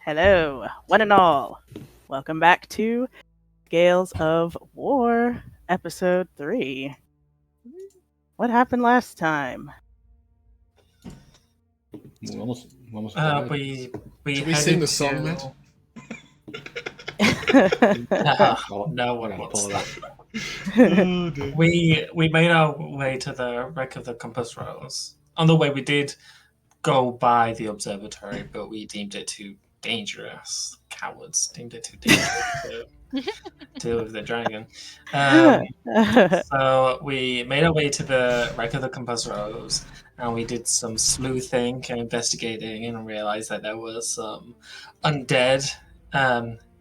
Hello, one and all. Welcome back to Scales of War, Episode 3. What happened last time? We almost we died. Should we sing the song, Matt? No one wants pull that. it We made our way to the wreck of the compass rose. On the way, we did go by the observatory, but we deemed it too dangerous. Cowards deemed it too dangerous to deal with the dragon. So we made our way to the wreck of the compass rose, and we did some sleuthing and investigating, and realized that there was some undead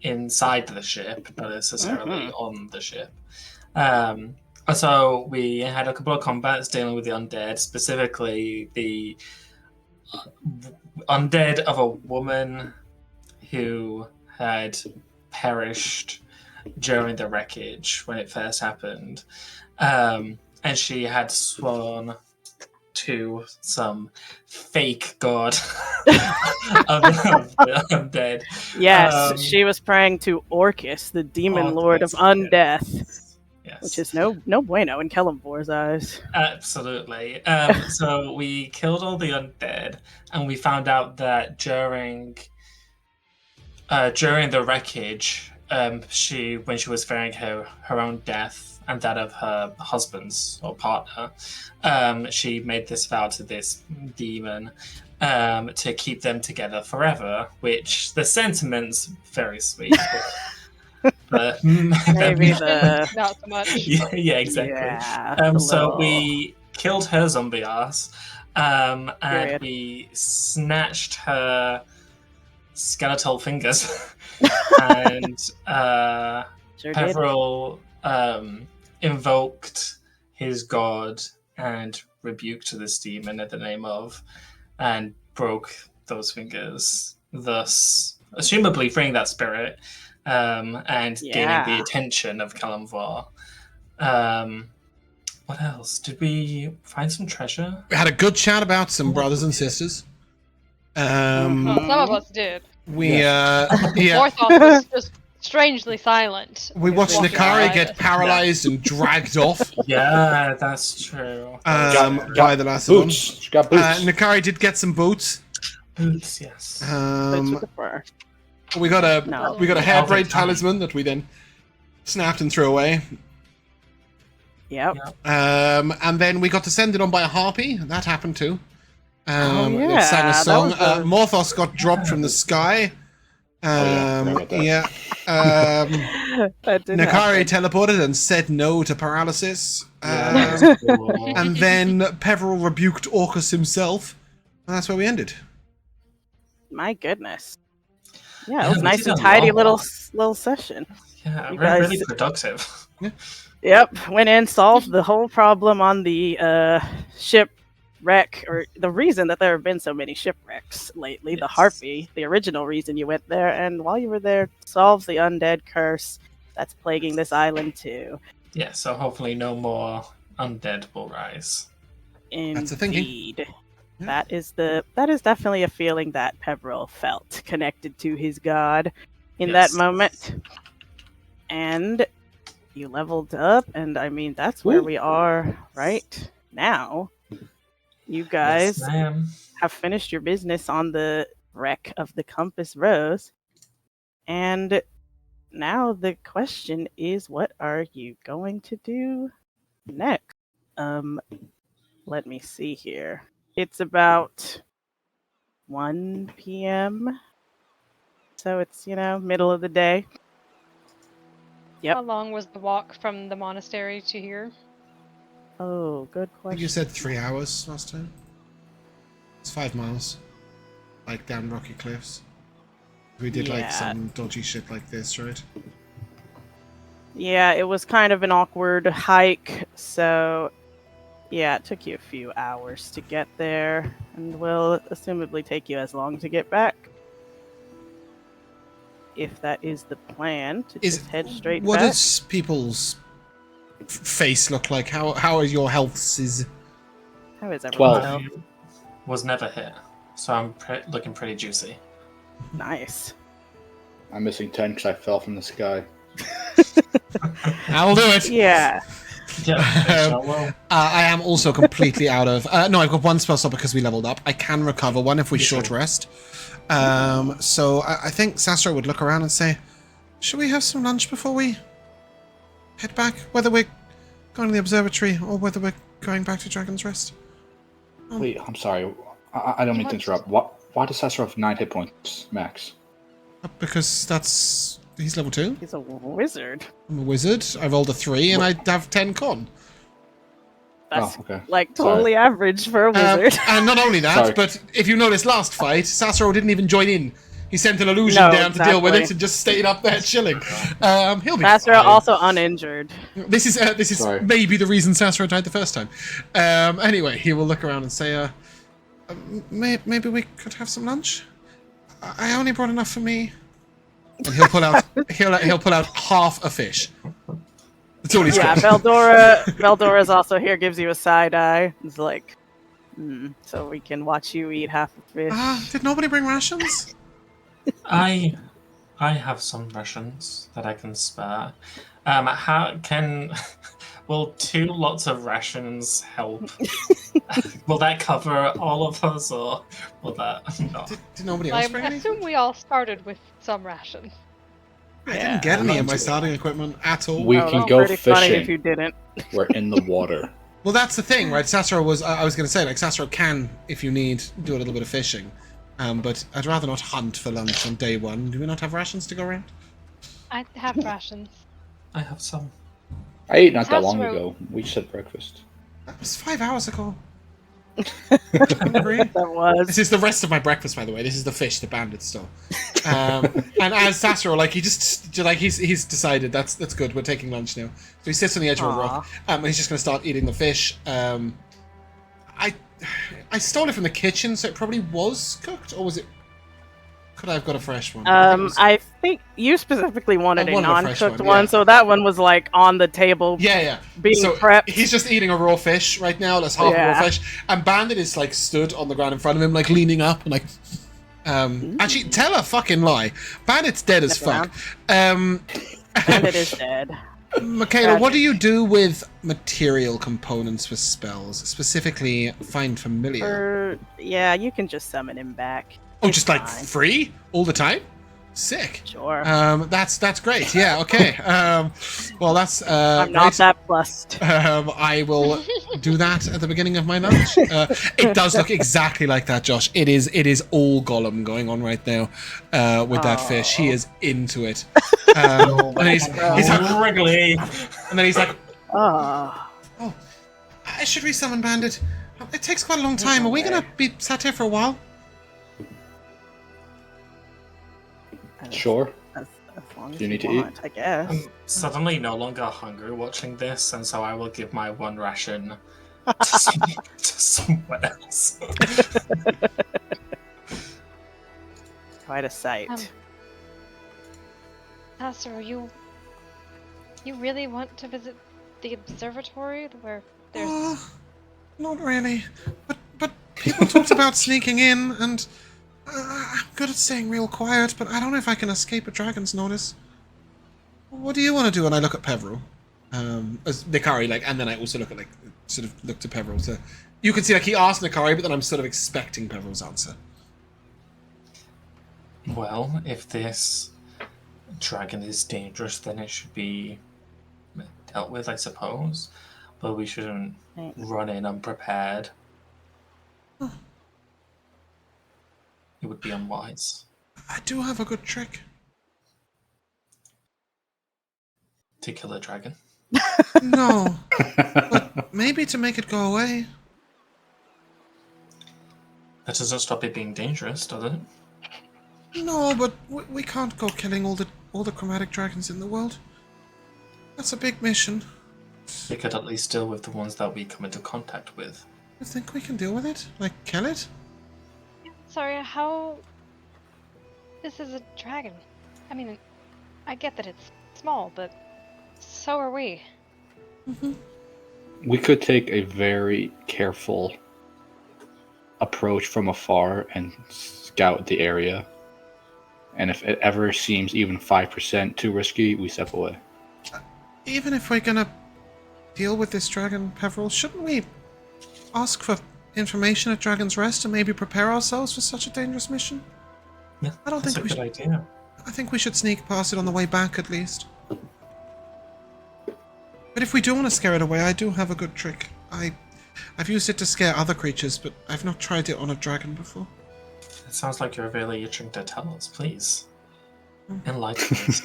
inside the ship, not necessarily on the ship. So we had a couple of combats dealing with the undead, specifically the undead of a woman who had perished during the wreckage when it first happened. And she had sworn to some fake god of the undead. Yes, she was praying to Orcus, the demon lord of undeath. Yes. Which is no bueno in Kellambor's eyes. Absolutely. So we killed all the undead, and we found out that during the wreckage, when she was fearing her own death and that of her husband's or partner, she made this vow to this demon to keep them together forever. Which the sentiment's very sweet. But maybe the not so much. yeah, exactly. Yeah, so we killed her zombie ass, and Period. we snatched her skeletal fingers, and sure did. Peverell invoked his god and rebuked this demon in the name of, and broke those fingers, thus assumably freeing that spirit. And gaining the attention of Kalamvar. What else? Did we find some treasure? We had a good chat about some brothers and sisters. Well, some of us did. Morthos was just strangely silent. We watched Walking Nikari by get us. paralyzed and dragged off Yeah, that's true. by the last one. Boots. She got boots. Nikari did get some boots. Boots, yes. Boots with the fur. We got a No. hairbraid talisman that we then snapped and threw away. Yep. And then we got descended on by a harpy. That happened too. It sang a that song. was a- Morthos got dropped from the sky. That did Nikari happen. teleported and said no to paralysis. Yeah, And cool. then Peverell rebuked Orcus himself. And that's where we ended. My goodness. Yeah, it Yeah, was we nice did and a tidy lot. little session. Yeah, You really guys- productive. Yep, went in, solved the whole problem on the shipwreck, or the reason that there have been so many shipwrecks lately, the Yes. Harpy, the original reason you went there, and while you were there, solved the undead curse that's plaguing this island too. Yeah, so hopefully no more undead will rise. That's the thinking. Indeed. Yeah. That is definitely a feeling that Peverell felt connected to his god in Yes. that moment. And you leveled up, and I mean that's where Woo. we are right now. You guys Yes, ma'am. have finished your business on the wreck of the Compass Rose. And now the question is, what are you going to do next? Let me see here. It's about 1 p.m. So it's, middle of the day. Yep. How long was the walk from the monastery to here? Oh, good I think question. you said 3 hours last time. It's 5 miles. Like down rocky cliffs. We did like Yeah. some dodgy shit like this, right? Yeah, it was kind of an awkward hike, so yeah, it took you a few hours to get there, and will assumably take you as long to get back. If that is the plan, to just head straight What back. does people's face look like? How are your healths? How is everyone? 12. I was never hit, so I'm looking pretty juicy. Nice. I'm missing 10 because I fell from the sky. I'll do it. Yeah. I am also completely out of... no, I've got one spell slot because we leveled up. I can recover one if we short rest. So I think Sassuro would look around and say, should we have some lunch before we head back? Whether we're going to the observatory or whether we're going back to Dragon's Rest. Wait, I'm sorry. I don't mean to interrupt. Why does Sassuro have 9 hit points max? Because he's level 2. He's a wizard. I'm a wizard. I rolled a 3 and I have 10 con. That's okay. like totally average for a wizard. And not only that, Sorry. but if you notice last fight, Sassuro didn't even join in. He sent an illusion down to deal with it and just stayed up there chilling. He'll be Sassuro fine. also uninjured. This is Sorry. maybe the reason Sassuro died the first time. Anyway, he will look around and say, maybe we could have some lunch? I only brought enough for me. And he'll pull out he'll pull out half a fish. That's all he's got. Veldora's also here, gives you a side eye. It's like, so we can watch you eat half a fish. Did nobody bring rations? I have some rations that I can spare. Will 2 lots of rations help? Will that cover all of us, or will that not? Did nobody I else bring anything? assume we all started with some rations. I didn't get any of my starting equipment at all. We can go pretty funny fishing. if you didn't. We're in the water. Well, that's the thing, right? Sassuro was... I was going to say, like, Sassuro can, if you need, do a little bit of fishing. But I'd rather not hunt for lunch on day 1. Do we not have rations to go around? I have rations. I have some. I ate not that long Sassuro- ago. We just had breakfast. That was 5 hours ago. I'm hungry. That was. This is the rest of my breakfast, by the way. This is the fish the bandit stole. And as Sassuro, like, he just like he's decided that's good. We're taking lunch now. So he sits on the edge of a rock, and he's just going to start eating the fish. I stole it from the kitchen, so it probably was cooked, or was it? Could I have got a fresh one? I think you specifically wanted I a wanted a fresh non-cooked one, one, yeah. so that one was like on the table. Yeah. Being so prepped. he's just eating a raw fish right now. That's half a raw fish, and Bandit is like stood on the ground in front of him, like leaning up and like. Actually, tell a fucking lie. Bandit's dead as fuck. Bandit is dead. Mikayla, what do you do with material components for spells? Specifically, find familiar. Yeah, you can just summon him back. Oh, It's just like fine. free all the time? Sick. Sure. That's great. Yeah. Okay. Well, that's I'm not great. that blessed. I will do that at the beginning of my lunch. It does look exactly like that, Josh. It is all Gollum going on right now with that fish. He is into it. And he's like, Wriggly. and then he's like, Oh. oh, I should resummon Bandit. It takes quite a long time. Are we gonna be sat here for a while? Sure. As long as You need to want, I guess. I'm suddenly no longer hungry watching this, and so I will give my 1 ration to someone else. Quite a sight. Sassuro, you really want to visit the observatory where there's... Not really. But people talked about sneaking in, and I'm good at staying real quiet, but I don't know if I can escape a dragon's notice. What do you want to do? And I look at Peverell. As Nikari, like, and then I also look at, like, sort of look to Peverell. So you can see, like, he asked Nikari, but then I'm sort of expecting Peverell's answer. Well, if this dragon is dangerous, then it should be dealt with, I suppose. But we shouldn't run in unprepared. It would be unwise. I do have a good trick. To kill a dragon? No. But maybe to make it go away. That doesn't stop it being dangerous, does it? No, but we can't go killing all the chromatic dragons in the world. That's a big mission. We could at least deal with the ones that we come into contact with. You think we can deal with it? Like, kill it? Sorry, how... This is a dragon. I mean, I get that it's small, but so are we. Mm-hmm. We could take a very careful approach from afar and scout the area. And if it ever seems even 5% too risky, we step away. Even if we're gonna deal with this dragon, Peverell, shouldn't we ask for information at Dragon's Rest and maybe prepare ourselves for such a dangerous mission? Yeah, I don't that's think a we good should. idea. I think we should sneak past it on the way back, at least. But if we do want to scare it away, I do have a good trick. I've used it to scare other creatures, but I've not tried it on a dragon before. It sounds like you're really itching to tell us. Please. Enlighten us.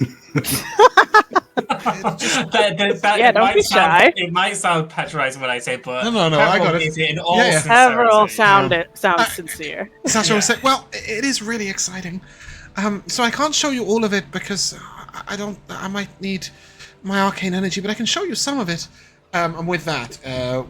Don't be shy. It might sound patronizing when I say, but No, I got it. In all Yeah. Peverell sincerity. sounds sincere. Sassuro said, well, it is really exciting. So I can't show you all of it because I might need my arcane energy, but I can show you some of it. And with that,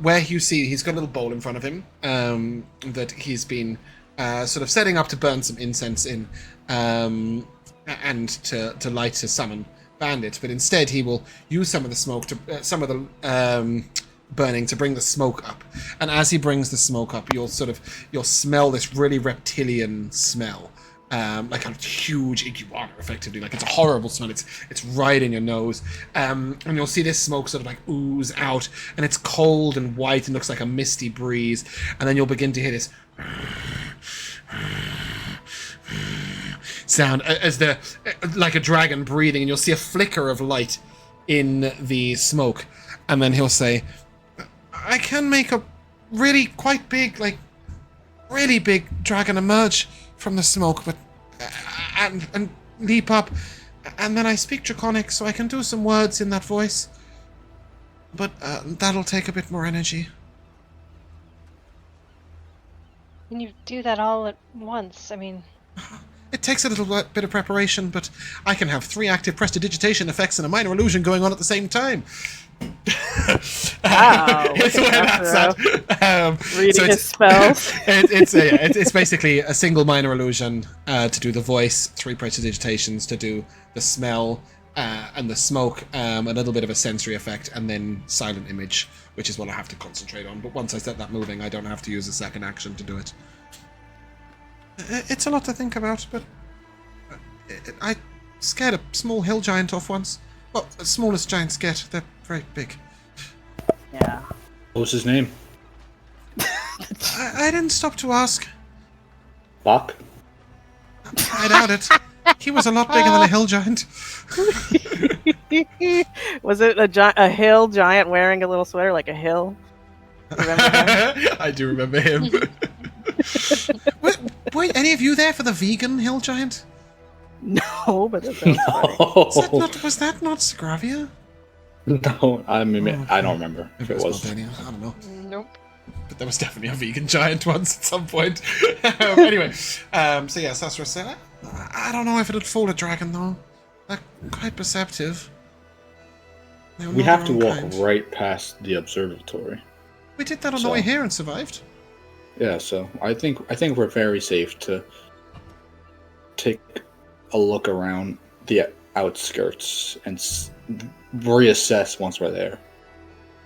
where you see he's got a little bowl in front of him that he's been sort of setting up to burn some incense in and to light to summon Bandit. But instead, he will use some of the smoke to burning to bring the smoke up. And as he brings the smoke up, you'll smell this really reptilian smell. Like a huge iguana, effectively. Like, it's a horrible smell. It's right in your nose. And you'll see this smoke sort of like ooze out, and it's cold and white and looks like a misty breeze. And then you'll begin to hear this sound as like a dragon breathing, and you'll see a flicker of light in the smoke. And then he'll say, I can make a really quite big, like really big dragon emerge from the smoke, but and leap up, and then I speak Draconic, so I can do some words in that voice, but that'll take a bit more energy. Can you do that all at once? I mean, it takes a little bit of preparation, but I can have 3 active prestidigitation effects and a minor illusion going on at the same time. Wow. It's where that's at. Reading his spells. It's basically a single minor illusion to do the voice, 3 prestidigitations to do the smell and the smoke, a little bit of a sensory effect, and then silent image, which is what I have to concentrate on. But once I set that moving, I don't have to use a second action to do it. It's a lot to think about, but I scared a small hill giant off once. Well, the smallest giants get. They're very big. Yeah. What was his name? I didn't stop to ask. Bach? I doubt it. He was a lot bigger than a hill giant. Was it a hill giant wearing a little sweater like a hill? Remember him? I do remember him. Were any of you there for the vegan hill giant? No, but that sounds funny. Was that not Scravia? No, I mean, I don't remember if it was. Albania. I don't know. nope. But there was definitely a vegan giant once at some point. Anyway, so yeah, Sassuro said, I don't know if it'd fool a dragon, though. They're quite perceptive. We have to walk right past the observatory. We did that on the way here and survived. Yeah, so I think we're very safe to take a look around the outskirts and reassess once we're there.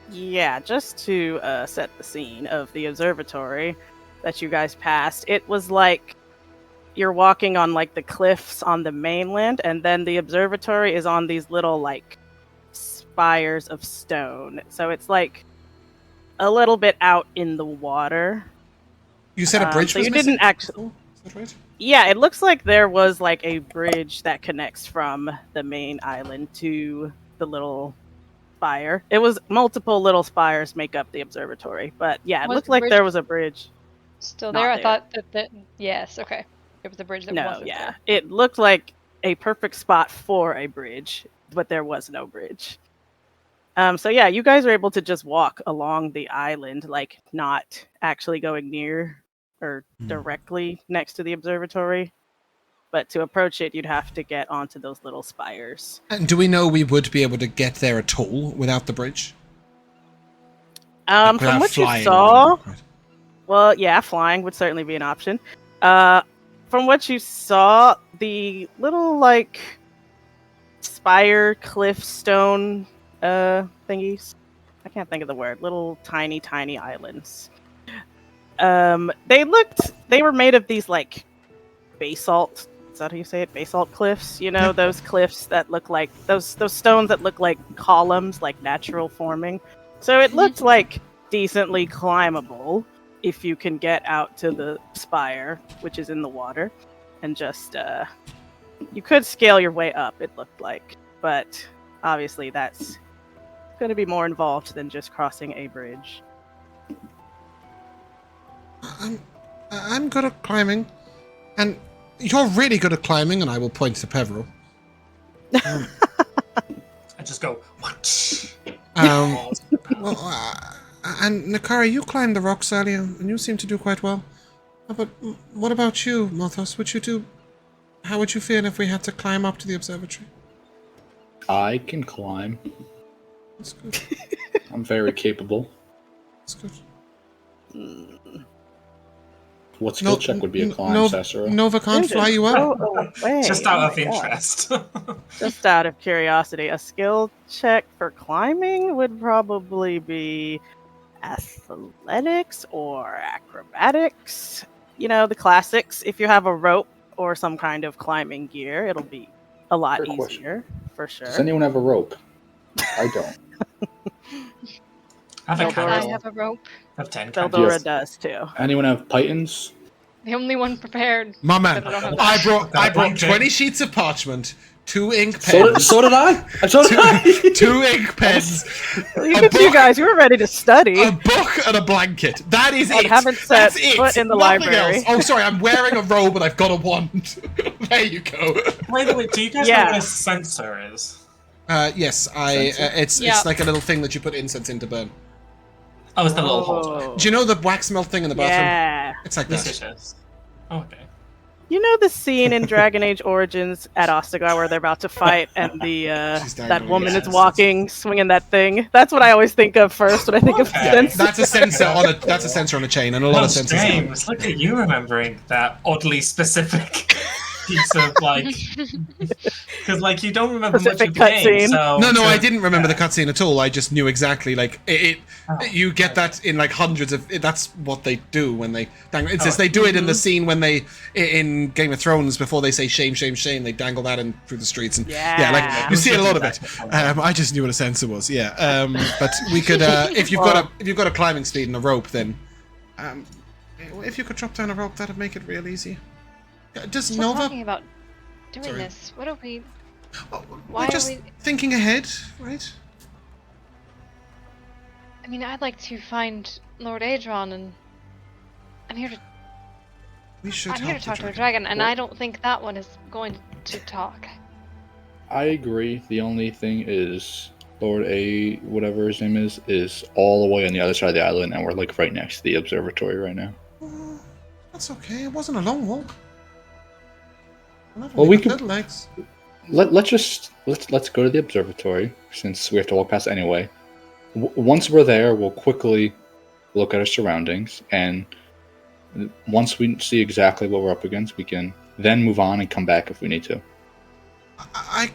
Yeah, just to set the scene of the observatory that you guys passed, it was like you're walking on like the cliffs on the mainland, and then the observatory is on these little like spires of stone. So it's like a little bit out in the water. You said a bridge so was you missing? didn't actually. Is that right? Yeah, it looks like there was like a bridge that connects from the main island to the little spire. It was multiple little spires make up the observatory, but yeah, it Was looked the like bridge there was a bridge. Still Not there? I there. thought that yes, okay. It was the bridge that No, wasn't yeah, there. it looked like a perfect spot for a bridge, but there was no bridge. So yeah, you guys are able to just walk along the island, like not actually going near or directly next to the observatory. But to approach it, you'd have to get onto those little spires. And do we know we would be able to get there at all without the bridge? From what you saw, well, yeah, flying would certainly be an option. From what you saw, the little like spire cliff stone thingies, I can't think of the word, little tiny islands. They were made of these like basalt is that how you say it? Basalt cliffs. You know, those cliffs that look like those stones that look like columns, like natural forming. So it looked like decently climbable if you can get out to the spire, which is in the water, and just you could scale your way up. It looked like, but obviously that's going to be more involved than just crossing a bridge. I'm good at climbing, and you're really good at climbing, and I will point to Peverell. I just go, what? And Nikari, you climbed the rocks earlier, and you seem to do quite well. But what about you, Morthos? How would you feel if we had to climb up to the observatory? I can climb. That's good. I'm very capable. That's good. What skill check would be a climb, Sassuro? Nova can't fly you up. Just out of interest. Just out of curiosity, a skill check for climbing would probably be athletics or acrobatics. You know, the classics. If you have a rope or some kind of climbing gear, it'll be a lot Fair easier, question. for sure. Does anyone have a rope? I don't. I have a I carrot. have a rope. I have 10 Eldora candles. does too. Anyone have pythons? The only one prepared. My man, But I don't have I that. brought 20 sheets of parchment, 2 ink pens. So did I. So did I. 2 ink pens, Look at you guys, you were ready to study. a book, and a blanket. That is I it. haven't set That's it. foot in the Nothing library. else. Oh, sorry, I'm wearing a robe and I've got a wand. There you go. By the way, do you guys know what a censer is? Yes, it's Yeah. like a little thing that you put incense in to burn. Oh, it's the little holder. Do you know the wax melt thing in the bathroom? Yeah. It's like Yes, that. it is. Oh, okay. You know the scene in Dragon Age Origins at Ostagar where they're about to fight and the She's that dangling woman it. is walking, swinging that thing? That's what I always think of first when I think of Okay. sense. That's a sensor on a chain, and a lot of Oh, sensors. James, look at you remembering that oddly specific piece of because you don't remember much Specific of the game. cutscene. So No, I didn't remember the cutscene at all. I just knew exactly you get that in hundreds of. That's what they do when they dangle. It says they do it in the scene when they in Game of Thrones before they say shame, shame, shame. They dangle that in through the streets and Yeah. you see a lot of it. I just knew what a sensor was. Yeah, but we could if you've got a climbing speed and a rope, then if you could drop down a rope, that'd make it real easy. Does We're Nova? talking about doing Sorry. this. What are we? Oh, Why we're are just we- thinking ahead, right? I mean, I'd like to find Lord Adron, and I'm here to We should. I'm here to help the talk to a dragon, and I don't think that one is going to talk. I agree. The only thing is, Lord A, whatever his name is all the way on the other side of the island, and we're right next to the observatory right now. That's okay. It wasn't a long walk. Well, we got can- little legs. Let's go to the observatory since we have to walk past anyway. Once we're there, we'll quickly look at our surroundings, and once we see exactly what we're up against, we can then move on and come back if we need to. I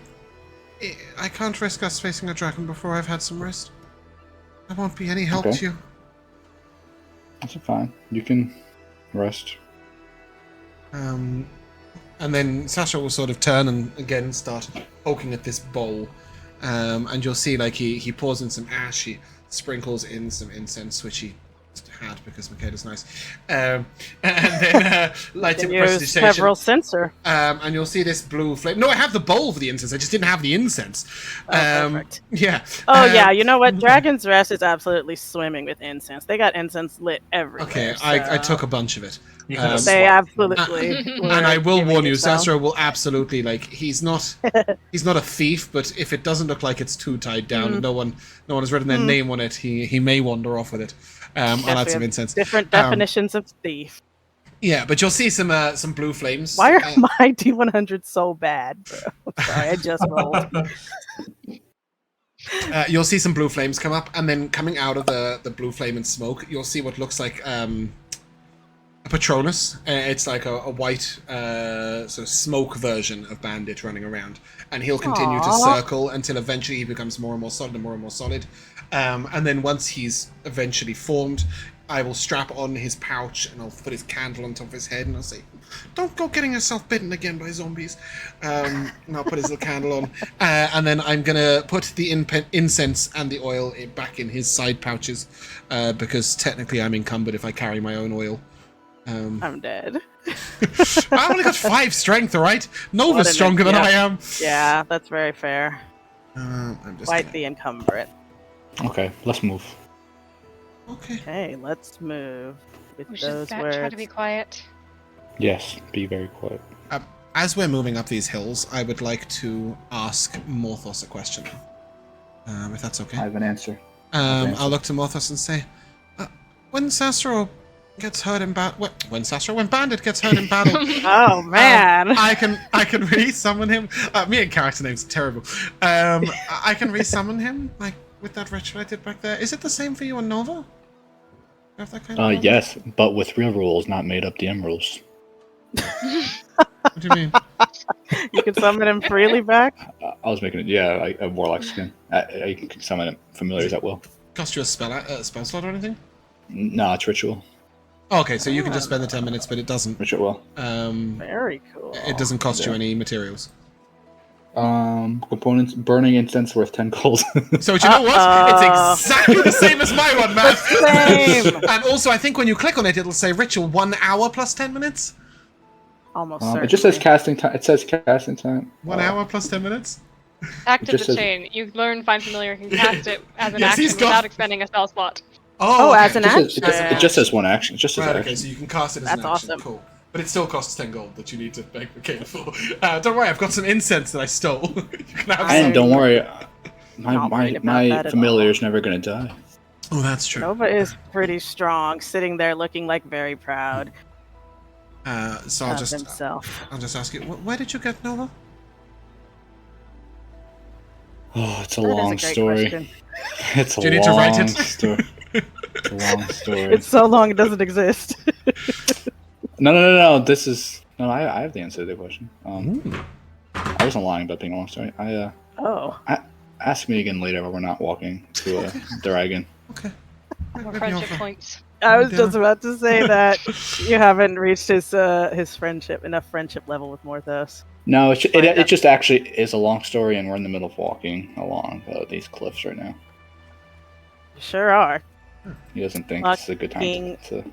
can't risk us facing a dragon before I've had some rest. I won't be any help Okay. to you. That's fine. You can rest. And then Sasha will sort of turn and again start poking at this bowl. And you'll see he pours in some ash, he sprinkles in some incense, which he had because Mikayla's nice. And then lights it with Use prestidigitation. several sensor. And you'll see this blue flame. No, I have the bowl for the incense. I just didn't have the incense. Perfect. Yeah. Oh yeah, you know what? Dragon's Rest is absolutely swimming with incense. They got incense lit everywhere. Okay, I took a bunch of it. You could have They swapped. absolutely. And I will warn you, so. Sassuro will absolutely he's not a thief, but if it doesn't look like it's too tied down and no one has written their name on it, he may wander off with it. I'll add some incense. Different definitions of thief. Yeah, but you'll see some blue flames. Why are my D100s so bad, bro? Sorry, I just rolled. You'll see some blue flames come up, and then coming out of the blue flame and smoke, you'll see what looks like a Patronus. It's like a white sort of smoke version of Bandit running around, and he'll continue to circle until eventually he becomes more and more solid and more and more solid. And then once he's eventually formed, I will strap on his pouch and I'll put his candle on top of his head and I'll say, "Don't go getting yourself bitten again by zombies." And I'll put his little candle on, and then I'm gonna put the incense and the oil back in his side pouches, because technically I'm encumbered if I carry my own oil. I'm dead. I only got 5 strength, alright? Nova's What an stronger than idiot. I am. Yeah, that's very fair. I'm just Quite gonna... the encumbrant. Okay, let's move. Okay. Okay, let's move with We should those try words. to be quiet. Yes, be very quiet. As we're moving up these hills, I would like to ask Morthos a question. If that's okay. I have an answer. I'll look to Morthos and say, when Sassuro gets hurt in battle, when Bandit gets hurt in battle, Oh man! I can re-summon him. Me and character names are terrible. I can re-summon him, like with that ritual I did back there. Is it the same for you and Nova? You have that kind of problem? Yes, but with real rules, not made up DM rules. What do you mean? You can summon him freely back. I was making it. Yeah, a warlock skin. I can summon familiars at will. Cost you a spell slot or anything? No, it's ritual. Oh, okay, so you can just spend the 10 minutes, but it doesn't. Ritual. Very cool. It doesn't cost you any materials. Components: burning incense worth 10 gold. So you know what? It's exactly the same as my one, man. Same. And also, I think when you click on it, it'll say ritual 1 hour plus 10 minutes. Almost certainly. It just says casting time. It says casting time. 1 hour plus 10 minutes. Active just the says- chain. You learn Find Familiar and can cast it as an Yes, action he's got- without expending a spell slot. Oh, as an It action. it just says one action. It just says Right, action. okay, so you can cast it as That's an action. awesome. Cool. But it still costs 10 gold that you need to beg Mikayla for. Don't worry, I've got some incense that I stole. You can have And some. don't worry, Not worried about my that at familiar's never gonna die. Oh, that's true. Nova is pretty strong, sitting there looking like very proud So I'll of just himself. ask you, where did you get Nova? Oh, it's a That is long a great story. question. It's a Do you need to write long it? story. It's a long story. It's so long it doesn't exist. No. This is no. I have the answer to the question. I wasn't lying about being a long story. Oh. Ask me again later when we're not walking to a dragon. Okay. More Maybe friendship I'll- points. I was Yeah. just about to say that you haven't reached his friendship level with Morthos. No, it just actually is a long story, and we're in the middle of walking along these cliffs right now. You sure are. He doesn't think this is a good time Fucking-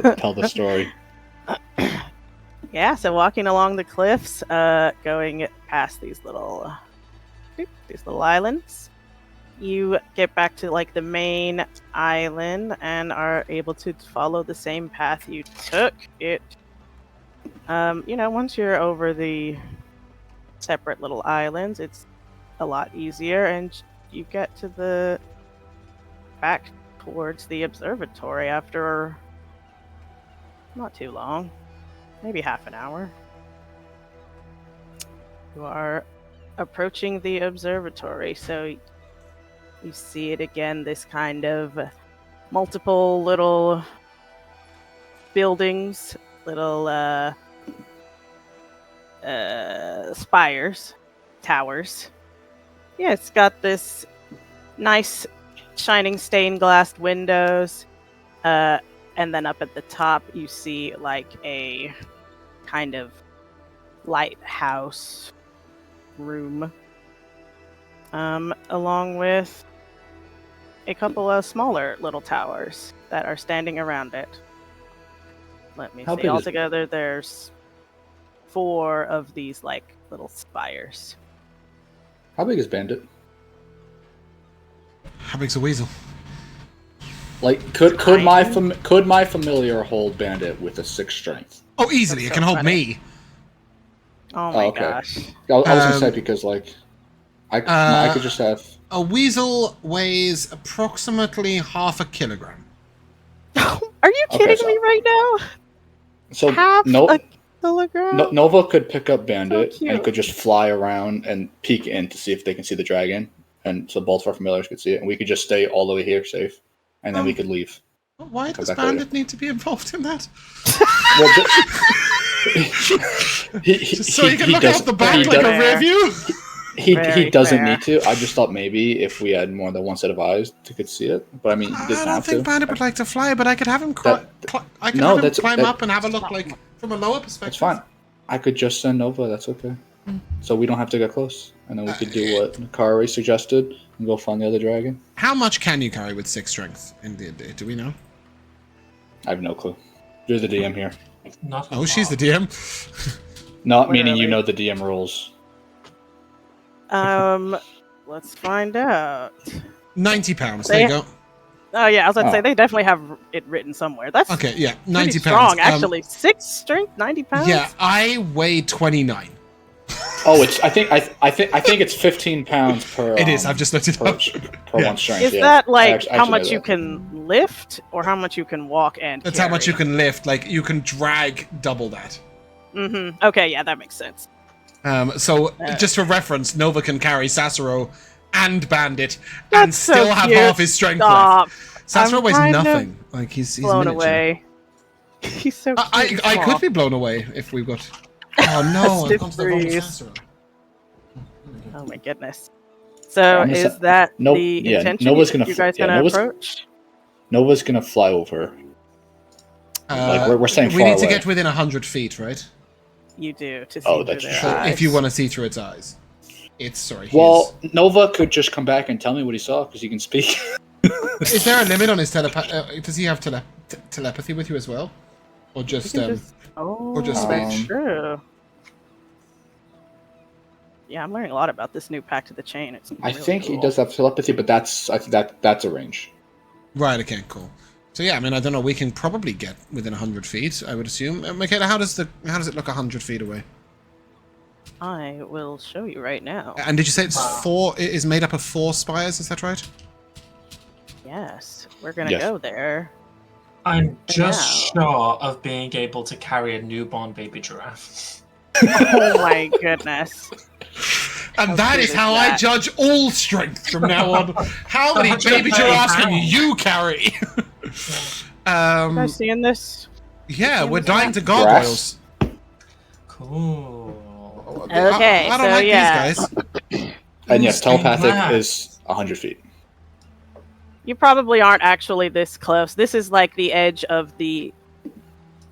to tell the story. Yeah, so walking along the cliffs, going past these little islands, you get back to like the main island and are able to follow the same path you took. Once you're over the separate little islands, it's a lot easier, and you get to the back towards the observatory after not too long, maybe half an hour. You are approaching the observatory, so you see it again, this kind of multiple little buildings, little spires, towers. Yeah, it's got this nice shining stained glass windows, and then up at the top you see like a kind of lighthouse room, along with a couple of smaller little towers that are standing around it. Let me How see. big is it? Altogether, there's 4 of these like little spires. How big is Bandit? How big's a weasel? Like, could my familiar hold Bandit with a 6 strength? Oh, easily. That's It can so hold funny. me. Oh my okay. gosh. I was gonna say Um, because like, I could just have. A weasel weighs approximately half a kilogram. Are you Okay, kidding so- me right now? So Half a kilogram? Nova could pick up Bandit So cute. and could just fly around and peek in to see if they can see the dragon, and so both of our familiars could see it, and we could just stay all the way here safe, and then we could leave. Why Come does back Bandit need to be involved in that? Well, Just so you can look out the back like a rear view? he Very doesn't fair. need to. I just thought maybe if we had more than one set of eyes, they could see it. But I mean, he I doesn't don't have think to. Bandit would like to fly, but I could have him climb up and have a look like from a lower perspective. That's fine. I could just send Nova. That's okay. So we don't have to get close, and then we could do what Nikari suggested and go find the other dragon. How much can you carry with 6 strength in D&D? Do we know? I have no clue. You're the DM here. Not Oh, she's the DM. Not meaning you Literally. know the DM rules. Let's find out. 90 pounds. There you go. Oh yeah, I was about to say Oh. they definitely have it written somewhere. That's Okay, yeah, pretty 90 strong, pounds. actually. 6 strength, 90 pounds. Yeah, I weigh 29. Oh, it's. I think it's 15 pounds per. It is. I've just looked it per, up. per Yeah. one strength. Is yeah. that like Actually, how much that. you can lift, or how much you can walk and? That's how much you can lift. Like you can drag double that. Mm-hmm. Okay, yeah, that makes sense. So just for reference, Nova can carry Sassuro and Bandit and That's so still have cute. half his strength Stop. left. Sassuro I'm weighs kind of nothing. Like he's Blown miniature. away. He's so. Cute I and could be blown away if we got. Oh no! I've Stiff gone to the wrong breeze. Sassuro. Oh my goodness. So I'm gonna is say- that Nope, the yeah, intention? Nova's gonna you fl- guys yeah, gonna Nova's- approach? Nova's gonna fly over. Like, we're staying we far need to away. get within 100 feet, right? You do to see Oh, through that's their true. eyes. If you want to see through its eyes. It's sorry. Well, Nova could just come back and tell me what he saw because he can speak. Is there a limit on his telepathy? Does he have telepathy with you as well, or just You can just- oh, just that's speech. true. Yeah, I'm learning a lot about this new Pact of the Chain. It's I really think he cool. does have telepathy, but I think that's a range. Right. Okay. Cool. So yeah, I mean, I don't know. We can probably get within 100 feet. I would assume. Mikayla, how does it look 100 feet away? I will show you right now. And did you say it's four? It is made up of 4 spires. Is that right? Yes, we're gonna Yes. go there. I'm just Now. sure of being able to carry a newborn baby giraffe. Oh my goodness. And How that cute is is how I that? judge all strength from now on. How many baby 130 giraffes can pounds. you carry? You guys seeing this? Yeah, we're Seems dying to Grass. gargoyles. Cool. Okay, I don't so like yeah. these guys. And yes, Stained telepathic glass. is 100 feet. You probably aren't actually this close. This is like the edge of the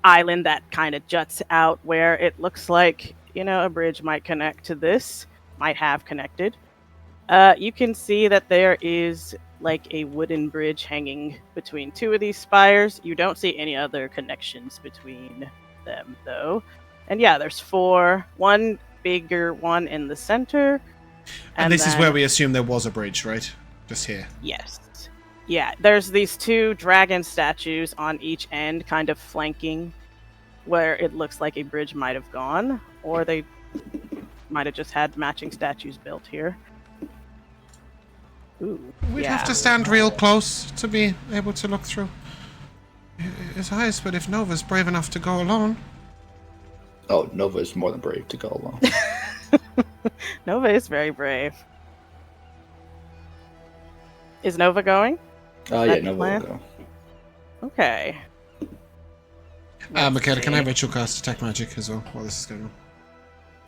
island that kind of juts out where it looks like, a bridge might connect to this, might have connected. You can see that there is like a wooden bridge hanging between 2 of these spires. You don't see any other connections between them though. And yeah, there's 4, one bigger one in the center. And this is then- where we assume there was a bridge, right? Just here. Yes. Yeah, there's these 2 dragon statues on each end, kind of flanking where it looks like a bridge might have gone, or they might have just had matching statues built here. Ooh, We'd yeah. have to stand real close to be able to look through his eyes, but if Nova's brave enough to go alone. Oh, Nova is more than brave to go alone. Nova is very brave. Is Nova going? Oh that yeah, the Nova plan? will go. Okay. Mikayla, can I see. ritual cast detect magic as well while this is going on?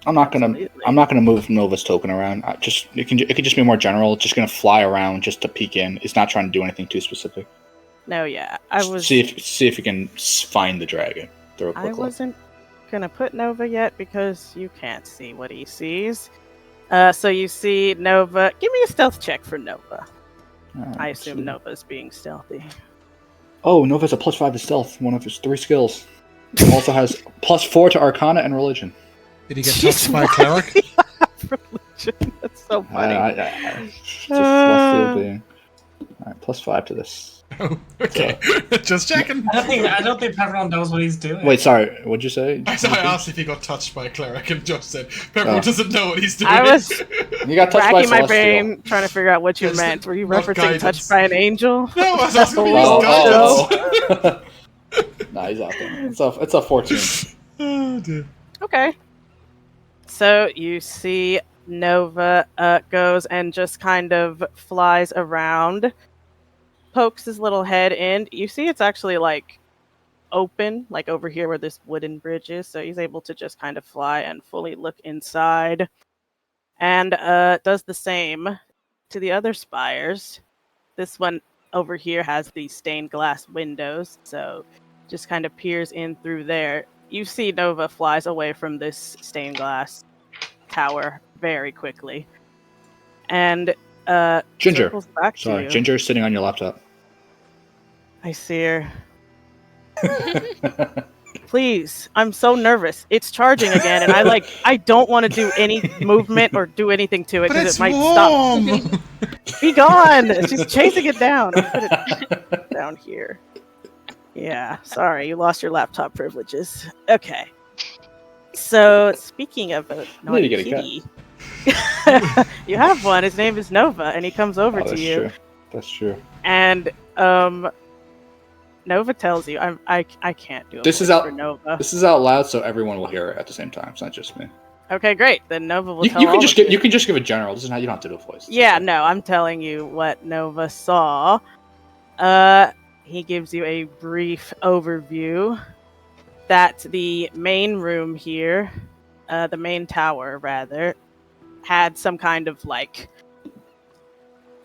I'm not gonna. Absolutely. I'm not gonna move Nova's token around. It could just be more general. It's just gonna fly around just to peek in. It's not trying to do anything too specific. No, yeah. I See if you can find the dragon. Throw a quick I look. wasn't gonna put Nova yet because you can't see what he sees. So you see Nova. Give me a stealth check for Nova. I let's assume see. Nova's being stealthy. Oh, Nova's a +5 to stealth. One of his 3 skills. Also has +4 to Arcana and Religion. Did he get Jeez, touched by a why? cleric? Religion. That's so funny. Just celestial being. All right, +5 to this. Oh, okay. Just checking. I don't think Peverell knows what he's doing. Wait, sorry. What'd you say? I asked if he got touched by a cleric, and Josh said, Peverell Oh. doesn't know what he's doing. I was You got touched by racking my celestial. brain trying to figure out what you Yes, meant. Were you not referencing guidance. touched by an angel? No, I was asking if he Oh, was guidance. oh. Nah, he's out there. It's a 14. Oh, dear. Okay. So you see Nova goes and just kind of flies around, pokes his little head in. You see it's actually like open, like over here where this wooden bridge is. So he's able to just kind of fly and fully look inside. and does the same to the other spires. This one over here has the stained glass windows, so just kind of peers in through there. You see Nova flies away from this stained glass tower very quickly. And Ginger. circles back to Sorry, you. Ginger's sitting on your laptop. I see her. Please, I'm so nervous. It's charging again, and I don't want to do any movement or do anything to it But because it's it might warm! stop. Be gone! She's chasing it down. I'll put it down here. Yeah, sorry, you lost your laptop privileges. Okay. So, speaking of a I need to naughty get a cat. kitty, you have one. His name is Nova, and he comes over to That's you. true. That's true. And Nova tells you, I can't do it. This is for Nova. This is out loud, so everyone will hear it at the same time. It's not just me. Okay, great. Then Nova will tell You can all just of give you can just give a general. This is not, you don't have to do a voice. Yeah, no, I'm telling you what Nova saw. He gives you a brief overview that the main room here, the main tower rather, had some kind of like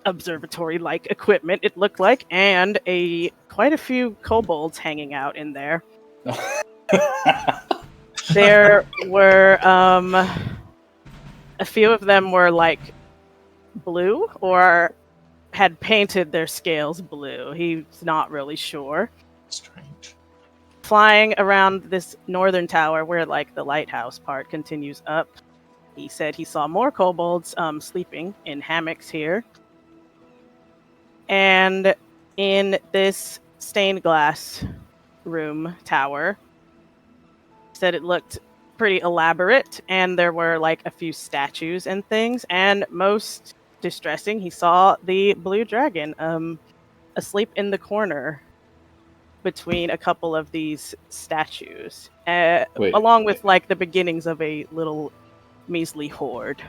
observatory-like equipment. It looked like, and quite a few kobolds hanging out in there. There were a few of them were like blue or had painted their scales blue. He's not really sure. Strange. Flying around this northern tower where like the lighthouse part continues up, he said he saw more kobolds sleeping in hammocks here. And in this stained glass room tower, said it looked pretty elaborate, and there were like a few statues and things, and most distressing, he saw the blue dragon asleep in the corner between a couple of these statues, along with like the beginnings of a little measly horde.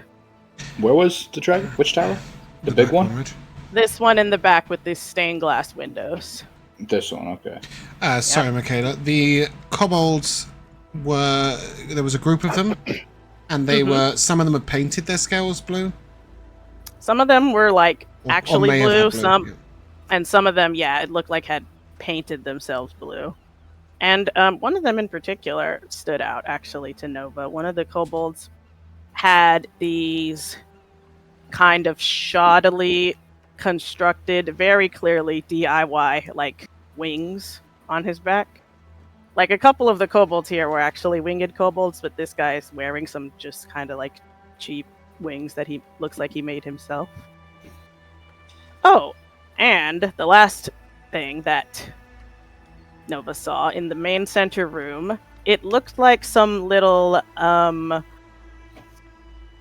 Where was the dragon? Which tower? The big one? Right? This one in the back with these stained glass windows. This one, okay. Sorry, Mikayla. The kobolds were... There was a group of them, and they were... Some of them had painted their scales blue. Some of them were like Or actually may have blue, had some, yeah. and some of them, yeah, it looked like had painted themselves blue. And one of them in particular stood out actually to Nova. One of the kobolds had these kind of shoddily constructed, very clearly DIY like wings on his back. Like a couple of the kobolds here were actually winged kobolds, but this guy is wearing some just kind of like cheap wings that he looks like he made himself. Oh, and the last thing that Nova saw in the main center room, it looked like some little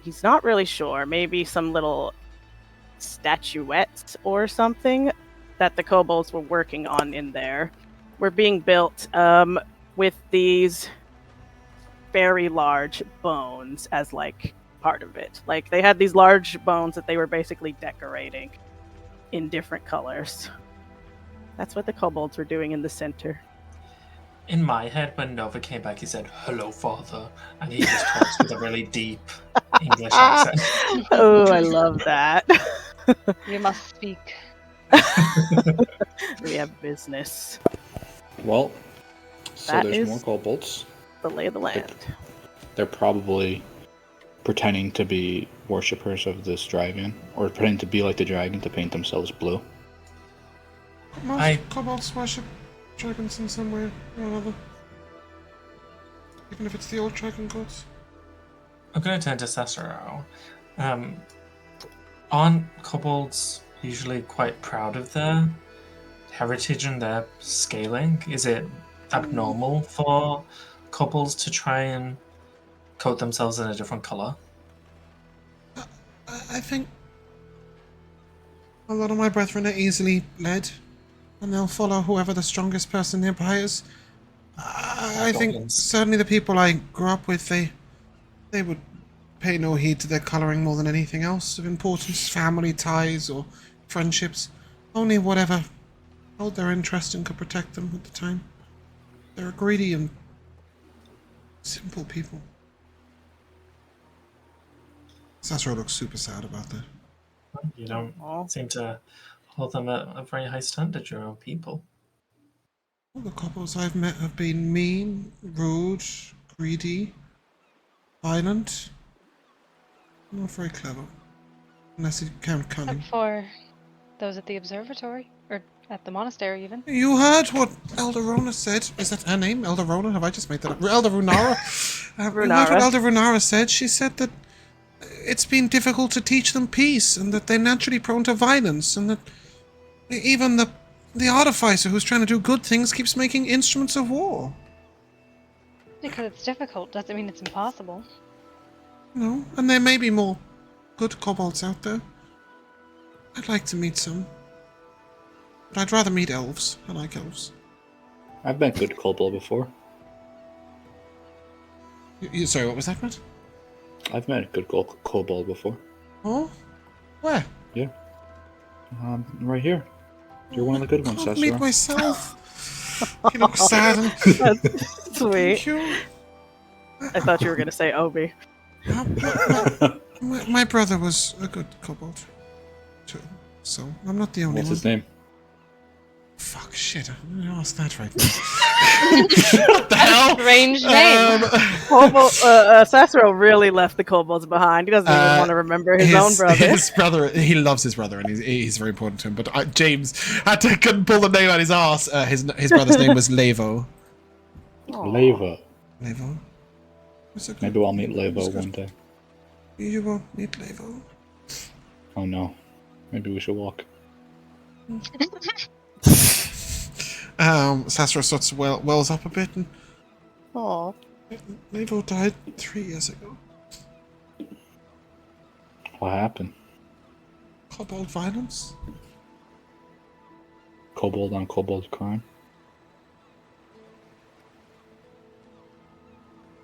he's not really sure, maybe some little statuettes or something that the kobolds were working on in there were being built with these very large bones as like part of it. Like they had these large bones that they were basically decorating in different colors. That's what the kobolds were doing in the center. In my head, when Nova came back, he said, "Hello, father," and he just talks with a really deep English accent. Oh, I love that. You must speak. We have business. Well, so That there's is- more kobolds. The lay of the land. They're probably pretending to be worshippers of this dragon, or pretending to be like the dragon to paint themselves blue. Most kobolds worship dragons in some way or another. Even if it's the old dragon gods. I'm going to turn to Sassuro. Aren't kobolds usually quite proud of their heritage and their scaling? Is it abnormal for kobolds to try and coat themselves in a different color? I think a lot of my brethren are easily led, and they'll follow whoever the strongest person nearby is. I think Goblins. certainly the people I grew up with, they would pay no heed to their colouring more than anything else of importance, family ties or friendships. Only whatever held their interest and could protect them at the time. They're greedy and simple people. Sassuro looks super sad about that. You don't Aw. seem to hold them at a very high standard, your own people. All the kobolds I've met have been mean, rude, greedy, violent. Not very clever. Unless you count cunning. Except for those at the observatory, or at the monastery even. You heard what Elderona said. Is that her name? Elderona? Have I just made that up? Elder Runara? You heard what Elder Runara said? She said that it's been difficult to teach them peace, and that they're naturally prone to violence, and that even the artificer who's trying to do good things keeps making instruments of war. Because it's difficult doesn't mean it's impossible. No, and there may be more good kobolds out there. I'd like to meet some. But I'd rather meet elves. I like elves. I've met good kobold before. Sorry, what was that, Matt? I've met a good kobold before. Oh? Where? Yeah. Right here. You're one of the good ones, I can't Sassuro. meet myself. You look sad. That's sweet. Thank you. I thought you were going to say Obi. My brother was a good kobold, too. So, I'm not the only What's one. his name? Fuck, shit. I'm gonna ask that right now. What the hell? Strange name. Sassuro really left the kobolds behind. He doesn't even want to remember his own brother. His brother, he loves his brother, and he's very important to him. But James couldn't pull the name out his arse. His brother's name was Levo. Leva. Levo? Maybe I'll meet Leva one day. You won't meet Levo. Oh no. Maybe we should walk. Sassuro starts to wells up a bit, and Aw. Levo died 3 years ago. What happened? Kobold violence. Kobold on kobold crime?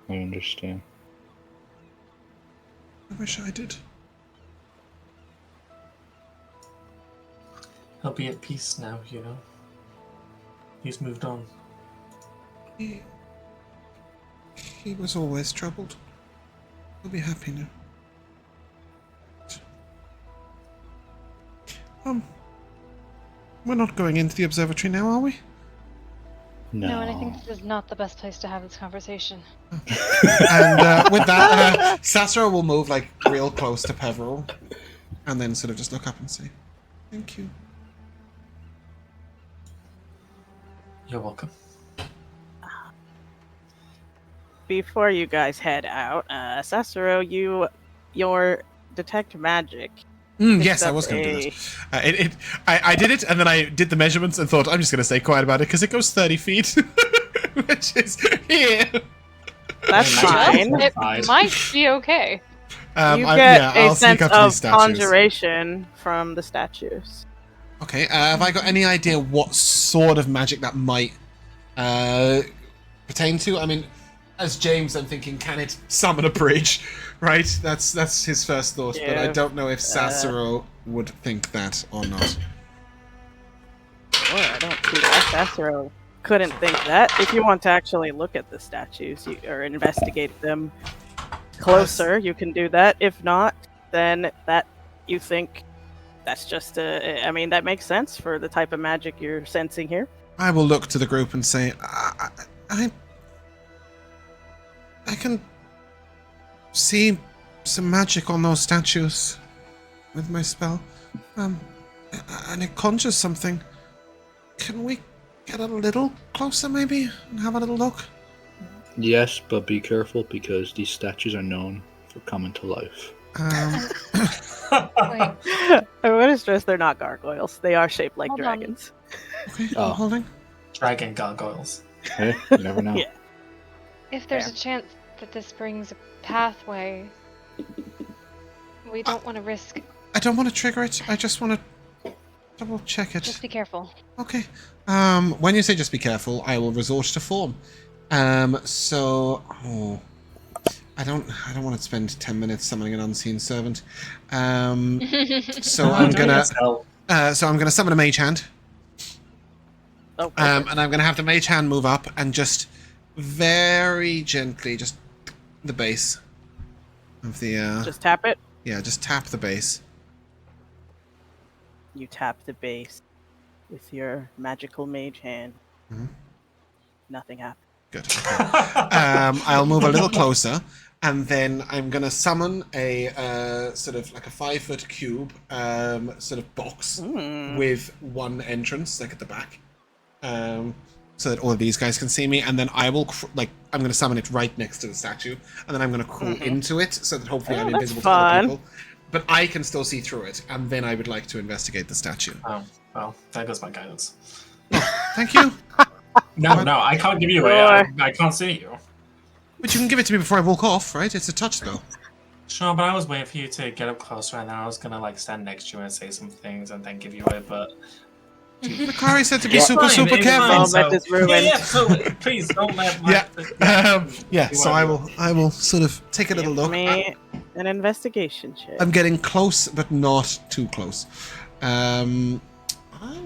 I understand. I wish I did. He'll be at peace now, you know. He's moved on. He was always troubled. He'll be happy now. We're not going into the observatory now, are we? No, and I think this is not the best place to have this conversation. And with that, Sassuro will move like real close to Peverell, and then sort of just look up and say, "Thank you." You're welcome. Before you guys head out, Sassuro, your detect magic. Yes, I was going to do that. I did it, and then I did the measurements and thought, I'm just going to stay quiet about it, because it goes 30 feet, which is here. That's fine. It might be okay. You get a sense of conjuration from the statues. Okay, have I got any idea what sort of magic that might pertain to? I mean, as James, I'm thinking, can it summon a bridge? Right? That's his first thought, but I don't know if Sassuro would think that or not. Boy, I don't see why Sassuro couldn't think that. If you want to actually look at the statues or investigate them closer, you can do that. If not, then that you think that's just I mean, that makes sense for the type of magic you're sensing here. I will look to the group and say, I can see some magic on those statues with my spell, and it conjures something. Can we get a little closer, maybe, and have a little look? Yes, but be careful, because these statues are known for coming to life. Wait, I want to stress they're not gargoyles. They are shaped like Hold on. dragons. Okay, Oh. I'm holding. Dragon gargoyles. Hey, you never know. Yeah. if there's Fair. a chance that this brings a pathway, we don't want to risk. I don't want to trigger it. I just want to double check it. Just be careful. Okay. When you say just be careful, I will resort to form. I don't want to spend 10 minutes summoning an unseen servant. So I'm gonna summon a mage hand. Oh, And I'm gonna have the mage hand move up and just very gently, just the base of the. just tap it. Yeah, just tap the base. You tap the base with your magical mage hand. Mhm. Nothing happens. Good. Okay. I'll move a little closer, and then I'm going to summon a sort of like a 5-foot cube sort of box with one entrance, like at the back, so that all of these guys can see me. And then I will, I'm going to summon it right next to the statue, and then I'm going to crawl into it so that hopefully I'm invisible to other people. But I can still see through it, and then I would like to investigate the statue. Oh, well, there goes my guidance. Thank you. No, I can't give you it. I can't see you. But you can give it to me before I walk off, right? It's a touch spell. Sure, but I was waiting for you to get up closer, and then I was gonna like stand next to you and say some things, and then give you it. But Nikari said to be It's super fine, careful. fine, Is ruined. yeah, so please don't let my So I will sort of take a little look. Me an investigation check. I'm getting close, but not too close. I'm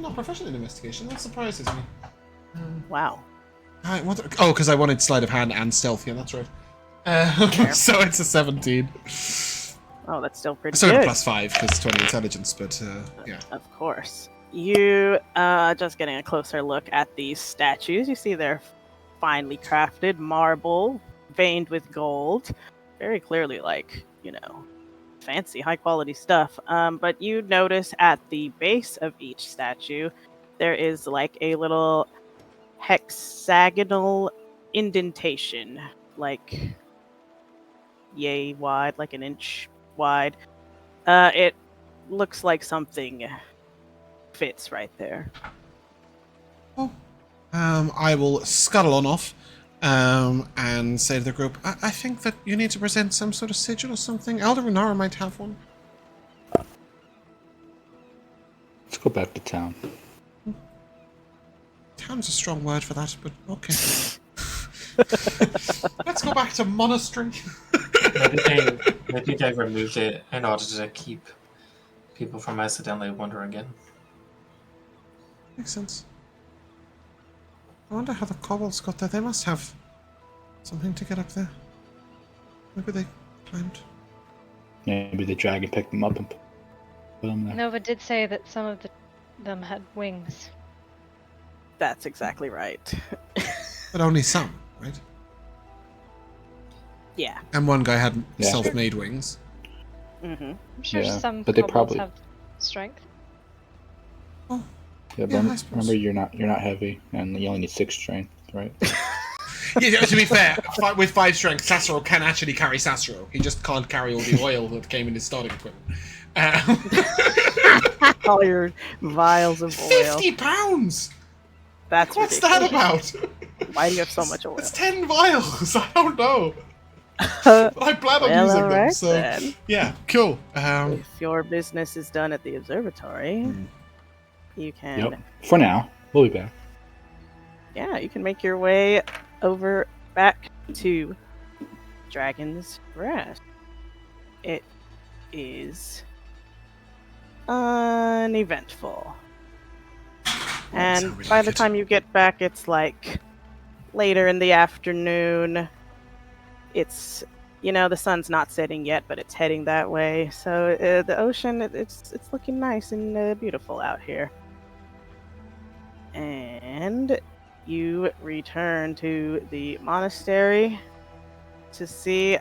not proficient in investigation. That surprises me. Wow. Because I wanted sleight of hand and stealth. Yeah, that's right. So it's a 17. Oh, that's still pretty So good. a +5 because 20 intelligence, but yeah. Of course. You, just getting a closer look at these statues, you see they're finely crafted marble, veined with gold. Very clearly, fancy, high-quality stuff. But you notice at the base of each statue, there is, a little hexagonal indentation, yay wide, like an inch wide. It looks like something fits right there. I will scuttle on off and say to the group, I think that you need to present some sort of sigil or something. Elora might have one. Let's go back to town. Town's a strong word for that, but okay. Let's go back to monastery. maybe they removed it in order to keep people from accidentally wandering again. Makes sense. I wonder how the kobolds got there. They must have something to get up there. Maybe they climbed. Maybe the dragon picked them up and put them there. Nova did say that some of them had wings. That's exactly right. But only some, right? Yeah. And one guy had self-made wings. Mm-hmm. I'm sure some but they kobolds probably have strength. Oh. Yeah, but I suppose. remember you're not heavy, and you only need 6 strength, right? Yeah, to be fair, with 5 strength, Sassuro can actually carry Sassuro. He just can't carry all the oil that came in his starting equipment. All your vials of oil. 50 pounds! What's What's ridiculous. that about? Why do you have so much oil? It's 10 vials. I don't know. I plan on using them. Alright So then. yeah, cool. If your business is done at the observatory, you can. Yep. For now, we'll be back. Yeah, you can make your way over back to Dragon's Rest. It is uneventful. And by the time you get back, it's later in the afternoon. It's, the sun's not setting yet, but it's heading that way. So the ocean, it's looking nice and beautiful out here. And you return to the monastery to see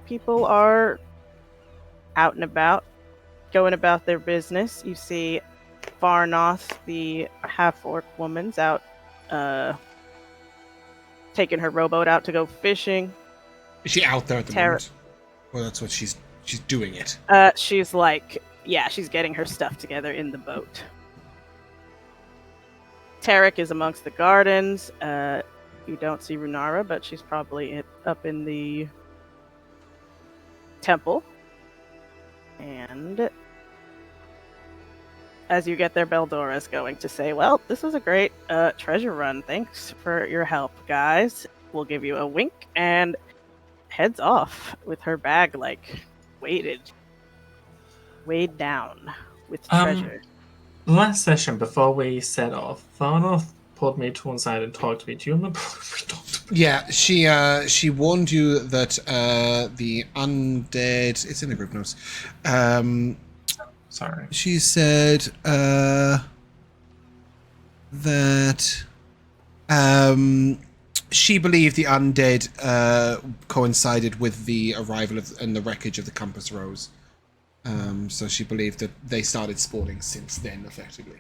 people are out and about, going about their business. You see Varnoth, the half-orc woman's out taking her rowboat out to go fishing. Is she out there at the moment? Well, that's what she's doing it. She's she's getting her stuff together in the boat. Tarek is amongst the gardens. You don't see Runara, but she's probably up in the temple. And as you get there, Beldora's going to say, well, this was a great treasure run. Thanks for your help, guys. We'll give you a wink and heads off with her bag, weighed down with treasure. Last session, before we set off, Varnoth pulled me to one side and talked to me. Do you remember what we talked about? Yeah, she warned you that the undead. It's in the group notes. Sorry. She said that she believed the undead coincided with the arrival and the wreckage of the Compass Rose. So she believed that they started spawning since then, effectively.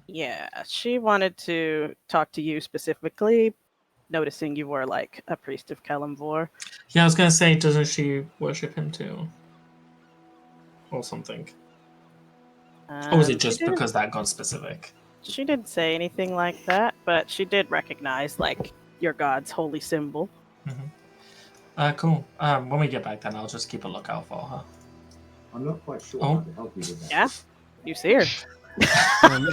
Yeah, she wanted to talk to you specifically, noticing you were like a priest of Kalimvor. Yeah, I was gonna say, doesn't she worship him too, or something? Or was it She just didn't, because that got specific? she didn't say anything like that, but she did recognize like your god's holy symbol. Cool. When we get back, then I'll just keep a lookout for her. I'm not quite sure Oh. how to help you with that. Yeah, you see her.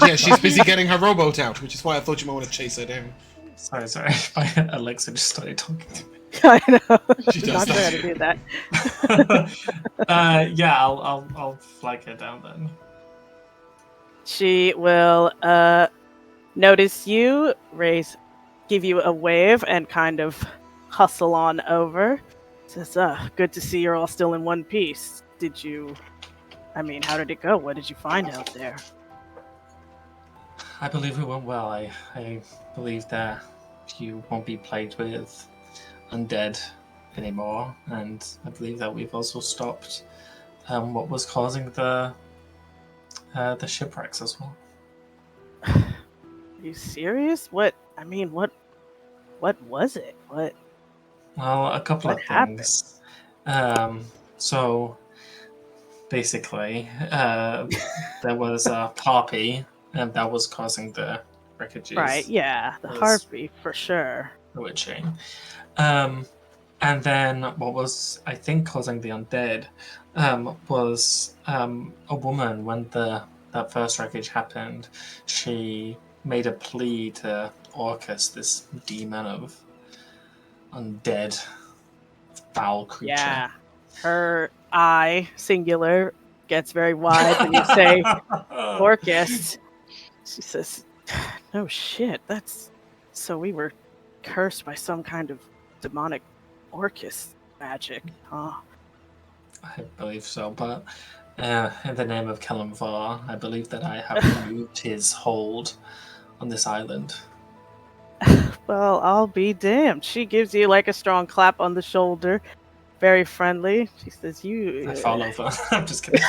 Yeah, she's busy getting her rowboat out, which is why I thought you might want to chase her down. Sorry. My Alexa just started talking to me. I know. She does Not sure how that. to do that. Yeah, I'll flag her down then. She will notice you, give you a wave, and kind of hustle on over. Says, good to see you're all still in one piece. How did it go? What did you find out there? I believe it went well. I believe that you won't be plagued with undead anymore, and I believe that we've also stopped what was causing the shipwrecks as well. Are you serious? What was it? What? Well, a couple What of happened? things. So basically, there was a harpy, and that was causing the wreckages. Right, yeah, the was- harpy, for sure. Witching. And then what was, I think, causing the undead was a woman. When that first wreckage happened, she made a plea to Orcus, this demon of undead, foul creature. Yeah. Her eye, singular, gets very wide when you say Orcus. She says, no shit, so we were cursed by some kind of demonic Orcus magic, huh? I believe so, but in the name of Kalimvar, I believe that I have removed his hold on this island. Well, I'll be damned. She gives you like a strong clap on the shoulder. Very friendly. She says, I fall over. I'm just kidding.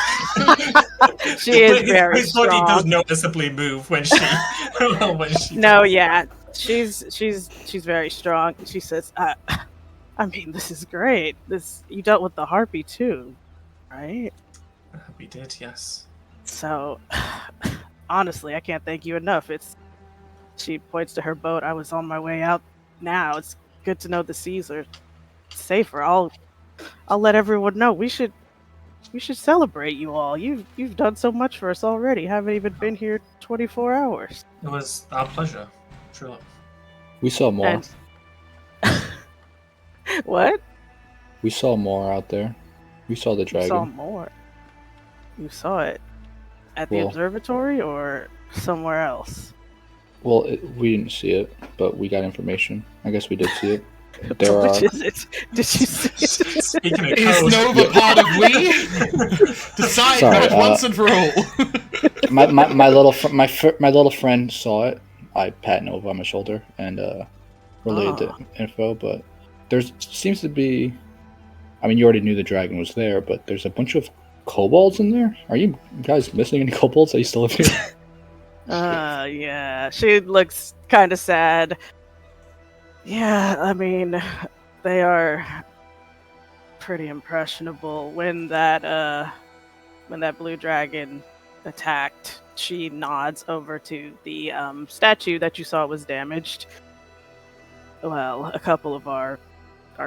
She is very His body does strong. noticeably move when she. No, does. yeah. She's very strong. She says, this is great. You dealt with the harpy too, right? We did, yes. So, honestly, I can't thank you enough. She points to her boat. I was on my way out now. It's good to know the seas are safer. I'll let everyone know. We should celebrate you all. You've done so much for us already. Haven't even been here 24 hours. It was our pleasure, truly. We saw more. And what? We saw more out there. We saw the You dragon. saw more. You saw it at the Well- observatory or somewhere else? Well, we didn't see it, but we got information. I guess we did see it. There are. Which is it? Did you see it? Speaking of Is code, Nova part of we? Decide Sorry, that once and for all. my little friend saw it. I pat Nova on my shoulder and relayed the info. But seems to be. I mean, you already knew the dragon was there, but there's a bunch of kobolds in there. Are you guys missing any kobolds that you still live here? Yeah. She looks kind of sad. Yeah, I mean, they are pretty impressionable. When that blue dragon attacked, she nods over to the statue that you saw was damaged. Well, a couple of our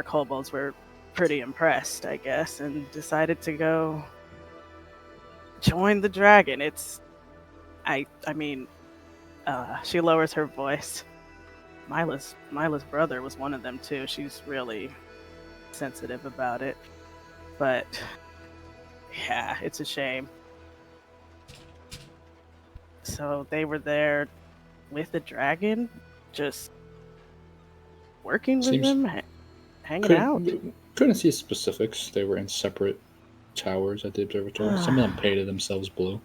kobolds were pretty impressed, I guess, and decided to go join the dragon. She lowers her voice. Mila's brother was one of them too. She's really sensitive about it. But yeah, it's a shame. So they were there with a dragon, just working with Seems- him, hanging out. Couldn't see specifics. They were in separate towers at the observatory. Some of them painted themselves blue.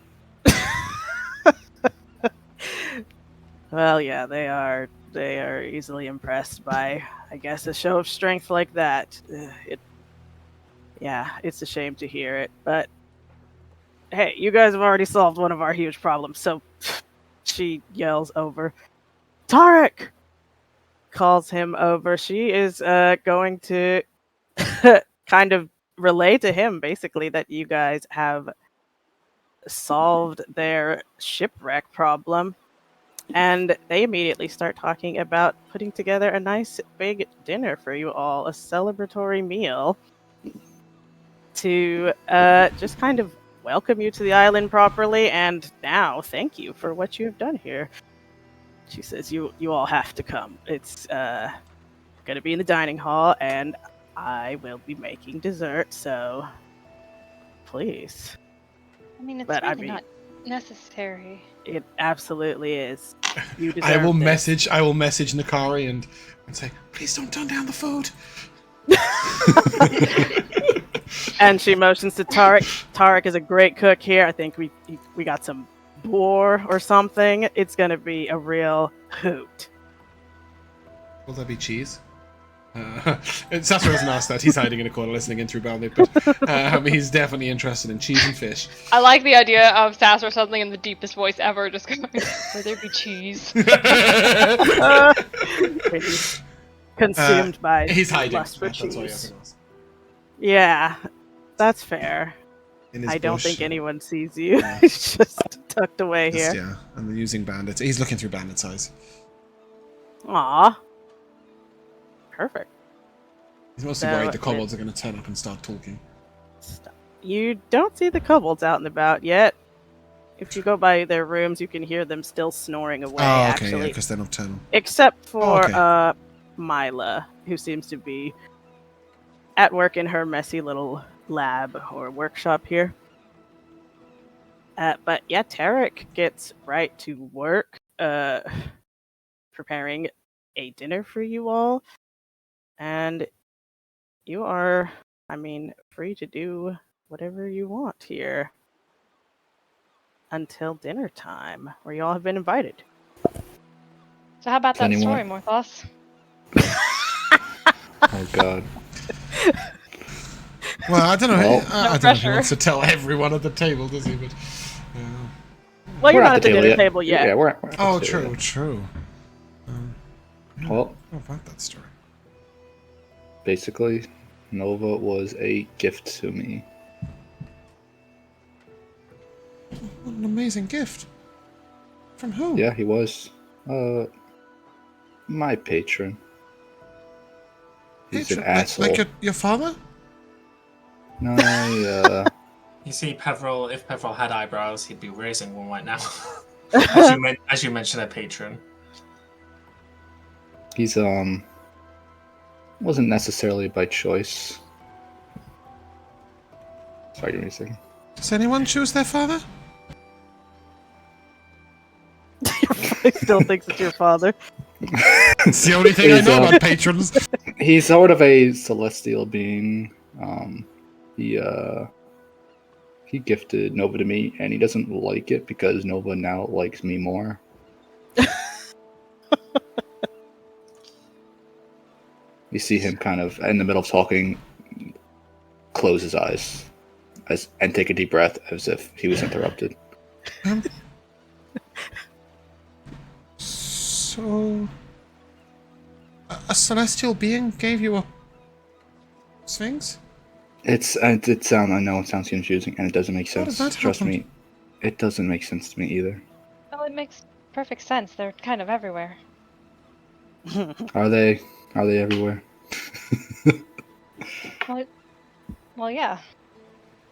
Well, yeah, they are easily impressed by, I guess, a show of strength like that. It's a shame to hear it, but hey, you guys have already solved one of our huge problems, so she yells over. Tarek! Calls him over. She is going to kind of relay to him, basically, that you guys have solved their shipwreck problem. And they immediately start talking about putting together a nice big dinner for you all, a celebratory meal to just kind of welcome you to the island properly, and now thank you for what you have done here. She says you all have to come. It's going to be in the dining hall, and I will be making dessert, so please. I mean, it's But, really not necessary. It absolutely is. You deserve I will this. message Nikari and say, please don't turn down the food. And she motions to Tarek. Tarek is a great cook here. I think we got some boar or something. It's gonna be a real hoot. Will there be cheese? Sassuro hasn't asked that. He's hiding in a corner listening in through Bandit, but he's definitely interested in cheese and fish. I like the idea of Sassuro suddenly in the deepest voice ever, just going, "Will there be cheese?" He's consumed by He's hiding. lust for That's all you have cheese. to ask. Yeah, that's fair. In his I don't bush. think anyone sees you. He's just tucked away Just, here. yeah, and they're using Bandits. He's looking through Bandit's eyes. Aw. Perfect. He's mostly So, worried the kobolds are going to turn up and start talking. You don't see the kobolds out and about yet. If you go by their rooms, you can hear them still snoring away, Oh, okay, yeah, actually. because they're nocturnal. Except for okay. Myla, who seems to be at work in her messy little lab or workshop here. But yeah, Tarek gets right to work preparing a dinner for you all. And you are, free to do whatever you want here until dinner time, where you all have been invited. So how about that Anyone? story, Morthos? Oh god. Well, I don't know. Well- I don't know if he pressure. wants to tell everyone at the table, does he? But Well, you're We're not at the dinner table yet. Yeah, we're at the oh, table true, yet. true. Well, How about that story? basically, Nova was a gift to me. What an amazing gift. From who? Yeah, he was. My patron. He's an Patron- asshole. Like your father? No, I, You see, Peverell, if Peverell had eyebrows, he'd be raising one right now. as you mentioned, a patron. he's, wasn't necessarily by choice. Sorry, give me a second. Does anyone choose their father? He still thinks it's your father. It's the only thing I He's, know about patrons. He's sort of a celestial being. He gifted Nova to me, and he doesn't like it because Nova now likes me more. You see him kind of in the middle of talking, close his eyes, and take a deep breath as if he was interrupted. So, a celestial being gave you a sphinx? I know it sounds confusing, and it doesn't make How does sense. that Trust happen? me, it doesn't make sense to me either. Well, it makes perfect sense. They're kind of everywhere. Are they everywhere? Well, yeah.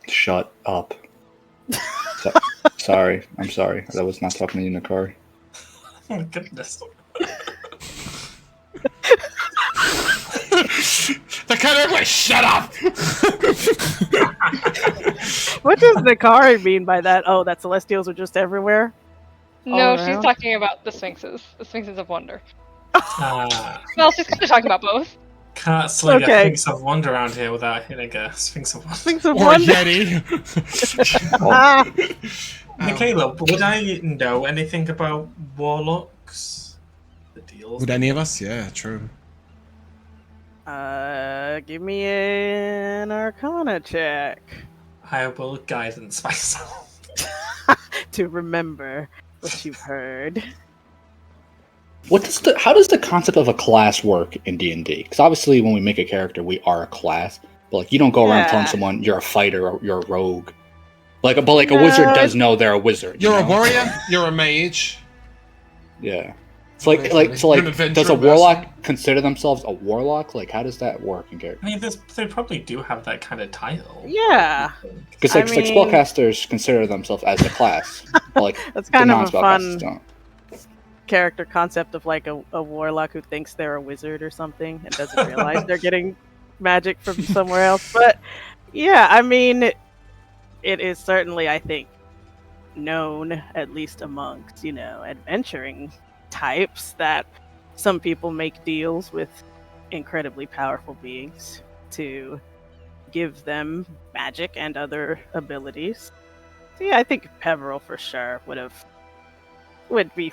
Shut up. Sorry, I'm sorry. I was not talking to you, Nikari. Oh my goodness. The kind of shut up! What does Nikari mean by that? Oh, that celestials are just everywhere? No, All she's around? talking about the Sphinxes. The Sphinxes of Wonder. Uh, Well, she's kind of talking about both. can't sling Okay. a Sphinx of Wonder around here without hitting a Sphinx of Wonder. Sphinx of Or a Wonder. Yeti. Ah, Mikayla, would I know anything about warlocks? The deals. Would any of us? Yeah, true. give me an Arcana check I will guidance myself. to remember what you've heard. How does the concept of a class work in D&D? Because obviously, when we make a character, we are a class. But like, you don't go around telling Yeah. someone you're a but you're a rogue. But a wizard No, does know they're a wizard. You're you a know? warrior. You're a mage. Yeah. It's like You're an does adventurer, a warlock consider themselves a warlock? Like, how does that work in character? I mean, they probably do have that kind of title. Yeah. Because I like mean- spellcasters consider themselves as a class. But, like That's the kind of a non-spellcasters fun don't. character concept of like a warlock who thinks they're a wizard or something and doesn't realize they're getting magic from somewhere else. But yeah, I mean, it is certainly, I think, known, at least amongst, adventuring types, that some people make deals with incredibly powerful beings to give them magic and other abilities. So yeah, I think Peverell for sure would be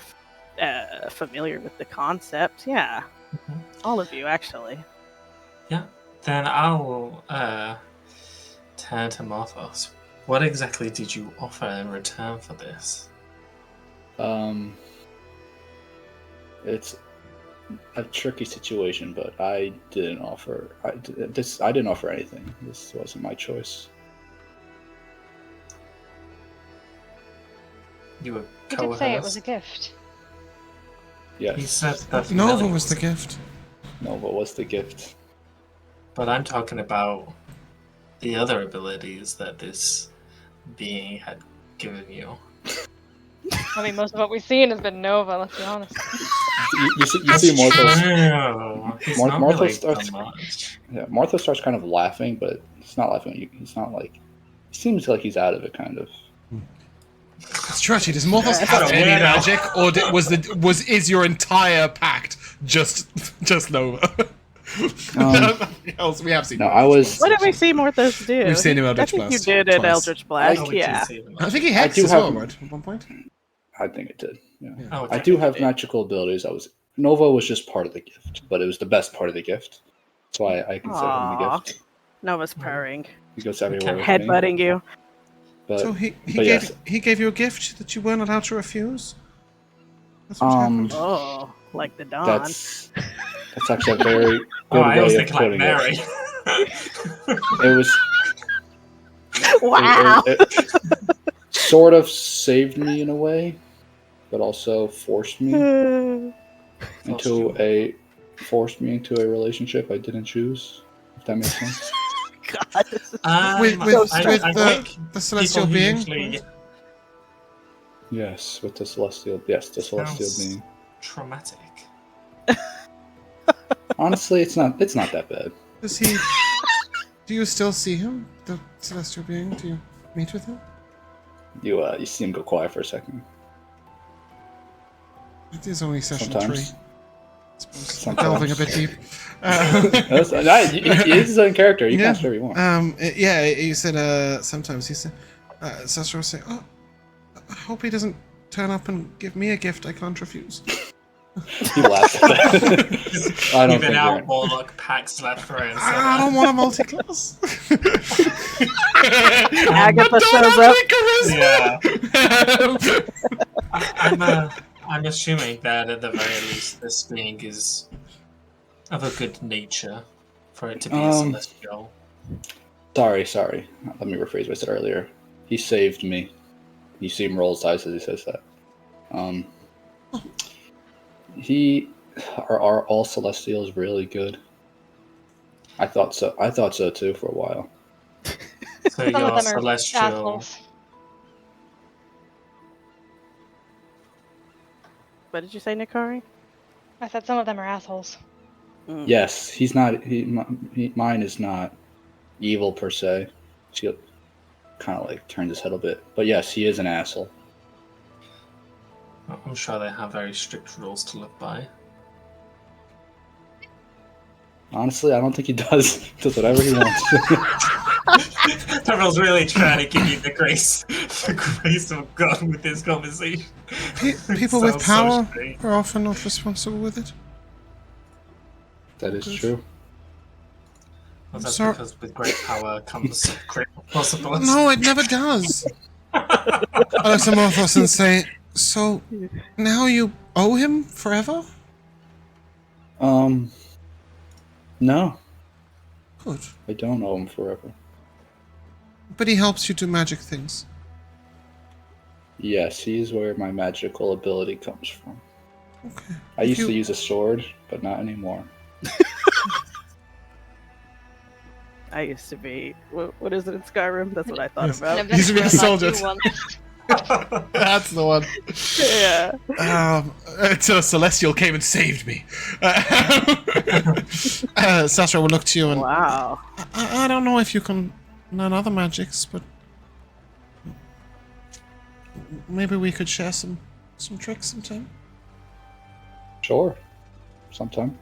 familiar with the concept. Yeah, Mhm. all of you actually. Yeah. Then I'll turn to Morthos. What exactly did you offer in return for this? It's a tricky situation, but I didn't offer. I didn't offer anything. This wasn't my choice. You were You did say it was a coerced. gift. Yes. He said that Nova was the gift. Nova was the gift. But I'm talking about the other abilities that this being had given you. I mean, most of what we've seen has been Nova, let's be honest. You see Morthos. True. He's not Morthos really starts- done much. Yeah, Morthos starts kind of laughing, but he's not laughing at you. He's not like. He seems like he's out of it, kind of. It's true. Actually, does Morthos That's have a any weirdo. magic, or is your entire pact just Nova? Nothing else. We have seen. No, Morthos I was- What did we see Morthos do? We've seen him I Eldritch think you Blast did an twice. Eldritch Blast. Oh, we did Yeah. see them. I think he I hexed do as have- well, right? At one point. I think it did. Yeah. Oh, I do have technically. magical abilities. Nova was just part of the gift, but it was the best part of the gift. That's why I consider him Aw. the gift. Nova's purring, He goes everywhere with me. headbutting you. But, So he but yes. gave you a gift that you weren't allowed to refuse. That's what Um, happened. Oh, like the dawn. That's actually a very good Oh, I was way of thinking like putting Mary. it. It was Wow. it sort of saved me in a way, but also forced me into a relationship I didn't choose. If that makes sense. God, this is With I the think celestial people being. usually Yes, with the celestial. Yes, the celestial Sounds- being. traumatic. Honestly, it's not that bad. Does he? Do you still see him, the celestial being? Do you meet with him? You see him go quiet for a second. It is only session Sometimes. 3. I suppose. Sometimes. Delving a bit deep. He is his own character. You Yeah. can ask whatever you want. Yeah, you said sometimes he said, Sassuro say, "Oh, I hope he doesn't turn up and give me a gift I can't refuse." He laughs at that. I don't Even think out you're- Warlock packs left, right, and I don't want a multi-class. Agatha shows up. Yeah. I'm assuming that at the very least this being is of a good nature for it to be a celestial. Sorry. Let me rephrase what I said earlier. He saved me. You see him roll his eyes as he says that. Are all celestials really good? I thought so. I thought so too for a while. So Some of you're them are celestial. assholes. What did you say, Nikari? I said some of them are assholes. Yes, he's not. Mine is not evil per se. She kind of like turns his head a bit, but yes, he is an asshole. I'm sure they have very strict rules to live by. Honestly, I don't think he does. He does whatever he wants. Peverell's really trying to give you the grace of God with this conversation. People It with sounds power so strange. are often not responsible with it. That is Good. true. Well, that's Sorry. because with great power comes great possibilities. No, it never does. I look to Morthos and say, so now you owe him forever? No, Good. I don't owe him forever. But he helps you do magic things. Yes, he's where my magical ability comes from. Okay. I If used you- to use a sword, but not anymore. I used to be. What is it in Skyrim? That's what I thought Yes. about. No, Used to be a that's soldier. you once. That's the one. Yeah. Until a celestial came and saved me. Sassuro will look to you and Wow. I don't know if you can learn other magics, but maybe we could share some tricks sometime. Sure, sometime.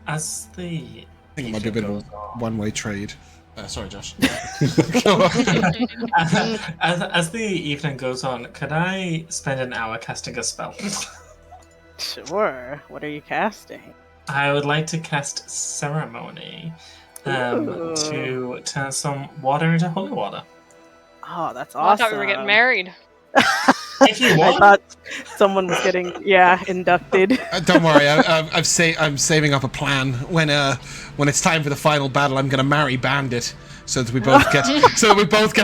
As the I think it might be a bit of a one-way trade. Sorry, Josh. as the evening goes on, could I spend an hour casting a spell? Sure. What are you casting? I would like to cast Ceremony Ooh. to turn some water into holy water. Oh, that's Oh, I awesome. thought we were getting married. If you I want. thought someone was getting inducted. Don't worry, I'm saving up a plan. When it's time for the final battle, I'm gonna marry Bandit so that we both get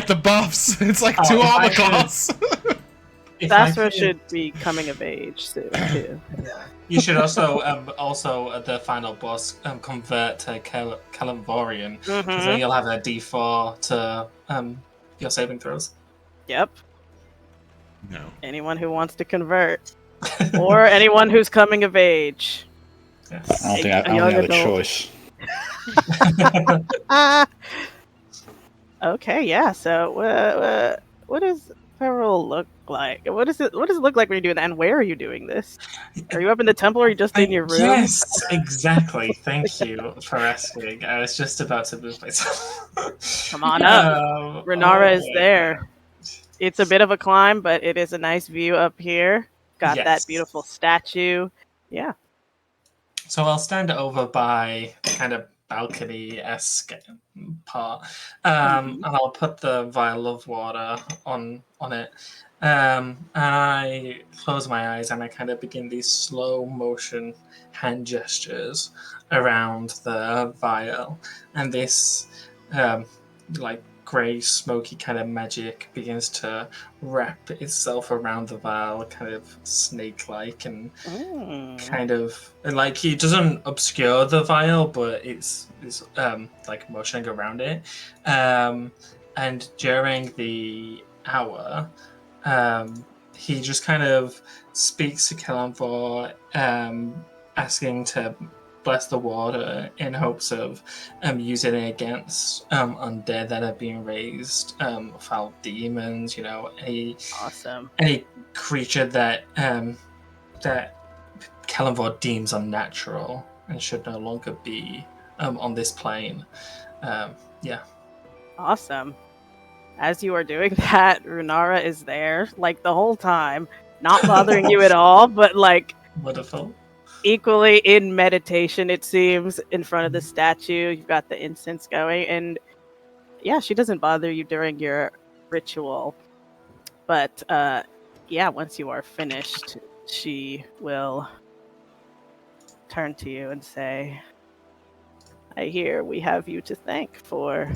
the buffs. It's like two if I armor could- class. If I Sassuro could- should be coming of age soon too. You should also at the final boss convert to Kalimvorian, so Mhm. you'll have a D4 to your saving throws. Yep. No. Anyone who wants to convert, or anyone who's coming of age. Yes. I don't think I A don't young have a adult. choice. Okay, yeah. So, what does Peverell look like? What does it look like when you're doing that? And where are you doing this? Are you up in the temple, or are you just in your room? Yes, exactly. Thank you for asking. I was just about to move myself. Come on up. Renara is my there. God. It's a bit of a climb, but it is a nice view up here. Got Yes. that beautiful statue. Yeah. So I'll stand over by the kind of balcony-esque part, and I'll put the vial of water on it. And I close my eyes and I kind of begin these slow motion hand gestures around the vial, and this like grey smoky kind of magic begins to wrap itself around the vial, kind of snake-like, and kind of like it doesn't obscure the vial, but it's like motioning around it. And during the hour, he just kind of speaks to Kalimvor, asking to bless the water in hopes of using it against undead that are being raised, foul demons, Awesome. any creature that that Kalimvor deems unnatural and should no longer be on this plane. Awesome. As you are doing that, Runara is there, like the whole time, not bothering you at all, but like Wonderful. equally in meditation, it seems, in front of the statue. You've got the incense going, and yeah, she doesn't bother you during your ritual. But yeah, once you are finished, she will turn to you and say, I hear we have you to thank for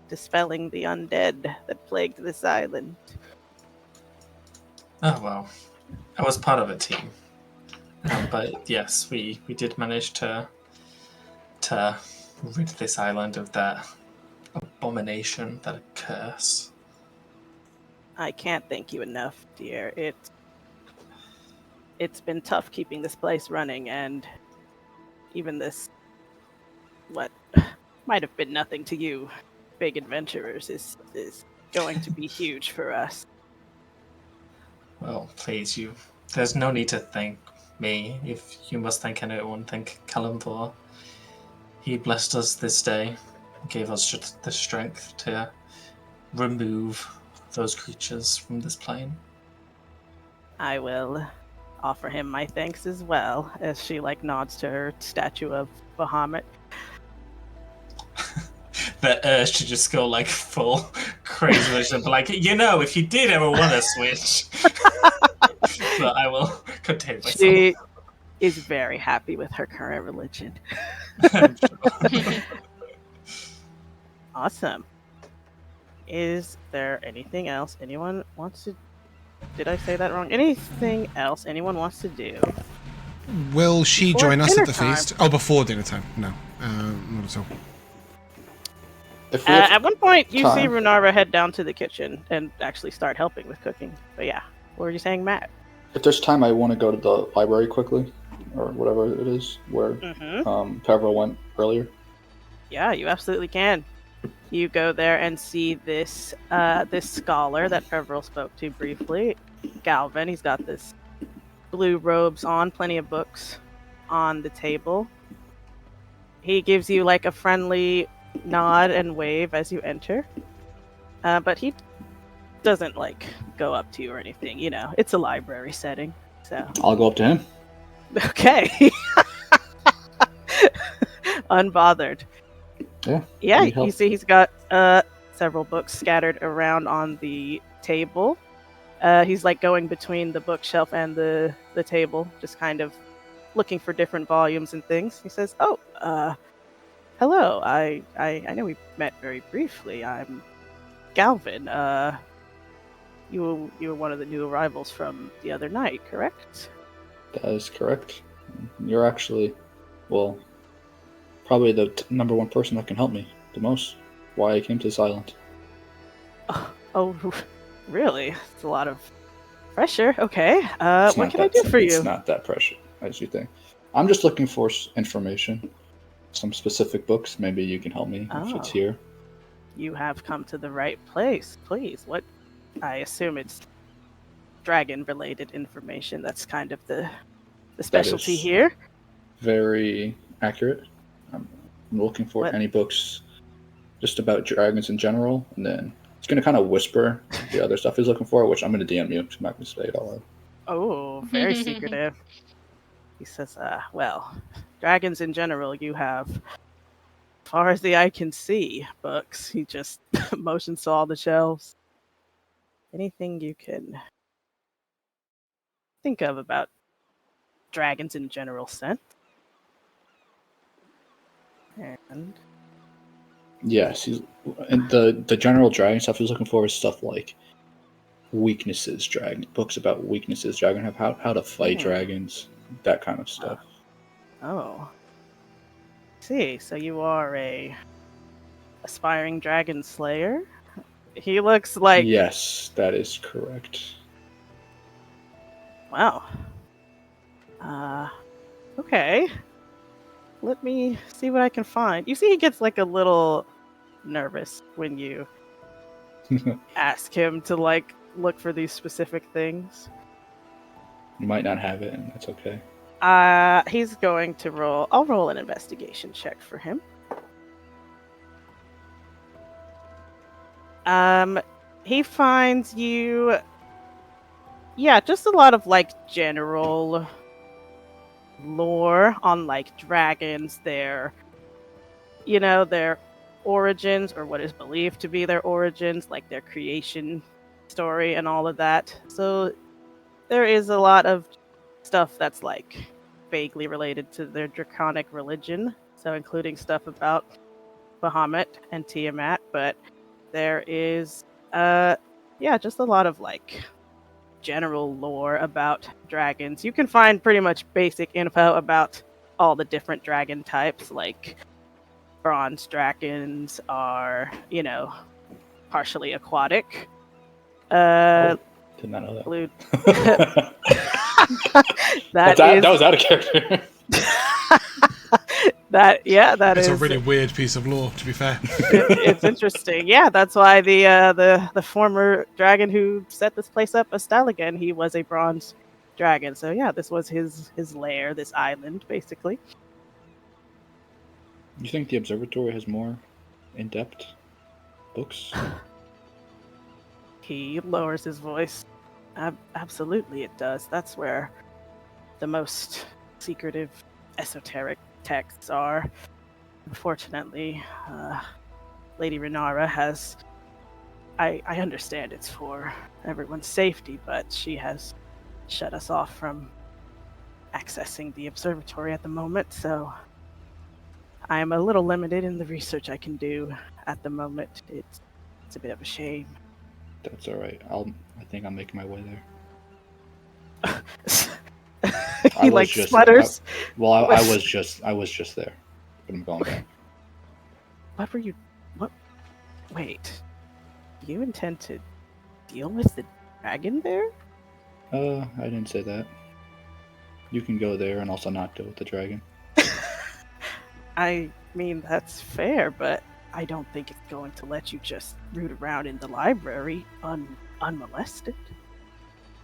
dispelling the undead that plagued this island. Oh well, I was part of a team, but yes, we did manage to rid this island of that abomination, that curse. I can't thank you enough, dear. It's been tough keeping this place running, and even this, what might have been nothing to you, big adventurers, is going to be huge for us. Well, please, you. There's no need to thank me. If you must thank anyone, thank Kalimvor. He blessed us this day, gave us the strength to remove those creatures from this plane. I will offer him my thanks as well, as she nods to her statue of Bahamut. The urge to just go full crazy version, but if you did ever want to switch, but I will contain myself. She is very happy with her current religion. I'm sure. Awesome. Is there anything else anyone wants to... Did I say that wrong? Anything else anyone wants to do? Will she Before join us at the dinner time. feast? Oh, before dinner time. No, not at all. If we have At one point, you see time. Runara head down to the kitchen and actually start helping with cooking. But yeah, what were you saying, Matt? If there's time, I want to go to the library quickly, or whatever it is, where Peverell went earlier. Yeah, you absolutely can. You go there and see this this scholar that Peverell spoke to briefly, Galvin. He's got this blue robes on, plenty of books on the table. He gives you a friendly nod and wave as you enter, but he doesn't go up to you or anything. It's a library setting, so I'll go up to him. okay. Unbothered. Yeah, Need help? you see he's got several books scattered around on the table. He's going between the bookshelf and the table, just kind of looking for different volumes and things. He says, "Oh, hello. I know we met very briefly. I'm Galvin. You were one of the new arrivals from the other night, correct?" That is correct. You're actually, well, probably the number one person that can help me the most. Why I came to this island. Oh, really? It's a lot of pressure. Okay. It's What not can I that- do for you? It's not that pressure as you think. I'm just looking for information, some specific books. Maybe you can help me if it's Oh. here. You have come to the right place. Please, what? I assume it's dragon-related information. That's kind of the specialty is- here. Very accurate. I'm looking for What? any books just about dragons in general, and then it's going to kind of whisper the other stuff he's looking for, which I'm going to DM you because I'm not going to say it all out. Oh, very secretive. He says, well, dragons in general, you have, as far as the eye can see, books. He just motions to all the shelves. Anything you can think of about dragons in general sense. And Yes, and the general dragon stuff he's looking for is stuff like weaknesses, dragon books about weaknesses, dragon have how to fight dragons, that kind of stuff. oh, see, so you are a aspiring dragon slayer. He looks like Yes, that is correct. wow. Okay. Let me see what I can find. You see, he gets a little nervous when you ask him to look for these specific things. You might not have it, and that's okay. He's going to roll. I'll roll an investigation check for him. He finds you. Yeah, just a lot of general lore on dragons, their origins, or what is believed to be their origins, their creation story and all of that. So there is a lot of stuff that's vaguely related to their draconic religion, so including stuff about Bahamut and Tiamat, but there is just a lot of general lore about dragons. You can find pretty much basic info about all the different dragon types, bronze dragons are, partially aquatic. Did not know that. Blue. that was out of character. that It's is a really weird piece of lore, to be fair. it's interesting. Yeah, that's why the former dragon who set this place up, Astalagan, he was a bronze dragon. So yeah, this was his lair, this island, basically. You think the observatory has more in-depth books? He lowers his voice. Absolutely, it does. That's where the most secretive, esoteric texts are. Unfortunately, Lady Renara has. I understand it's for everyone's safety, but she has shut us off from accessing the observatory at the moment, so I am a little limited in the research I can do at the moment. It's a bit of a shame. That's all right. I think I'm making my way there. He like sputters. I was just there, but I'm going back. What were you? What? Wait. Do you intend to deal with the dragon there? I didn't say that. You can go there and also not deal with the dragon. I mean, that's fair, but I don't think it's going to let you just root around in the library unmolested.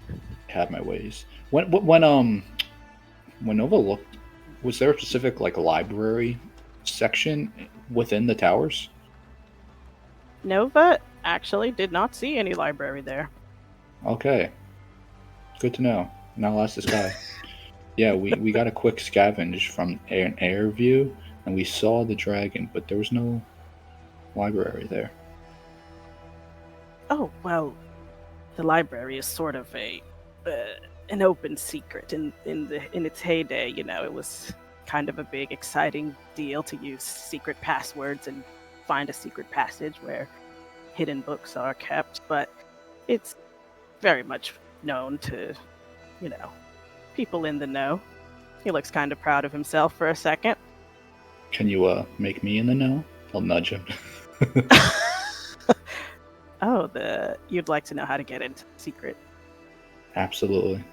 I have my ways. When Nova looked, was there a specific like library section within the towers? Nova actually did not see any library there. Okay, good to know. Now I'll ask this guy. Yeah, we got a quick scavenge from an air view, and we saw the dragon, but there was no library there. Oh well, the library is sort of an open secret. In its heyday, you know, it was kind of a big, exciting deal to use secret passwords and find a secret passage where hidden books are kept. But it's very much known to, you know, people in the know. He looks kind of proud of himself for a second. Can you make me in the know? I'll nudge him. Oh, you'd like to know how to get into the secret. Absolutely.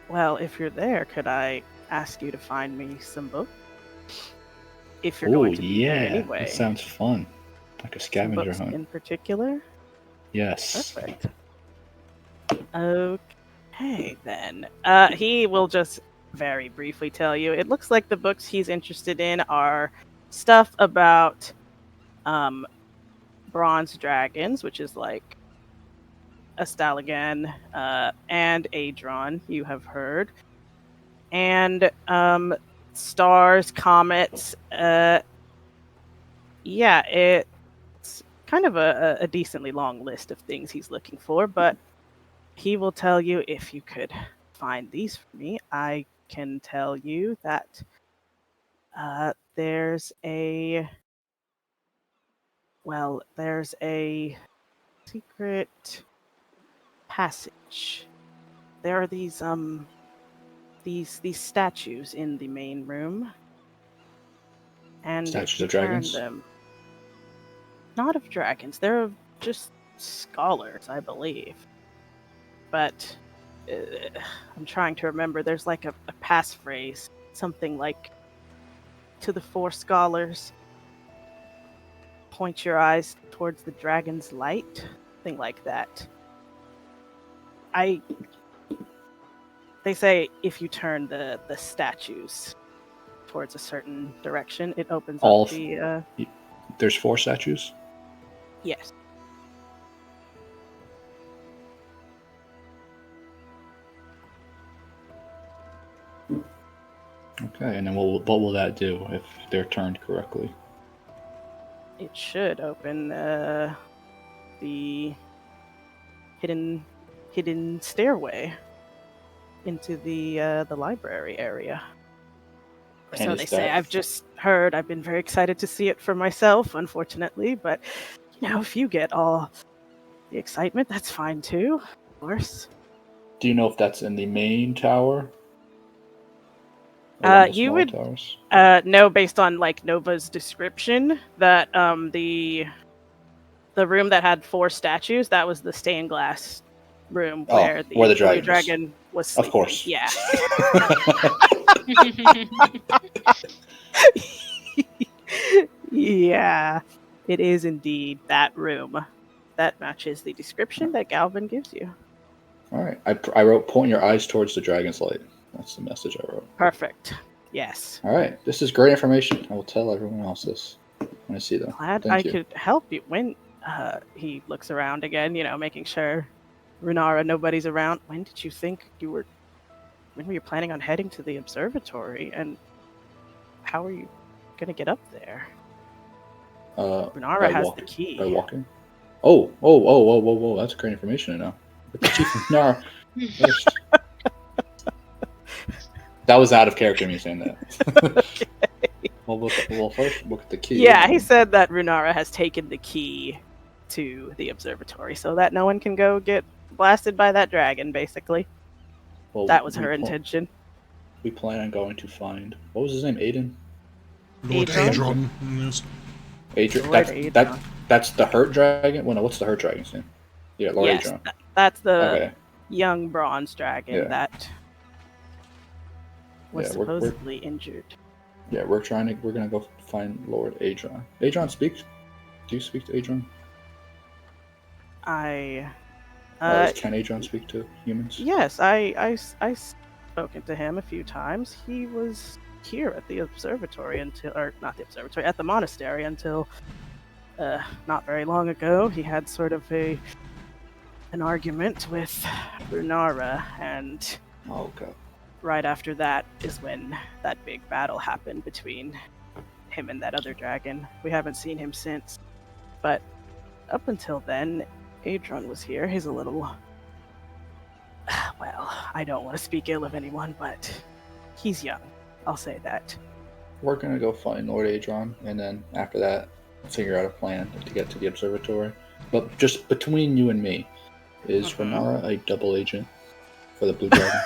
Well, if you're there, could I ask you to find me some books? If you're going to be there anyway. That sounds fun. Like a scavenger hunt. In particular? Yes. Perfect. Okay, then. He will just very briefly tell you. It looks like the books he's interested in are stuff about bronze dragons, which is like Astalagan and Adron, you have heard. And stars, comets. Yeah, it's kind of a decently long list of things he's looking for, but he will tell you if you could find these for me. I can tell you that there's a secret passage. There are these statues in the main room, and statues of dragons. Them, not of dragons. They're of just scholars, I believe. But I'm trying to remember. There's like a passphrase, something like, "To the four scholars, point your eyes towards the dragon's light," thing like that. They say if you turn the statues towards a certain direction, it opens up the. There's 4 statues? Yes. Okay, and then what will that do if they're turned correctly? It should open the hidden stairway into the library area. Or so they say. I've just heard. I've been very excited to see it for myself, unfortunately. But, you know, if you get all the excitement, that's fine too, of course. Do you know if that's in the main tower? You would know based on like Nova's description that the room that had 4 statues, that was the stained glass room Oh, where the where the blue dragon is. dragon was sleeping. Of course. Yeah. Yeah, it is indeed that room. That matches the description that Galvin gives you. All right. I wrote, point your eyes towards the dragon's light. That's the message I wrote. Perfect. Yes. All right. This is great information. I will tell everyone else this when I see them. Glad Thank I you. could help you. When he looks around again, making sure Runara, nobody's around. When did you think when were you planning on heading to the observatory, and how are you gonna get up there? Runara by has walk- the key. By walking. Oh, that's great information to know. But the Chief of Runara first. That was out of character, me saying that. Okay. Well, first look at the key. Yeah, he said that Runara has taken the key to the observatory so that no one can go get blasted by that dragon, basically. Well, That was we her pl- intention. We plan on going to find. What was his name? Aiden? Lord Adron? Adron. Yes. Adrian. Lord Adron. That's the hurt dragon. Well, no, what's the hurt dragon's name? Yeah, Lord Yes, Adrian. that's the Okay. young bronze dragon Yeah. that was Yeah, we're- supposedly injured. Yeah, we're gonna go find Lord Adrian. Adrian speaks. Do you speak to Adrian? I Can Adrian speak to humans? yes, I spoken to him a few times. He was here at the observatory not the observatory, at the monastery until not very long ago. He had sort of an argument with Runara, and Oh god. right after that is when that big battle happened between him and that other dragon. We haven't seen him since, but up until then, Adron was here. He's a little... Well, I don't want to speak ill of anyone, but he's young. I'll say that. We're gonna go find Lord Adron, and then after that, figure out a plan to get to the observatory. But just between you and me, is Runara a double agent for the Blue Dragon?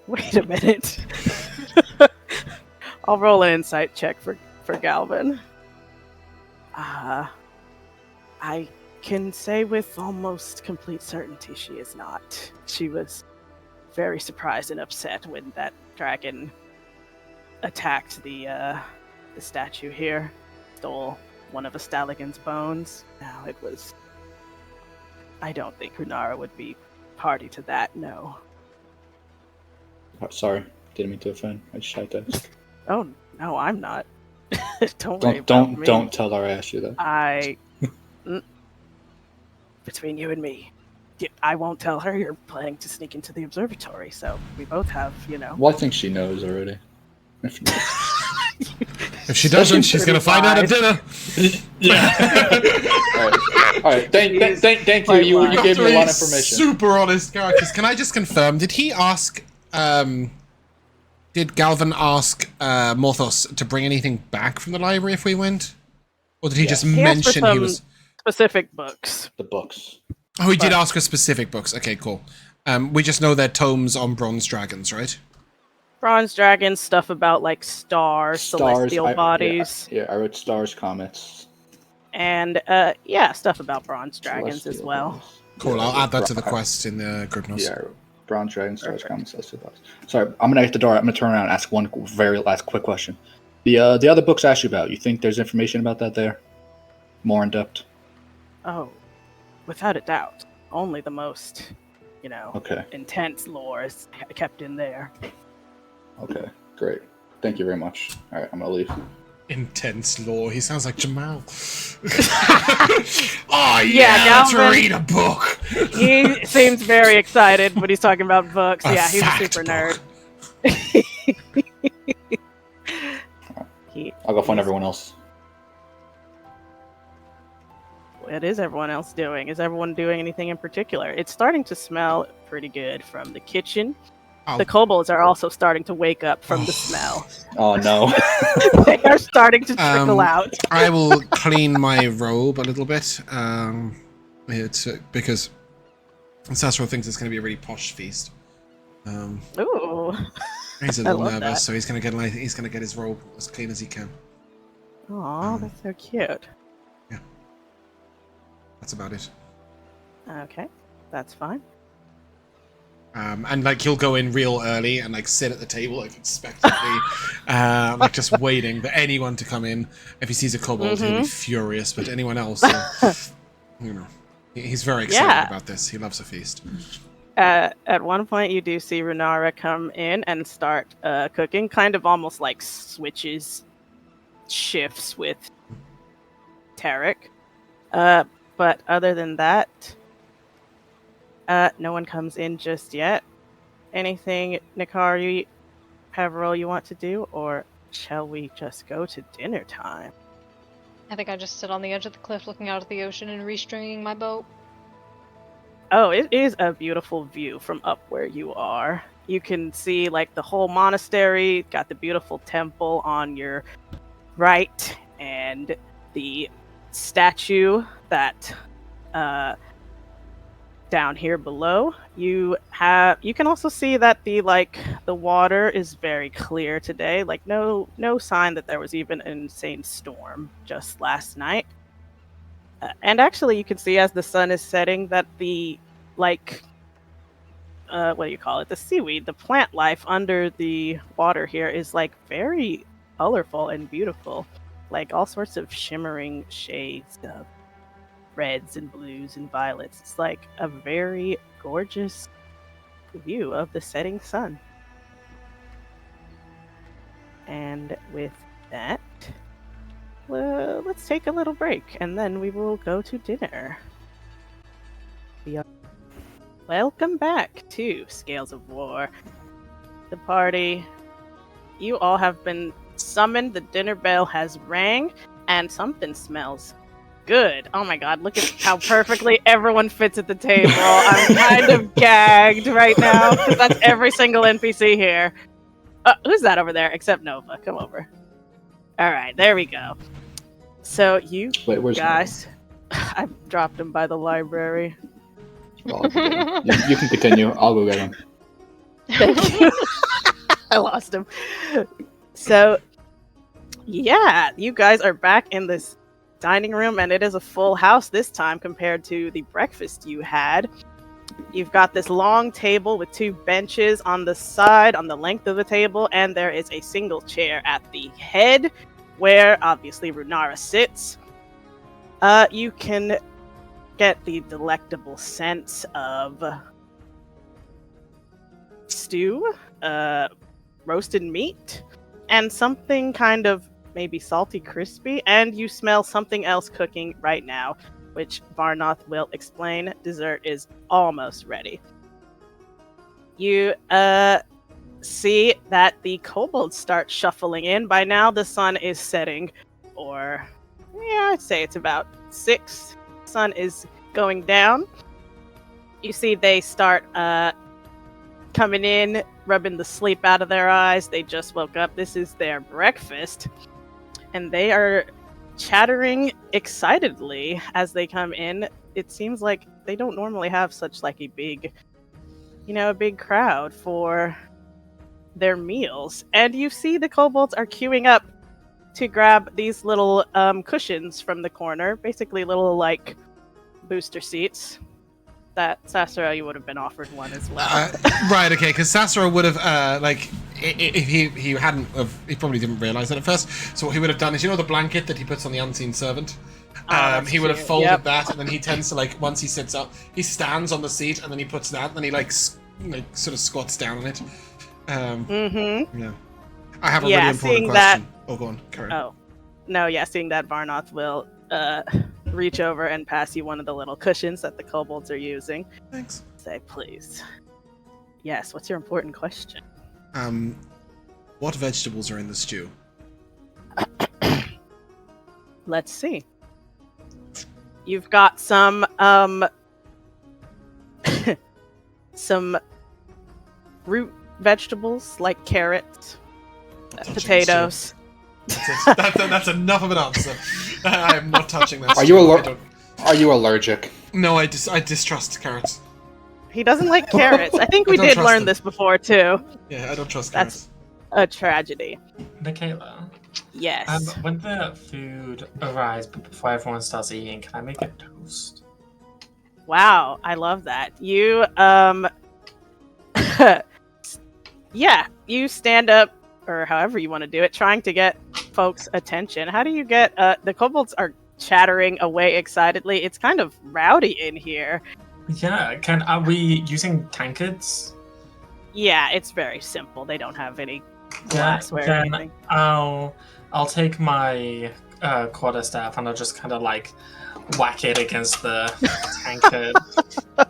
Wait a minute. I'll roll an insight check for Galvin. I can say with almost complete certainty she is not. She was very surprised and upset when that dragon attacked the statue here, stole one of Astalagan's bones. Now it was... I don't think Runara would be party to that, no. Sorry, didn't mean to offend. I just had to ask. Oh, no, I'm not. Don't worry about me. Don't tell her I asked you that. Between you and me, I won't tell her you're planning to sneak into the observatory, so we both have, Well, I think she knows already. If she doesn't, she's going to find out at dinner. Yeah. All right. Thank you. You gave me a lot of information. Super honest characters. Can I just confirm? Did he ask? Did Galvin ask Morthos to bring anything back from the library if we went, or did he just He asked for mention he some was? specific books. The books. Oh, he did ask for specific books. Okay, cool. We just know they're tomes on bronze dragons, right? Bronze dragons, stuff about like stars, celestial bodies. Yeah, I wrote stars, comets. And stuff about bronze dragons as celestial well. bodies. Cool. Yeah, I'll add that to the quest in the group notes. Yeah, I wrote bronze dragons, stars, comets, celestial bodies. Sorry, I'm gonna hit the door. I'm gonna turn around and ask one very last quick question. The other books I asked you about, you think there's information about that there? More in depth? Oh, without a doubt. Only the most, Okay. intense lore is kept in there. Okay, great. Thank you very much. All right, I'm gonna leave. Intense lore. He sounds like Jamal. Oh Yeah, let's Galvin. read a book. He seems very excited when he's talking about books. A Yeah, he's a fact super book. nerd. I'll go find everyone else. What is everyone else doing? Is everyone doing anything in particular? It's starting to smell pretty good from the kitchen. Oh. The kobolds are also starting to wake up from the smell. Oh no. They are starting to trickle out. I will clean my robe a little bit. It's because Sassuro thinks it's going to be a really posh feast. Ooh. He's a I little love nervous, that. so he's going to get his robe as clean as he can. Aw, that's so cute. That's about it. Okay, that's fine. And like he'll go in real early and like sit at the table like expectantly, like just waiting for anyone to come in. If he sees a kobold, he'll be furious. But anyone else, you know, he's very excited about this. He loves a feast. At one point, you do see Runara come in and start cooking, kind of almost like shifts with Tarek. But other than that, no one comes in just yet. Anything, Nikari, Peverell, you want to do, or shall we just go to dinner time? I think I just sit on the edge of the cliff looking out at the ocean and restringing my boat. Oh, it is a beautiful view from up where you are. You can see like the whole monastery, got the beautiful temple on your right, and the statue that down here below. You can also see that the water is very clear today. Like no sign that there was even an insane storm just last night. And actually, you can see as the sun is setting that the what do you call it? The seaweed, the plant life under the water here is like very colorful and beautiful. Like all sorts of shimmering shades of reds and blues and violets. It's like a very gorgeous view of the setting sun. And with that, well, let's take a little break and then we will go to dinner. Welcome back to Scales of War. The party, you all have been summoned, the dinner bell has rang, and something smells good. Oh my god, look at how perfectly everyone fits at the table. I'm kind of gagged right now, because that's every single NPC here. Who's that over there? Except Nova. Come over. Alright, there we go. So you guys... I dropped him by the library. Well, you can continue. I'll go get him. Thank you. I lost him. So, yeah, you guys are back in this dining room, and it is a full house this time compared to the breakfast you had. You've got this long table with 2 benches on the side, on the length of the table, and there is a single chair at the head, where obviously Runara sits. You can get the delectable sense of stew, roasted meat, and something kind of maybe salty crispy, and you smell something else cooking right now, which Varnoth will explain. Dessert is almost ready. You see that the kobolds start shuffling in. By now the sun is setting, or yeah, I'd say it's about 6. Sun is going down. You see they start coming in, rubbing the sleep out of their eyes. They just woke up. This is their breakfast. And they are chattering excitedly as they come in. It seems like they don't normally have such like a big crowd for their meals. And you see the kobolds are queuing up to grab these little cushions from the corner, basically little like booster seats. That Sassuro, you would have been offered one as well. Right, okay, because Sassuro would have, if he hadn't, he probably didn't realise that at first. So what he would have done is, you know the blanket that he puts on the unseen servant? He would have folded that, and then he tends to, like, once he sits up, he stands on the seat, and then he puts that, and then he, like sort of squats down on it. Yeah. I have a really important question. Go on, carry on. Oh. No, yeah, seeing that, Varnoth will reach over and pass you one of the little cushions that the kobolds are using. Thanks. Say, please. Yes, what's your important question? What vegetables are in the stew? Let's see. You've got some some root vegetables like carrots, potatoes. That's enough of an answer. I am not touching that. Are you allergic? No, I distrust carrots. He doesn't like carrots. I think we did learn this before too. Yeah, I don't trust carrots. That's a tragedy. Mikayla. Yes. When the food arrives, but before everyone starts eating, can I make a toast? Wow, I love that. You yeah, you stand up, or however you want to do it, trying to get folks' attention. How do you get the kobolds are chattering away excitedly. It's kind of rowdy in here. Yeah, are we using tankards? Yeah, it's very simple. They don't have any glassware or then anything. I'll take my quarterstaff and I'll just kind of like whack it against the tankard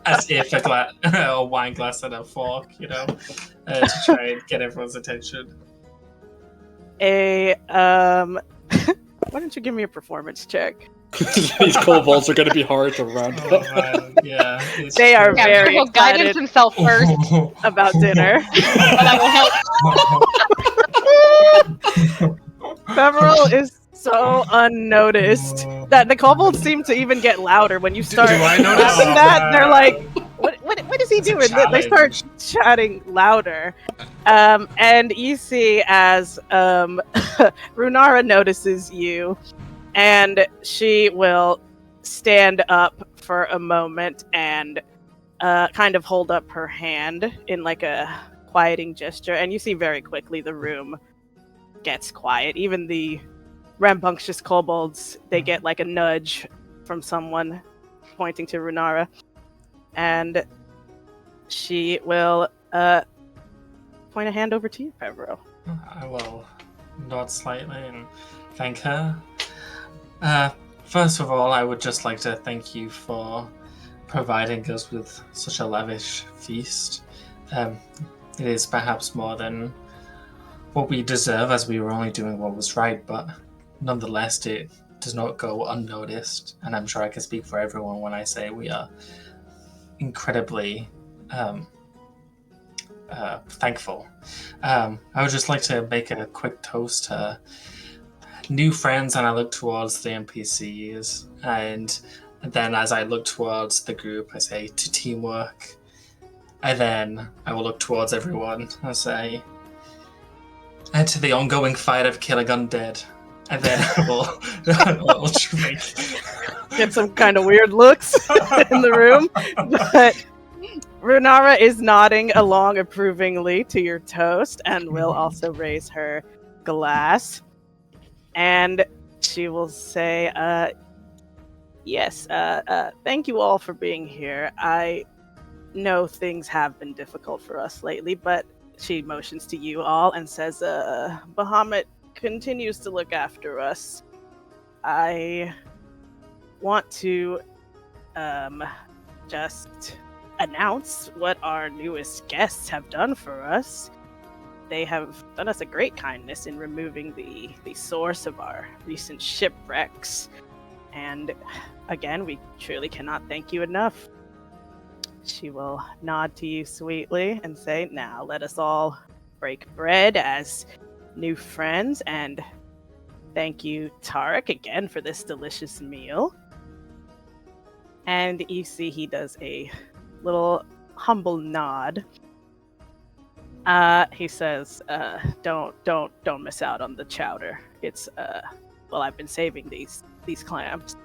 as if a wine glass and a fork, to try and get everyone's attention. Why don't you give me a performance check? These kobolds are going to be hard to round up. Man, yeah, They are Yeah, very Triple guidance excited himself first. about dinner. That will help. Peverell is so unnoticed that the kobolds seem to even get louder when you start do I notice? having that. They're like, what is he It's a doing? They start challenge. chatting louder. And you see as Runara notices you, and she will stand up for a moment and kind of hold up her hand in like a quieting gesture. And you see very quickly the room gets quiet. Even the rambunctious kobolds, they get like a nudge from someone pointing to Runara. And she will point a hand over to you, Peverell. I will nod slightly and thank her. First of all, I would just like to thank you for providing us with such a lavish feast. It is perhaps more than what we deserve, as we were only doing what was right, but nonetheless, it does not go unnoticed, and I'm sure I can speak for everyone when I say we are incredibly thankful. I would just like to make a quick toast to new friends, and I look towards the NPCs, and then as I look towards the group, I say to teamwork, and then I will look towards everyone and say, and to the ongoing fight of killing undead, and then I will drink. Get some kind of weird looks in the room, but Runara is nodding along approvingly to your toast and will also raise her glass. And she will say, yes, thank you all for being here. I know things have been difficult for us lately, but she motions to you all and says, Bahamut continues to look after us. I want to just announce what our newest guests have done for us. They have done us a great kindness in removing the source of our recent shipwrecks. And again, we truly cannot thank you enough. She will nod to you sweetly and say, now let us all break bread as new friends, and thank you, Tarek, again for this delicious meal. And you see he does a little humble nod. He says, don't miss out on the chowder. It's I've been saving these clams.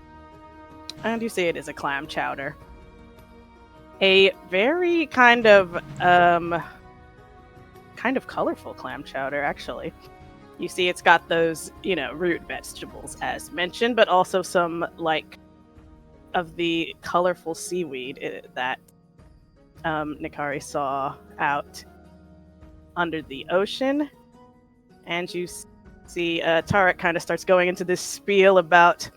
And you see it is a clam chowder. A very kind of colorful clam chowder, actually. You see it's got those, root vegetables as mentioned, but also some of the colorful seaweed that Nikari saw out under the ocean. And you see Tarek kind of starts going into this spiel about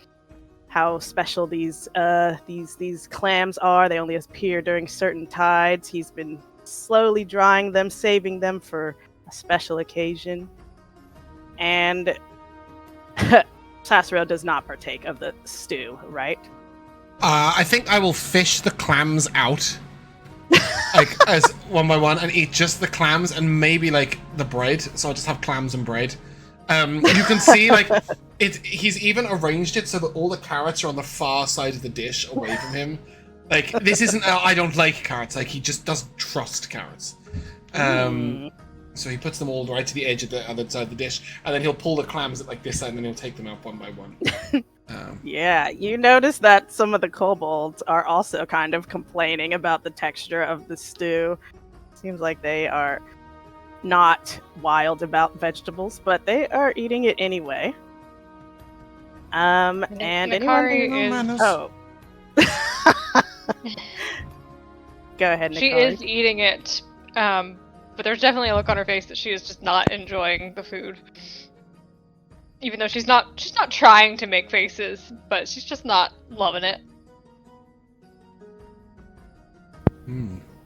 how special these clams are. They only appear during certain tides. He's been slowly drying them, saving them for a special occasion. And Sassuro does not partake of the stew, right? I think I will fish the clams out, as one by one, and eat just the clams and maybe the bread. So I'll just have clams and bread. You can see he's even arranged it so that all the carrots are on the far side of the dish away from him. This isn't I don't like carrots, he just doesn't trust carrots. So he puts them all right to the edge of the other side of the dish, and then he'll pull the clams at this side and then he'll take them out one by one. Yeah, you notice that some of the kobolds are also kind of complaining about the texture of the stew. Seems like they are not wild about vegetables, but they are eating it anyway. And anyone Nikari who... is- Manners. Oh. Go ahead, She Nikari. is eating it, but there's definitely a look on her face that she is just not enjoying the food. Even though she's not trying to make faces, but she's just not loving it.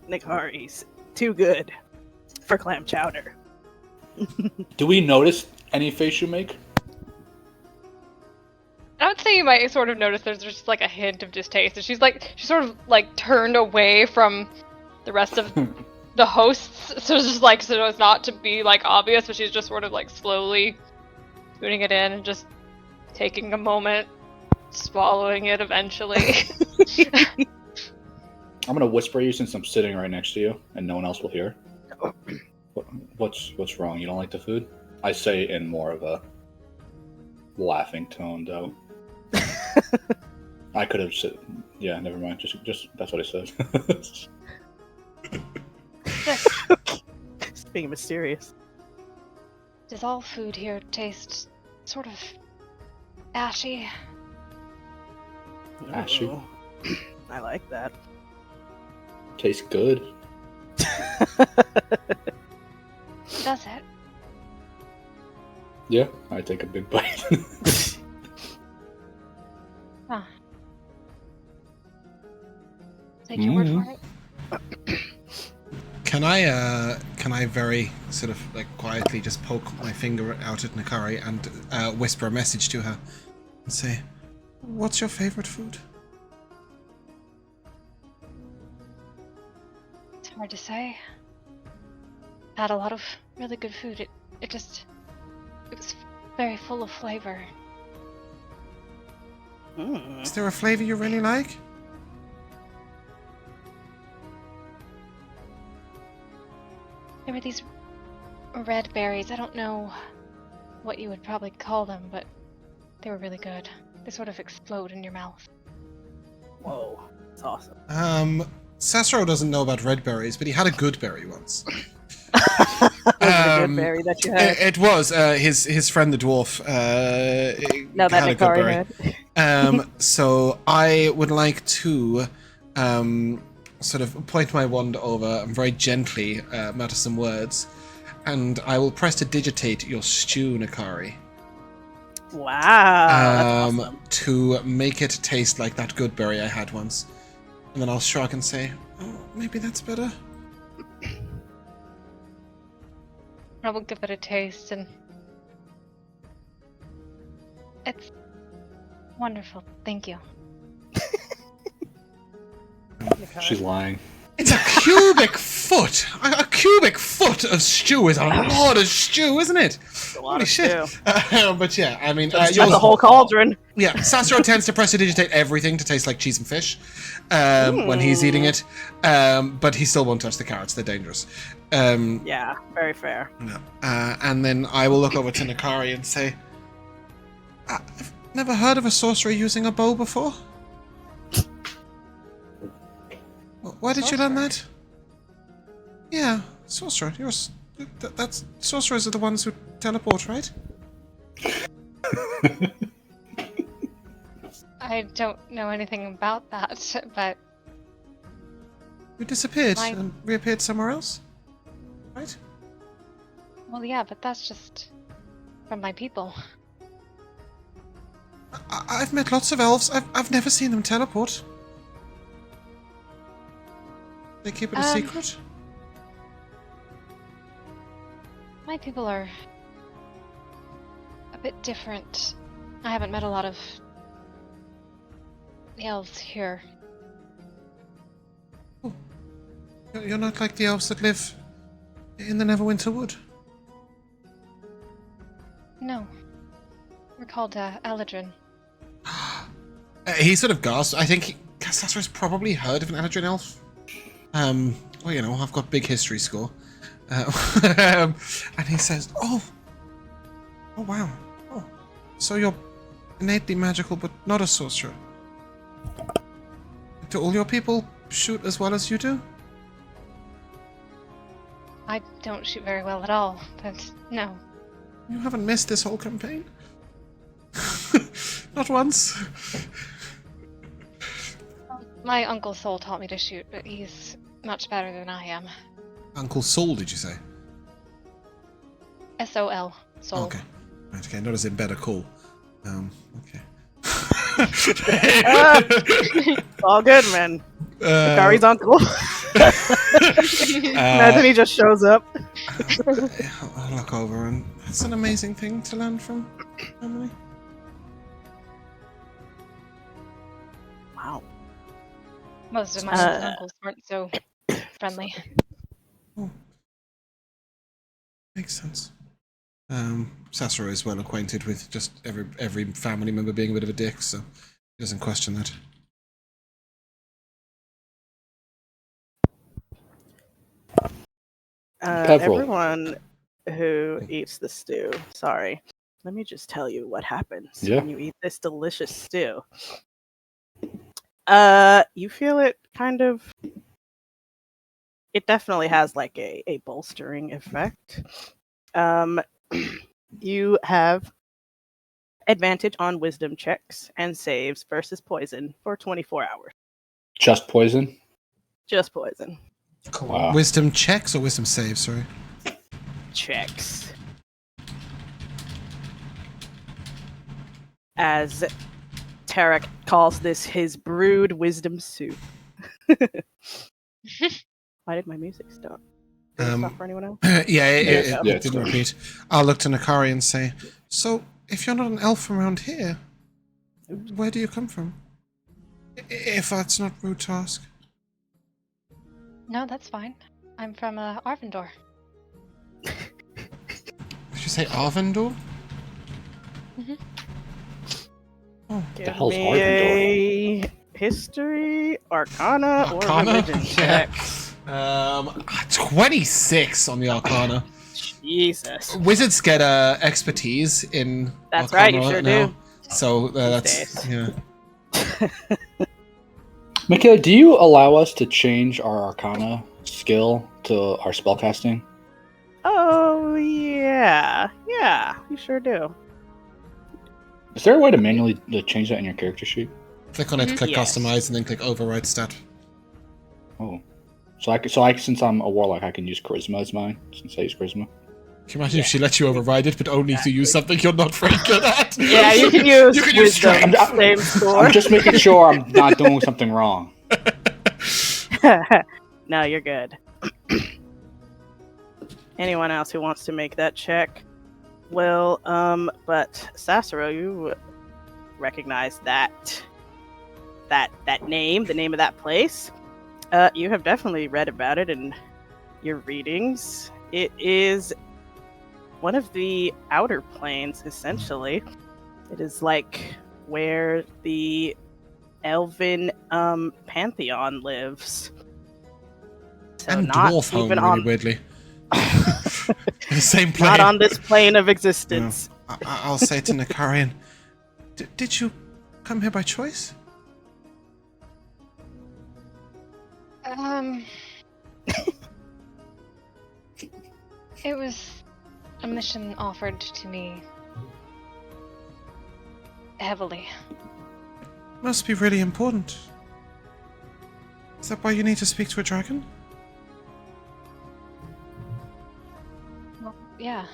Nikari's too good for clam chowder. Do we notice any face you make? I would say you might sort of notice there's just like a hint of distaste. And she's sort of like turned away from the rest of the hosts, so it's just like so as not to be like obvious, but she's just sort of like slowly putting it in and just taking a moment, swallowing it eventually. I'm gonna whisper you since I'm sitting right next to you and no one else will hear. What's wrong? You don't like the food? I say in more of a laughing tone, though. I could have said, yeah, never mind. Just that's what I said. Just being mysterious. Does all food here taste sort of ashy? Ashy. Ooh. I like that. Tastes good. Does it? Yeah, I take a big bite. Huh. Take your word for it. Can I very sort of like quietly just poke my finger out at Nikari and whisper a message to her and say, "What's your favorite food?" It's hard to say. Had a lot of really good food. It was very full of flavor. Is there a flavor you really like? There were these red berries. I don't know what you would probably call them, but they were really good. They sort of explode in your mouth. Whoa, that's awesome. Sassuro doesn't know about red berries, but he had a good berry once. Was it a good berry that you had? It was his friend the dwarf. No, that had a good Nikari berry. had. So I would like to sort of point my wand over and very gently mutter some words, and I will press to digitate your stew, Nikari. Wow, that's awesome. To make it taste like that good berry I had once. And then I'll shrug and say, "Oh, maybe that's better." I will give it a taste, and it's wonderful. Thank you. She's lying. It's a cubic foot! A cubic foot of stew is a lot of stew, isn't it? A lot Holy of shit. stew. But yeah, I mean... That's the whole cauldron. Yeah, Sassuro tends to prestidigitate everything to taste like cheese and fish when he's eating it, but he still won't touch the carrots, they're dangerous. Yeah, very fair. And then I will look over to Nikari and say, "I've never heard of a sorcerer using a bow before. Where did you learn that?" "Yeah, sorcerer. That's sorcerers are the ones who teleport, right?" I don't know anything about that, but You disappeared and reappeared somewhere else, right? well, yeah, but that's just from my people. I've met lots of elves. I've never seen them teleport. They keep it a secret? My people are a bit different. I haven't met a lot of the elves here. Oh. You're not like the elves that live in the Neverwinter Wood? No. We're called Eladrin. He sort of gasps. I think Sassuro's probably heard of an Eladrin elf. Well, you know, I've got big history score. And he says, Oh, wow. Oh, so you're innately magical, but not a sorcerer. Do all your people shoot as well as you do? I don't shoot very well at all, but no. You haven't missed this whole campaign? Not once? My Uncle Sol taught me to shoot, but he's much better than I am. Uncle Sol, did you say? S-O-L. Sol. Okay. Right, okay, not as in better call. Okay. All good, man. Nikari's uncle. Imagine he just shows up. I'll look over, and that's an amazing thing to learn from Emily. Wow. Most of my uncles weren't so friendly. Oh. Makes sense. Sassuro is well acquainted with just every family member being a bit of a dick, so he doesn't question that. Peverell. Everyone who eats the stew, sorry, let me just tell you what happens Yeah. when you eat this delicious stew. You feel it kind of. It definitely has like a bolstering effect. You have advantage on wisdom checks and saves versus poison for 24 hours. Just poison? Just poison. Cool. Wow. Wisdom checks or wisdom saves, sorry? Checks. As Tarek calls this his brewed wisdom soup. Why did my music stop? Did it stop for anyone else? Yeah, it it's didn't fine. repeat. I'll look to Nikari and say, so, if you're not an elf around here, where do you come from? If that's not rude to ask. No, that's fine. I'm from Arvindor. Did you say Arvindor? Mhm. Oh, Give hell's me Arvindor? a history, arcana, or Arcana? religion Yeah. check. 26 on the Arcana. Jesus. Wizards get expertise in That's Arcana right, you sure now. do. So that's days. yeah. Mikayla, do you allow us to change our Arcana skill to our spellcasting? Oh, yeah. Yeah, you sure do. Is there a way to manually change that in your character sheet? Click on it, click Yes. customize, and then click override stat. Oh. So since I'm a warlock, I can use charisma as mine, since I use charisma. Can you imagine if she lets you override it, but only to use something you're not very good at? Yeah, you can use You can use wisdom. strength. Same score. I'm just making sure I'm not doing something wrong. No, you're good. Anyone else who wants to make that check? Well, but Sassuro, you recognize that name, the name of that place. You have definitely read about it in your readings. It is one of the outer planes, essentially. It is like where the elven pantheon lives. So And not dwarf home, even really on weirdly. The same plane. not on this plane of existence. I'll say to Nikarian, did you come here by choice? It was a mission offered to me heavily. Must be really important. Is that why you need to speak to a dragon? Well, yeah.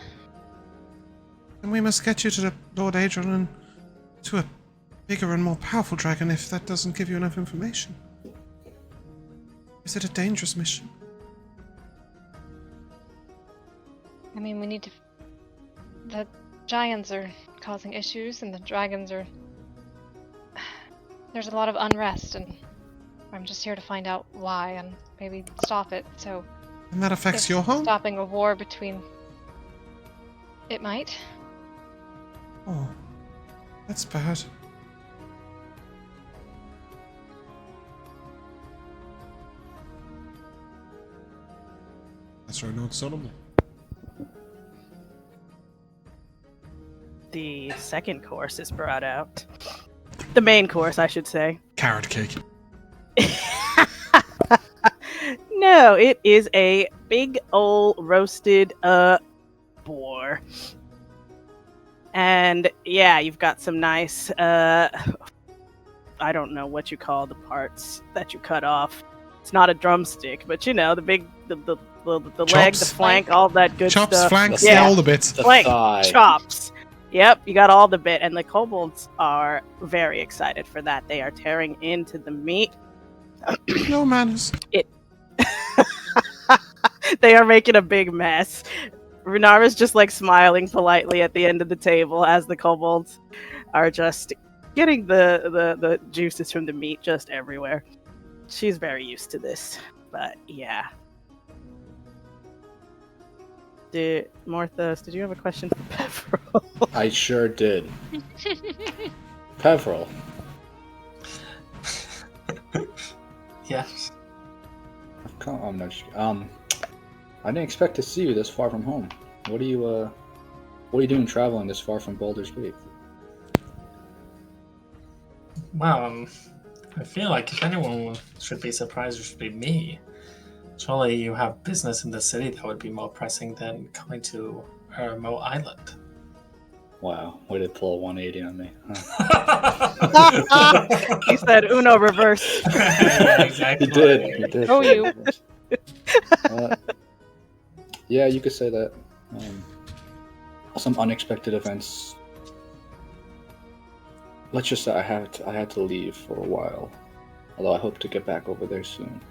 Then we must get you to the Lord Adrian and to a bigger and more powerful dragon if that doesn't give you enough information. Is it a dangerous mission? I mean, we need to. The giants are causing issues, and the dragons are. There's a lot of unrest, and I'm just here to find out why and maybe stop it. So. And that affects if your home? Stopping a war between. It might. Oh, that's bad. That's right, no, solemnly. the second course is brought out. The main course, I should say. Carrot cake. No, it is a big old roasted boar. And yeah, you've got some nice I don't know what you call the parts that you cut off. It's not a drumstick, but you know, the big the leg, the flank, all that good Chops, stuff. flanks, Yeah. all the bits. The Flank, thigh. chops. Yep, you got all the bit, and the kobolds are very excited for that. They are tearing into the meat. No manners. They are making a big mess. Runara's just like smiling politely at the end of the table as the kobolds are just getting the juices from the meat just everywhere. She's very used to this, but yeah. Morthos, did you have a question for Peverell? I sure did. Peverell. Yes. I'm not sure. I didn't expect to see you this far from home. What are you doing traveling this far from Baldur's Gate? Well, I feel like if anyone should be surprised, it should be me. Surely you have business in the city that would be more pressing than coming to a remote island. Wow, way to pull a 180 on me. He said Uno reverse. Yeah, exactly. He did. Oh, you. Yeah, you could say that. Some unexpected events. Let's just say I had to leave for a while. Although I hope to get back over there soon.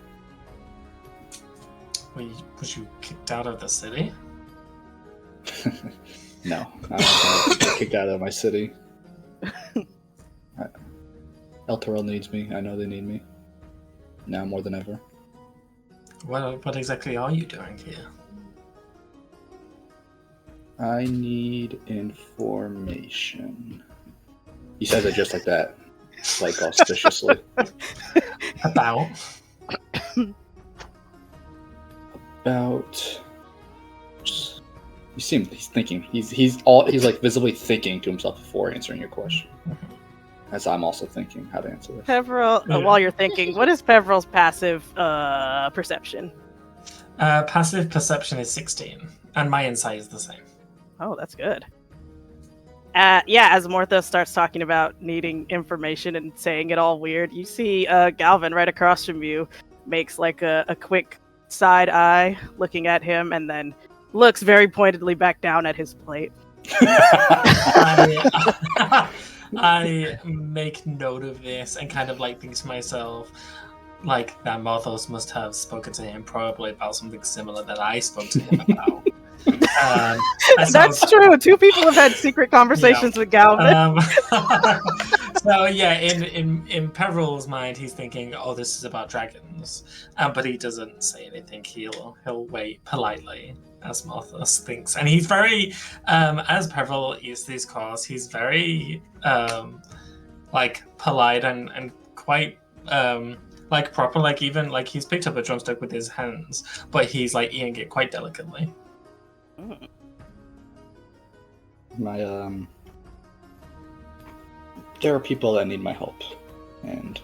Was you kicked out of the city? No, I was gonna get kicked out of my city. Elturel needs me. I know they need me. Now more than ever. What exactly are you doing here? I need information. He says it just like that. Like auspiciously. About? About... he's thinking. He's like visibly thinking to himself before answering your question. As I'm also thinking how to answer this. Peverell, while you're thinking, what is Peverell's passive perception? Passive perception is 16, and my insight is the same. Oh, that's good. Yeah, as Morthos starts talking about needing information and saying it all weird, you see Galvin right across from you makes like a quick side eye looking at him and then looks very pointedly back down at his plate. I make note of this and kind of like think to myself, like that Morthos must have spoken to him probably about something similar that I spoke to him about. That's true. Two people have had secret conversations with Galvin. So yeah, in Peverell's mind, he's thinking, "Oh, this is about dragons," but he doesn't say anything. He'll wait politely as Morthos thinks, and he's very as Peverell eats these calls, he's very like polite and quite like proper, like even like he's picked up a drumstick with his hands, but he's like eating it quite delicately. There are people that need my help, and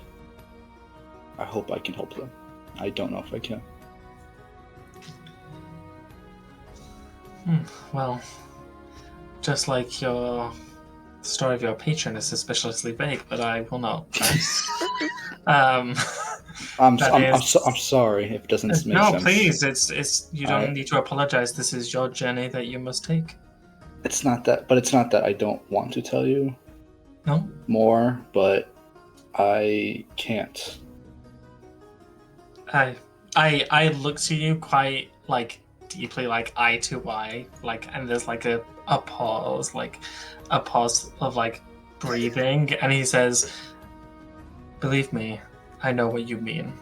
I hope I can help them. I don't know if I can. Well, just like your story of your patron is suspiciously vague, but I will not. I'm sorry if it doesn't make no, sense. please. It's you don't need to apologize. This is your journey that you must take. It's not that I don't want to tell you. No? More, but I can't. I look to you quite like deeply, like eye to eye, like, and there's like a pause, like a pause of like breathing, and he says, "Believe me, I know what you mean."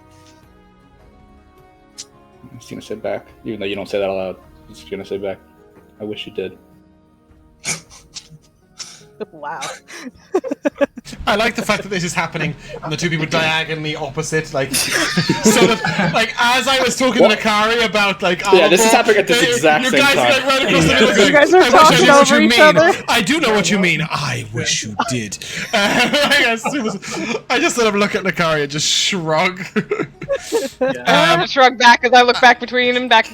He's gonna say back, even though you don't say that aloud. He's gonna say back, "I wish you did." Wow. I like the fact that this is happening and the two people diagonally opposite, like, sort of, like, as I was talking to Nikari about, like, yeah, this is happening at this exact same time. You guys, like, right across the middle going, You guys are I wish I talking knew what over you each mean. other. I do know what you mean. I wish you did. I just sort of look at Nikari and just shrug. I shrug back as I look back and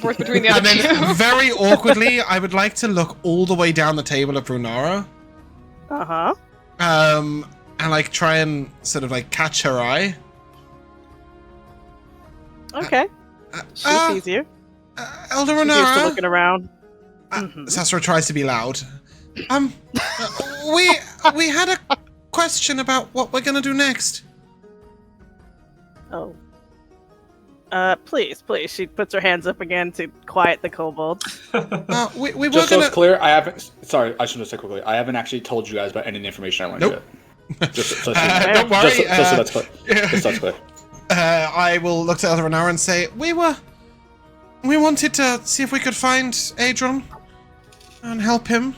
forth between the other And two. then, very awkwardly, I would like to look all the way down the table at Brunara. Uh-huh. And like try and sort of like catch her eye. Okay. She sees you. Elder She's used to Brunara. looking around. Sassuro tries to be loud. We had a question about what we're gonna do next. Oh. Please. She puts her hands up again to quiet the kobold. We were Just so gonna. it's clear, I haven't. Sorry, I should have said quickly. I haven't actually told you guys about any information I learned Nope. yet. Just so Don't worry. Just so that's clear. Just so that's clear. I will look to Elder Brunara and say we wanted to see if we could find Adron and help him,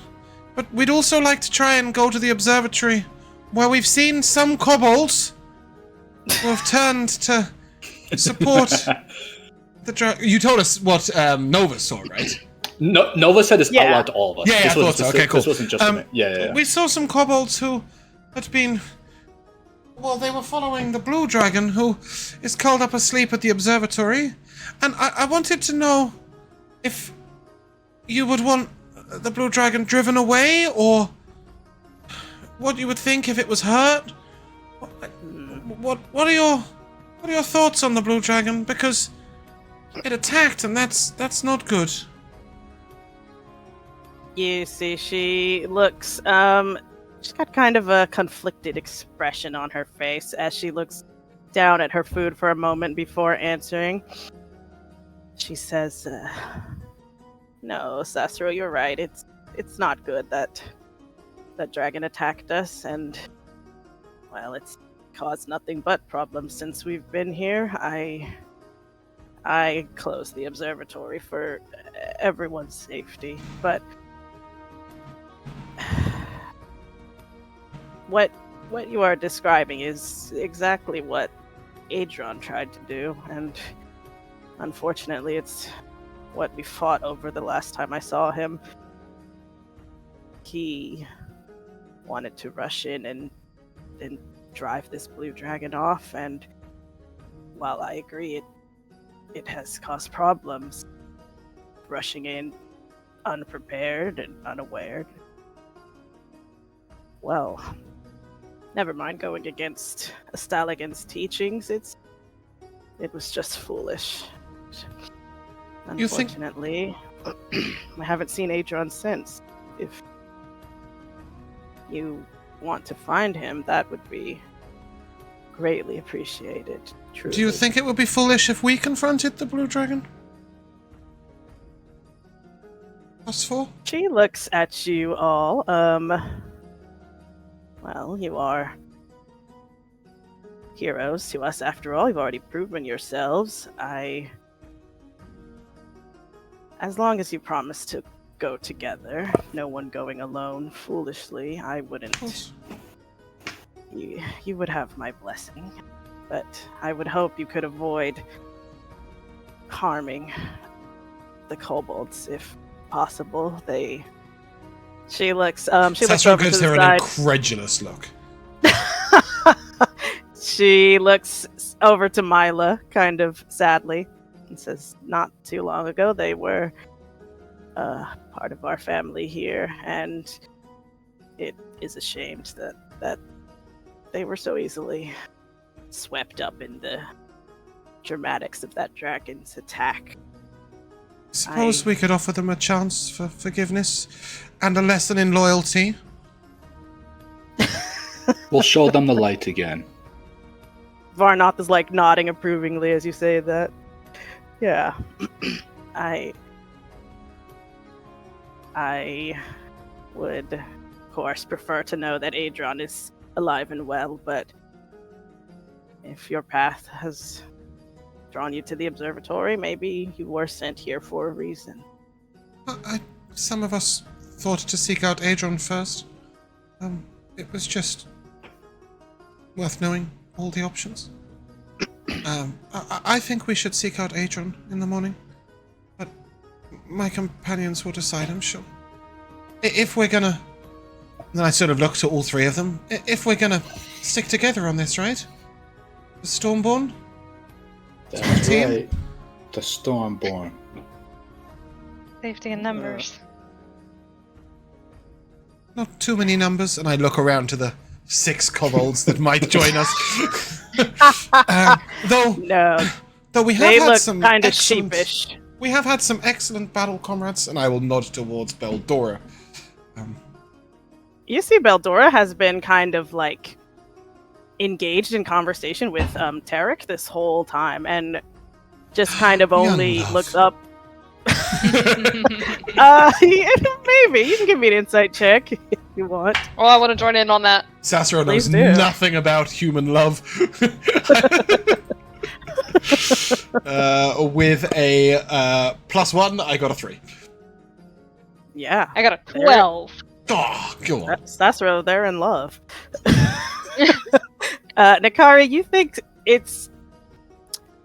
but we'd also like to try and go to the observatory, where we've seen some kobolds who have turned to support the You told us what Nova saw, right? No, Nova said this out loud to all of us. Yeah, this I thought so. Okay, cool. This wasn't just a minute. Yeah. We saw some kobolds who had been... Well, they were following the blue dragon, who is curled up asleep at the observatory. And I wanted to know if you would want the blue dragon driven away, or what you would think if it was hurt. What are your thoughts on the blue dragon? Because it attacked, and that's not good. You see, she looks, she's got kind of a conflicted expression on her face as she looks down at her food for a moment before answering. She says, no, Sassuro, you're right. It's not good that dragon attacked us, and, well, it's caused nothing but problems since we've been here. I closed the observatory for everyone's safety, but what you are describing is exactly what Adron tried to do, and unfortunately it's what we fought over the last time I saw him. He wanted to rush in and drive this blue dragon off, and while I agree it has caused problems, rushing in unprepared and unaware, well, never mind going against Astalagan's teachings, it was just foolish. Unfortunately, I haven't seen Adron since. If you want to find him, that would be greatly appreciated. Truly. Do you think it would be foolish if we confronted the blue dragon? Us four? She looks at you all. Well, you are heroes to us after all. You've already proven yourselves. As long as you promise to go together, no one going alone foolishly, I wouldn't. You would have my blessing, but I would hope you could avoid harming the kobolds if possible. She looks over to the her side. an incredulous look. She looks over to Mila, kind of sadly, and says, not too long ago they were part of our family here, and it is a shame that they were so easily swept up in the dramatics of that dragon's attack. Suppose we could offer them a chance for forgiveness and a lesson in loyalty. We'll show them the light again. Varnoth is like nodding approvingly as you say that. Yeah. I would, of course, prefer to know that Adron is alive and well, but if your path has drawn you to the observatory, maybe you were sent here for a reason. Some of us thought to seek out Adron first. It was just worth knowing all the options. I think we should seek out Adron in the morning. But my companions will decide, I'm sure. If we're gonna... Then I sort of look to all three of them. If we're gonna stick together on this, right? The Stormborn? That's Team? right. The Stormborn. Safety in numbers. Not too many numbers, and I look around to the 6 kobolds that might join us. Though we have They had look some kind of excellent- sheepish. We have had some excellent battle comrades, and I will nod towards Beldora. You see, Beldora has been kind of like engaged in conversation with Tarek this whole time, and just kind of only love. looks up. Maybe you can give me an insight check if you want. Oh, I want to join in on that. Sassuro knows Please do. nothing about human love. With a +1, I got a 3. Yeah, I got a 12. Oh, go on. Sassuro, they're in love. Nikari, you think it's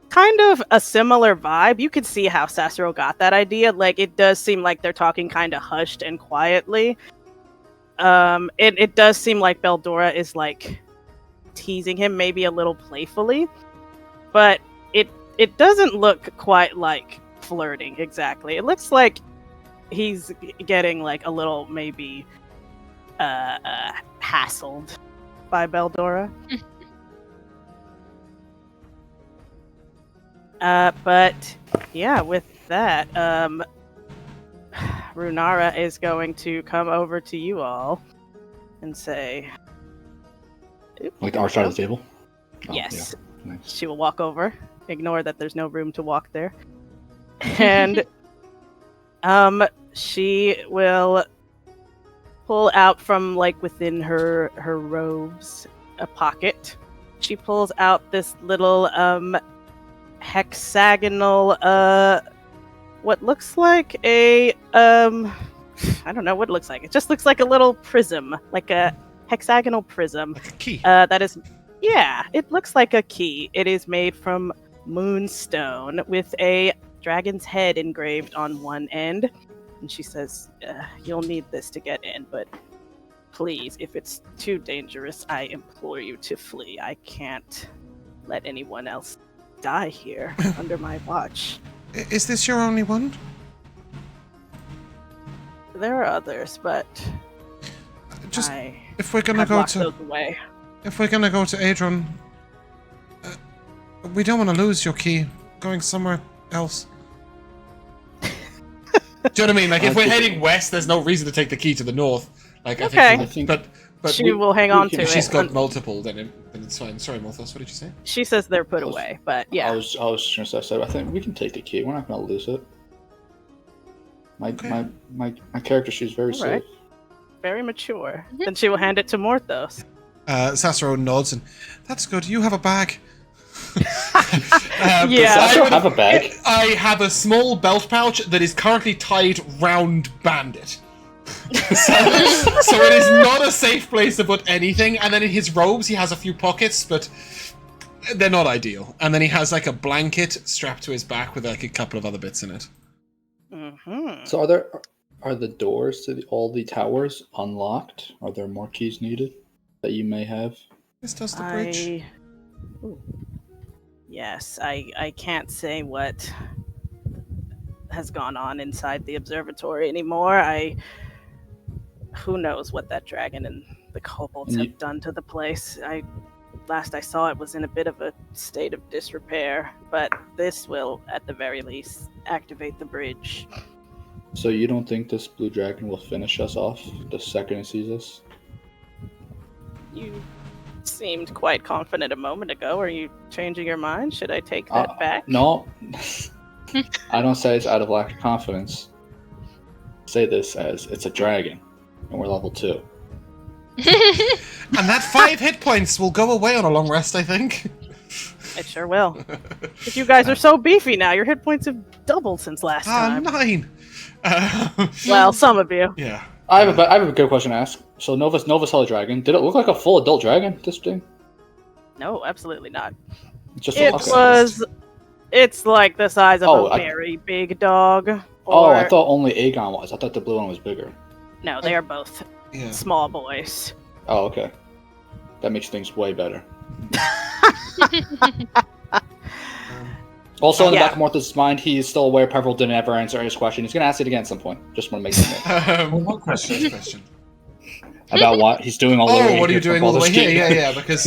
kind of a similar vibe? You could see how Sassuro got that idea. Like, it does seem like they're talking kind of hushed and quietly. It does seem like Beldora is like teasing him, maybe a little playfully, but it doesn't look quite like flirting exactly. It looks like he's getting like a little maybe hassled by Beldora. But yeah, with that, Runara is going to come over to you all and say, Like our side of the table? Oh, yes. Yeah. Nice. She will walk over, ignore that there's no room to walk there, and she will pull out from like within her robes a pocket. She pulls out this little hexagonal what looks like a I don't know what it looks like. It just looks like a little prism, like a hexagonal prism. Like a key. That is, yeah, it looks like a key. It is made from moonstone with a dragon's head engraved on one end. And she says, you'll need this to get in, but please, if it's too dangerous, I implore you to flee. I can't let anyone else die here under my watch. Is this your only one? There are others, but Just I if we're gonna have go locked to those away. if we're gonna go to Adron, we don't want to lose your key going somewhere else. Do you know what I mean? Like, if we're heading west, there's no reason to take the key to the north. Like, Okay. I think but She will hang on to if she's it. got multiple, then it's fine. Sorry, Morthos, what did you say? She says they're put away, but yeah. I was just gonna say, so I think we can take the key. We're not gonna lose it. Okay. My character, she's very All right. safe. Very mature. Then she will hand it to Morthos. Sassuro nods and that's good. You have a bag. Yeah. I don't have a bag. I have a small belt pouch that is currently tied round Bandit. So it is not a safe place to put anything. And then in his robes, he has a few pockets, but they're not ideal. And then he has like a blanket strapped to his back with like a couple of other bits in it. Mm-hmm. So are the doors to all the towers unlocked? Are there more keys needed that you may have? This does the bridge. Ooh. Yes, I can't say what has gone on inside the observatory anymore. Who knows what that dragon and the kobolds And have done to the place. Last I saw it was in a bit of a state of disrepair, but this will, at the very least, activate the bridge. So you don't think this blue dragon will finish us off the second it sees us? You seemed quite confident a moment ago. Are you changing your mind? Should I take that back? No. I don't say it's out of lack of confidence. Say this as it's a dragon, and we're level 2. And that 5 hit points will go away on a long rest, I think. It sure will. But you guys are so beefy now. Your hit points have doubled since last time. 9. Well, some of you. Yeah. I have a good question to ask. So Nova saw the dragon. Did it look like a full adult dragon, this thing? No, absolutely not. Just It okay. was. It's like the size of Oh, a very big dog. Oh, Or... I thought only Aegon was. I thought the blue one was bigger. No, they are both Yeah. small boys. Oh, okay. That makes things way better. Also, in the back of Morthos' mind, he is still aware Peverell didn't ever answer his question. He's going to ask it again at some point. Just want to make it known. What question? Question. About what he's doing all the way Oh, what are you doing all the way here? Street. Yeah, because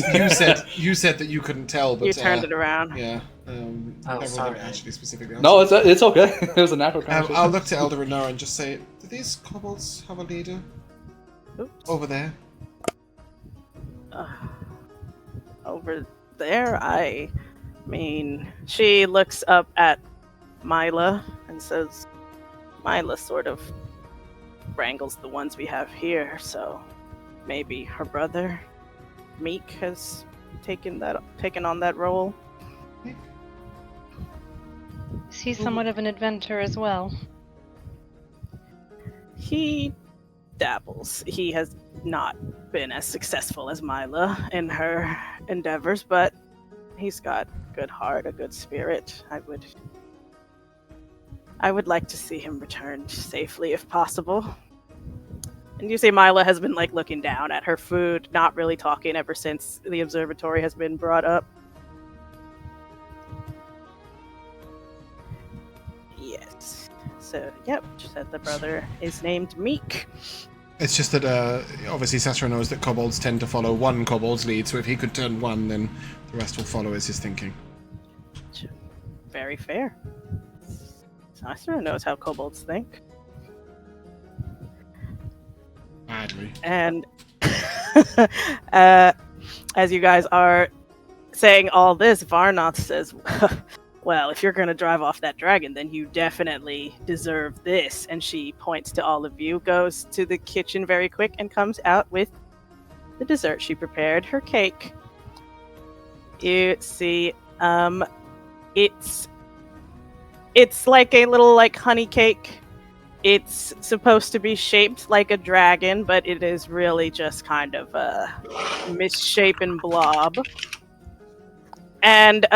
you said that you couldn't tell, but You turned it around. Yeah. Oh, sorry. Actually, specifically. No, it's okay. It was a natural conversation. I'll look to Eladrin now and just say, do these kobolds have a leader? Oops. Over there? Over there, I mean, she looks up at Mikayla and says, Mikayla sort of wrangles the ones we have here, so maybe her brother, Meek, has taken on that role. Is he somewhat of an inventor as well? He dabbles. He has not been as successful as Mikayla in her endeavors, but he's got a good heart, a good spirit. I would like to see him returned safely if possible. And you see Mikayla has been like looking down at her food, not really talking ever since the observatory has been brought up. Yes. So, yep, she said the brother is named Meek. It's just that, obviously Sassuro knows that kobolds tend to follow one kobold's lead, so if he could turn one, then the rest will follow, is his thinking. Very fair. Sassuro knows how kobolds think. Badly. And as you guys are saying all this, Varnoth says, well, if you're going to drive off that dragon, then you definitely deserve this. And she points to all of you, goes to the kitchen very quick, and comes out with the dessert she prepared, her cake. You see, it's like a little like honey cake. It's supposed to be shaped like a dragon, but it is really just kind of a misshapen blob. And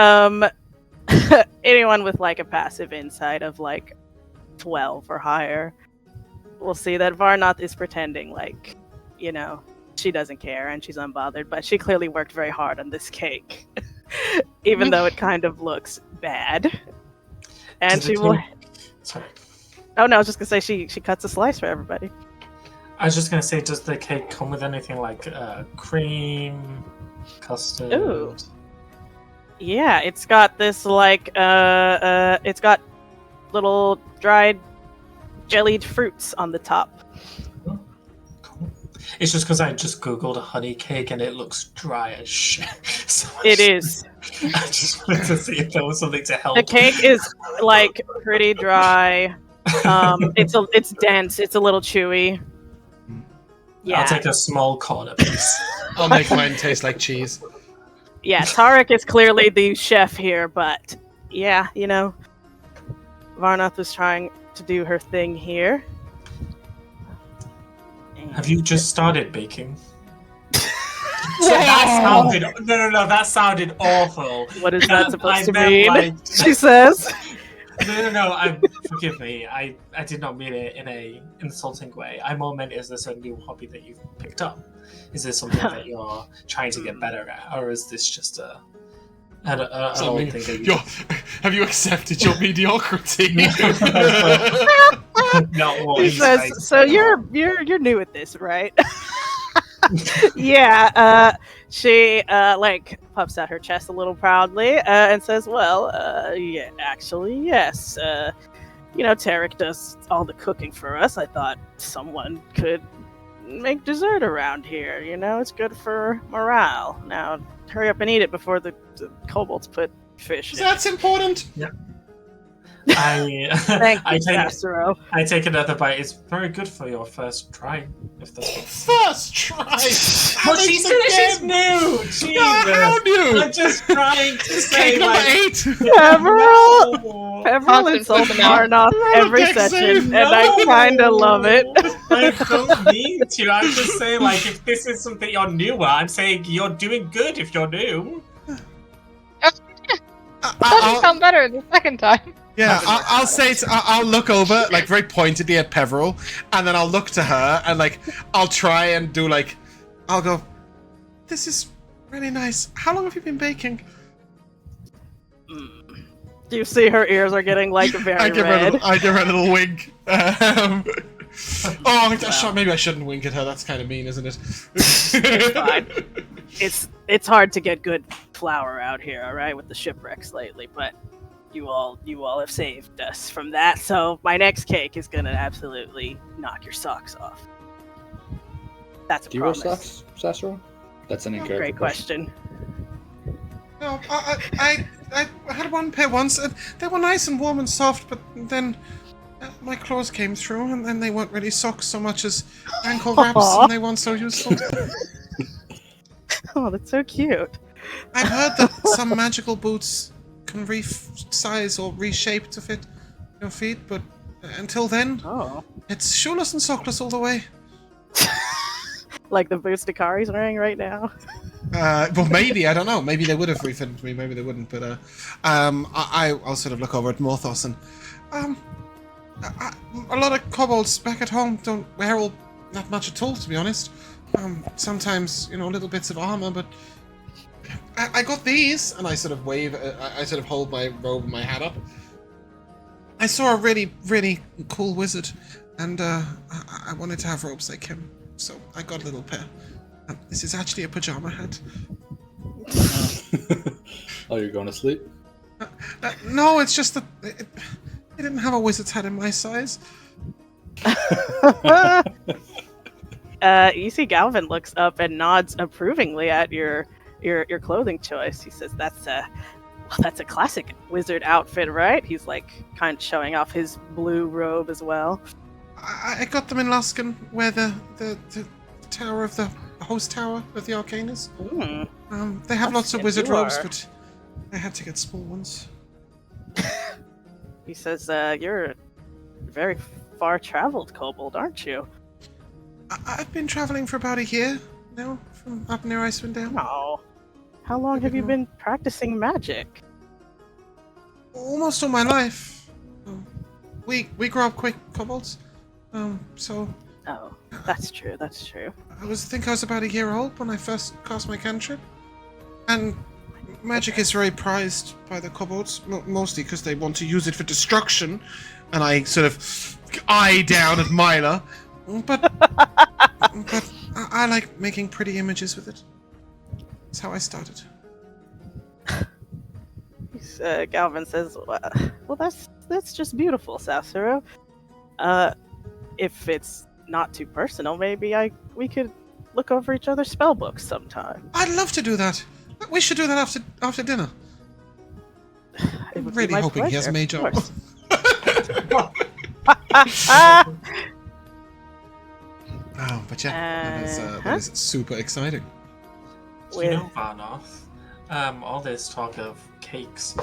anyone with like a passive insight of like 12 or higher will see that Varnoth is pretending like, you know, she doesn't care and she's unbothered, but she clearly worked very hard on this cake, even though it kind of looks bad. And she will. Sorry. Oh no, I was just gonna say she cuts a slice for everybody. I was just gonna say, does the cake come with anything like cream, custard? Ooh. Yeah, it's got this like it's got little dried jellied fruits on the top. Oh, cool. It's just because I just googled a honey cake and it looks dry as shit. So It is. I just wanted to see if there was something to help. The cake is like pretty dry. It's dense. It's a little chewy. Yeah. I'll take a small corner piece. I'll make mine taste like cheese. Yeah, Tarek is clearly the chef here, but yeah, you know, Varnoth was trying to do her thing here. Have you just started baking? So that sounded no. That sounded awful. What is that supposed to meant, mean? like- She says. No. Forgive me. I did not mean it in a insulting way. I more meant, is this a new hobby that you've picked up? Is this something that you're trying to get better at, or is this just an old thing that you? Have you accepted your mediocrity? He says, so you're new at this, right? Yeah, she like puffs out her chest a little proudly and says, well, yeah, actually, yes. You know, Tarek does all the cooking for us. I thought someone could make dessert around here. You know, it's good for morale. Now, hurry up and eat it before the kobolds put fish in. That's important. Yeah. Thank you, Sassuro. I take another bite. It's very good for your first try, if that's what. First try. Well, she said she's new. Jesus. How new? I'm just trying to say, Cake number like, 8. Peverell insults Varnoth every session, and I kind of love it. I don't mean to. I'm just saying, like, if this is something you're new at, I'm saying you're doing good if you're new. sound better the second time. Yeah, I'll say I'll look over like very pointedly at Peverell, and then I'll look to her and like I'll try and do like I'll go. This is really nice. How long have you been baking? Do you see her ears are getting like very I give red? I give her a little wink. Maybe I shouldn't wink at her. That's kind of mean, isn't it? It's fine. It's hard to get good flour out here, all right, with the shipwrecks lately. But you all have saved us from that. So my next cake is gonna absolutely knock your socks off. That's a Do you wear promise. socks, Sassuro? That's an incorrect Great question. No, I had one pair once, and they were nice and warm and soft, but then my claws came through, and then they weren't really socks so much as ankle wraps, and they weren't so useful. Oh, that's so cute. I've heard that some magical boots can resize or reshape to fit your feet, but until then, it's shoeless and sockless all the way. Like the boots Nikari's wearing right now. Well, maybe, I don't know. Maybe they would have refitted me, maybe they wouldn't, but I'll sort of look over at Morthos and a lot of kobolds back at home don't wear all that much at all, to be honest. Sometimes, little bits of armor, but I got these, and I sort of wave, I sort of hold my robe and my hat up. I saw a really, really cool wizard, and I wanted to have robes like him, so I got a little pair. This is actually a pajama hat. Oh, you're going to sleep? No, it's just that they didn't have a wizard's hat in my size. You see Galvin looks up and nods approvingly at your clothing choice. He says, that's a classic wizard outfit, right? He's like kind of showing off his blue robe as well. I got them in Luskan, where the tower of the host tower of the Arcane is. They have lots of wizard robes, but I had to get small ones. He says, you're very far-traveled kobold, aren't you? I've been traveling for about a year now, from up near Icewind Dale. Oh. How long have you been practicing magic? Almost all my life. We grow up quick, kobolds. So... Oh, that's true. I was about a year old when I first cast my cantrip. And magic is very prized by the kobolds, mostly because they want to use it for destruction. And I sort of eye down at Mikayla. But I like making pretty images with it. That's how I started. Galvin says, well, that's just beautiful, Sassuro. If it's not too personal, maybe we could look over each other's spell books sometime. I'd love to do that. We should do that after dinner. I'm really hoping he has mage armor. Oh, but yeah, that is super exciting. Varnoth, all this talk of cakes,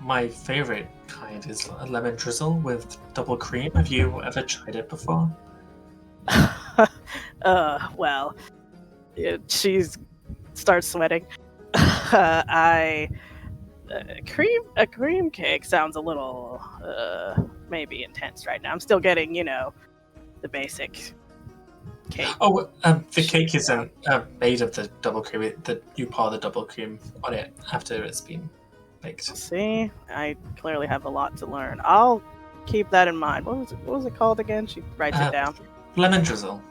my favorite kind is a lemon drizzle with double cream. Have you ever tried it before? Well, she starts sweating. A cream cake sounds a little, maybe intense right now. I'm still getting, the basic cake. Oh, the cake isn't made of the double cream. You pour the double cream on it after it's been baked. See, I clearly have a lot to learn. I'll keep that in mind. What was it called again? She writes it down. Lemon drizzle.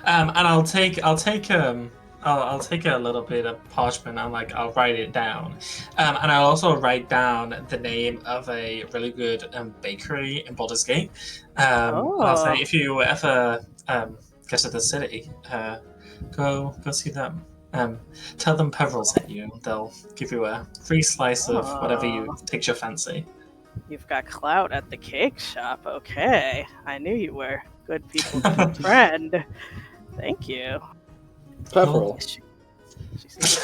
And I'll take a little bit of parchment and I'll write it down. And I'll also write down the name of a really good bakery in Baldur's Gate. I'll say if you ever get to the city, go see them. Tell them Peverell sent you. They'll give you a free slice of whatever takes your fancy. You've got clout at the cake shop. Okay, I knew you were good people's friend. Thank you. Peverell. She seems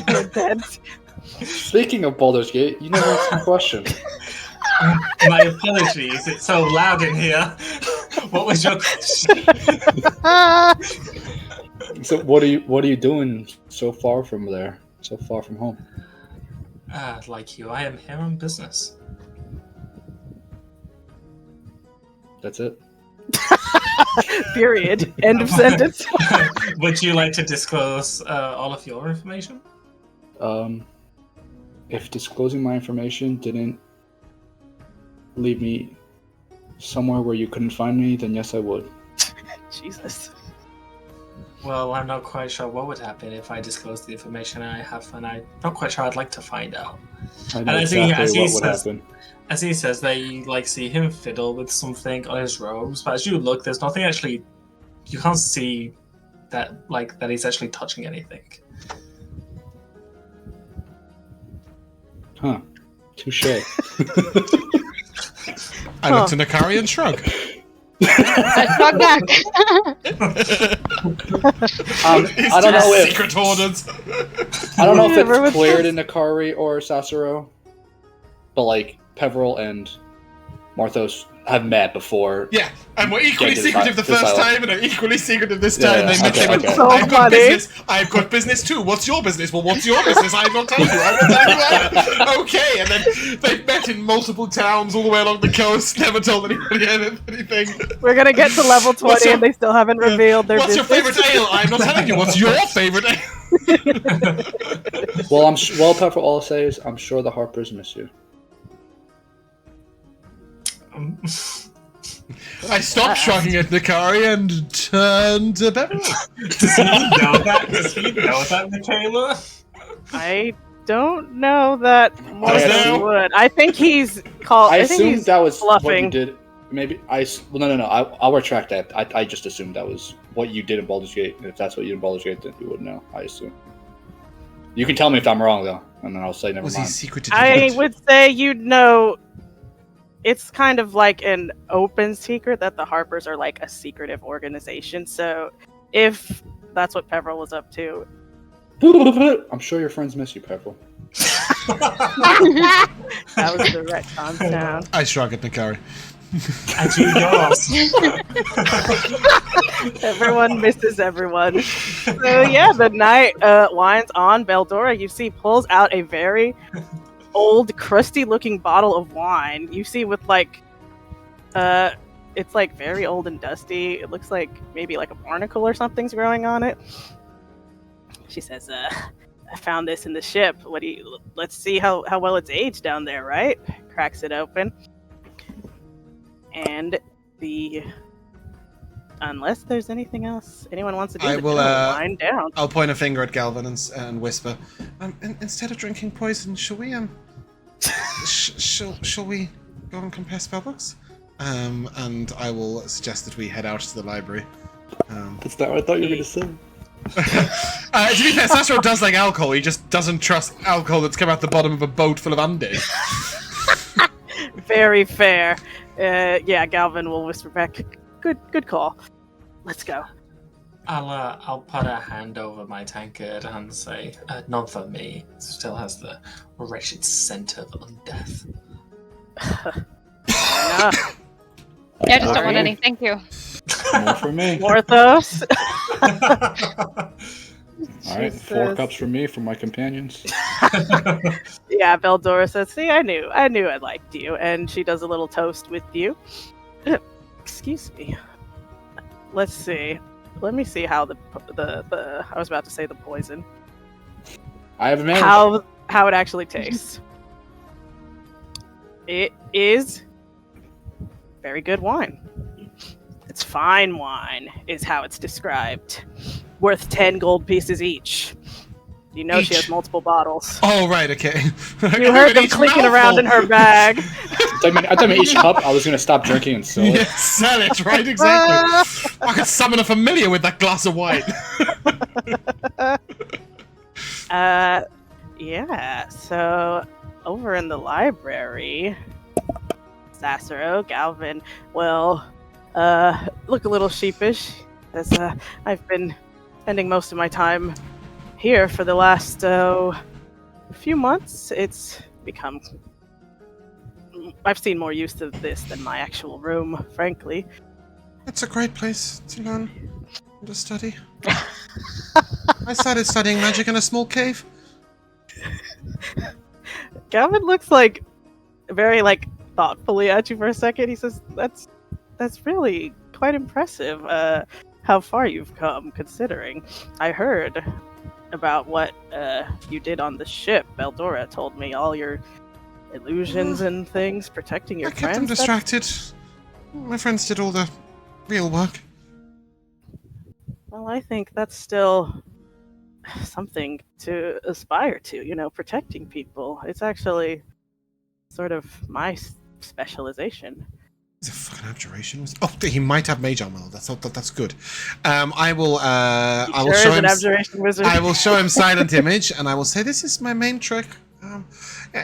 intense. Speaking of Baldur's Gate, you never asked me a question. My apologies, it's so loud in here. What was your question? So what are you doing so far from there? so far from home? Like you, I am here on business. That's it. Period. End of sentence. Would you like to disclose all of your information? If disclosing my information didn't leave me somewhere where you couldn't find me, then yes, I would. Jesus. Well, I'm not quite sure what would happen if I disclosed the information I have, and I'm not quite sure I'd like to find out. I know And exactly what would happen. As he says, they see him fiddle with something on his robes, but as you look, there's nothing actually. You can't see that he's actually touching anything. Huh. Touche. I look to Nikari and shrug. I shrug back. I don't know if secret orders. I don't know if Everyone's it's clear to Nikari or Sassuro, but like Peverell and Morthos have met before. Yeah, and we're equally Get this secretive the this first island. time, and are equally secretive this Yeah, time. They met. okay, They went, okay. So I've got funny. business. I've got business too. What's your business? Well, what's your business? I will tell you. I will tell you. Okay, and then they've met in multiple towns all the way along the coast. Never told anybody anything. We're gonna get to level 20 What's your- and they still haven't revealed their What's your business. favorite ale? I'm not telling you. What's your favorite ale? Well, Peverell, all I'll say is I'm sure the Harpers miss you. I stopped shrugging at Nikari and turned to Peverell. Does he know that? Does he know that, Mikayla? I don't know that Morthos assume- would. I think he's called. I I think assumed he's that was what you bluffing. did. Maybe no. I'll retract that. I just assumed that was what you did in Baldur's Gate. And if that's what you did in Baldur's Gate, then you would know. I assume. You can tell me if I'm wrong though, and then I'll say never Was he mind. secretive? I would say you'd know. It's kind of like an open secret that the Harpers are like a secretive organization. So if that's what Peverell was up to, I'm sure your friends miss you, Peverell. that was the retcon sound. I shrug at Nikari. And you yours. Everyone misses everyone. So yeah, the night winds on. Beldora, you see, pulls out a very old, crusty-looking bottle of wine. You see, with like, it's like very old and dusty. It looks like maybe like a barnacle or something's growing on it. She says, "I found this in the ship. Let's see how well it's aged down there, right?" Cracks it open, and unless there's anything else anyone wants to do, I to will, wind down. I'll point a finger at Galvin and whisper, instead of drinking poison, shall we, shall we go and compare spellbooks? And I will suggest that we head out to the library. That's not what I thought you were going to say. To be fair, Sassuro does like alcohol, he just doesn't trust alcohol that's come out the bottom of a boat full of undead. Very fair. Yeah, Galvin will whisper back. Good call. Let's go. I'll put a hand over my tankard and say, "Not for me. It still has the wretched scent of undeath." Nah, Yeah, I just don't want Alright. any. Thank you. More for me. Morthos. All right, 4 Jesus. cups for me, for my companions. Yeah, Beldora says, "See, I knew I liked you," and she does a little toast with you. Excuse me. Let's see. Let me see how the I was about to say the poison. I have advantage. How it actually tastes. It is very good wine. It's fine wine, is how it's described. Worth 10 gold pieces each. You know she Each? has multiple bottles. Oh, right, okay. You heard them clinking around in her bag. I thought each cup I was going to stop drinking and sell it. Yeah, sell it, right, exactly. I could summon a familiar with that glass of wine. Yeah, so over in the library, Sassuro, Galvin, well, look a little sheepish, as I've been spending most of my time here for the last few months. It's become... I've seen more use of this than my actual room, frankly. It's a great place to learn and to study. I started studying magic in a small cave. Galvin looks like very like thoughtfully at you for a second. He says, "That's really quite impressive. How far you've come, considering. I heard about what you did on the ship. Eldora told me all your illusions and things, protecting your I kept friends. them distracted. My friends did all the real work. Well, I think that's still something to aspire to, you know, protecting people. It's actually sort of my specialization." He's a fucking abjuration. Oh, he might have mage armor. That's good. I will. I will Sure show is him. an abjuration wizard. I will show him silent image, and I will say, "This is my main trick.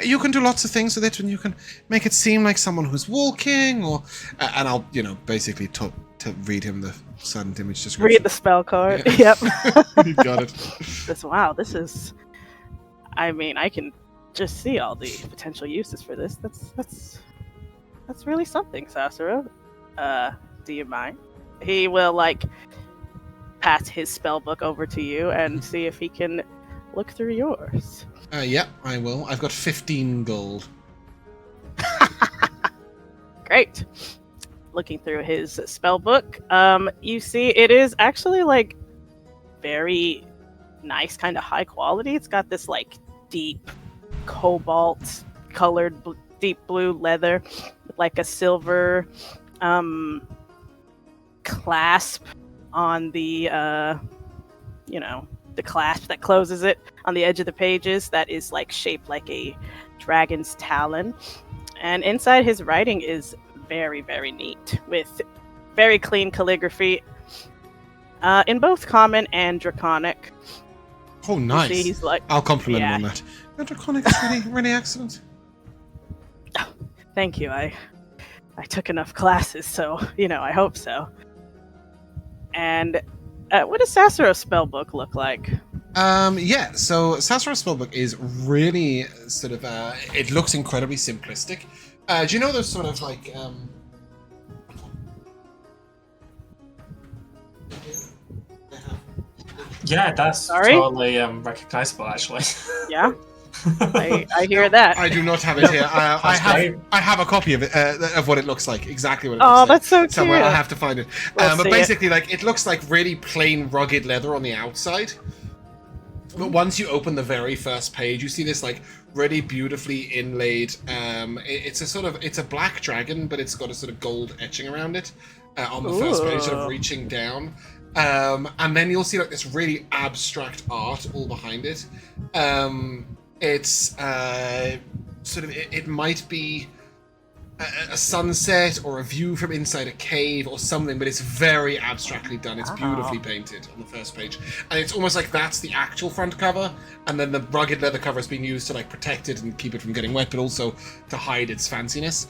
You can do lots of things with it, and you can make it seem like someone who's walking, or and I'll, basically to read him the silent image description. Read the spell card. Yeah. Yep. You got it. Wow, this is. I mean, I can just see all the potential uses for this. That's really something, Sassuro. Do you mind? He will pass his spell book over to you and see if he can look through yours. Yeah, I will. I've got 15 gold. Great. Looking through his spell book, you see it is actually very nice, kind of high quality. It's got this deep cobalt colored deep blue leather with a silver clasp on the the clasp that closes it on the edge of the pages that is shaped like a dragon's talon. And inside, his writing is very, very neat with very clean calligraphy in both common and draconic. Oh, nice. See, he's I'll compliment him on that. The draconic is really, really excellent. Thank you. I took enough classes, so I hope so. And what does Sassuro's spellbook look like? Yeah, so Sassuro's spellbook is really sort of it looks incredibly simplistic. Do you know those sort of Yeah, that's totally recognizable, actually. Yeah, I hear that. I do not have it here. I have a copy of it of what it looks like, exactly what it looks like. Oh, that's so cute. Somewhere, I'll have to find it. We'll but see basically, it looks like really plain, rugged leather on the outside. But once you open the very first page, you see this really beautifully inlaid. It's a black dragon, but it's got a sort of gold etching around it on the first page, sort of reaching down. And then you'll see this really abstract art all behind it. It's it might be a sunset or a view from inside a cave or something, but it's very abstractly done. It's beautifully painted on the first page, and it's almost like that's the actual front cover, and then the rugged leather cover has been used to protect it and keep it from getting wet, but also to hide its fanciness.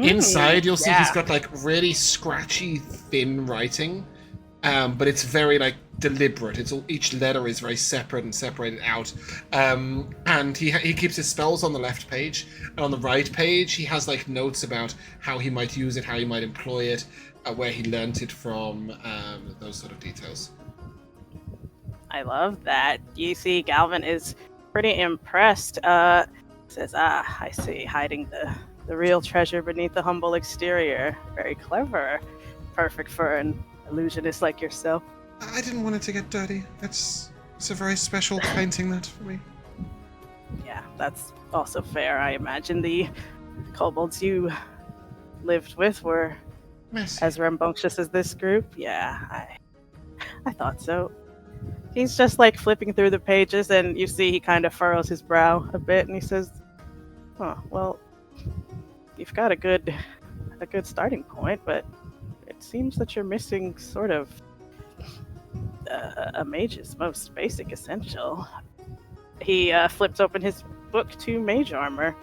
Inside, you'll see he's got really scratchy, thin writing. But it's very deliberate. Each letter is very separate and separated out. And he keeps his spells on the left page, and on the right page he has notes about how he might use it, how he might employ it, where he learnt it from, those sort of details. I love that. You see, Galvin is pretty impressed. Says, I see, hiding the real treasure beneath the humble exterior. Very clever. Perfect for an illusionist like yourself. I didn't want it to get dirty. It's a very special painting, that, for me. Yeah, that's also fair. I imagine the kobolds you lived with were as rambunctious as this group. Yeah, I thought so. He's just flipping through the pages, and you see he kind of furrows his brow a bit, and he says, well, you've got a good starting point, but it seems that you're missing sort of a mage's most basic essential. He flips open his book to mage armor.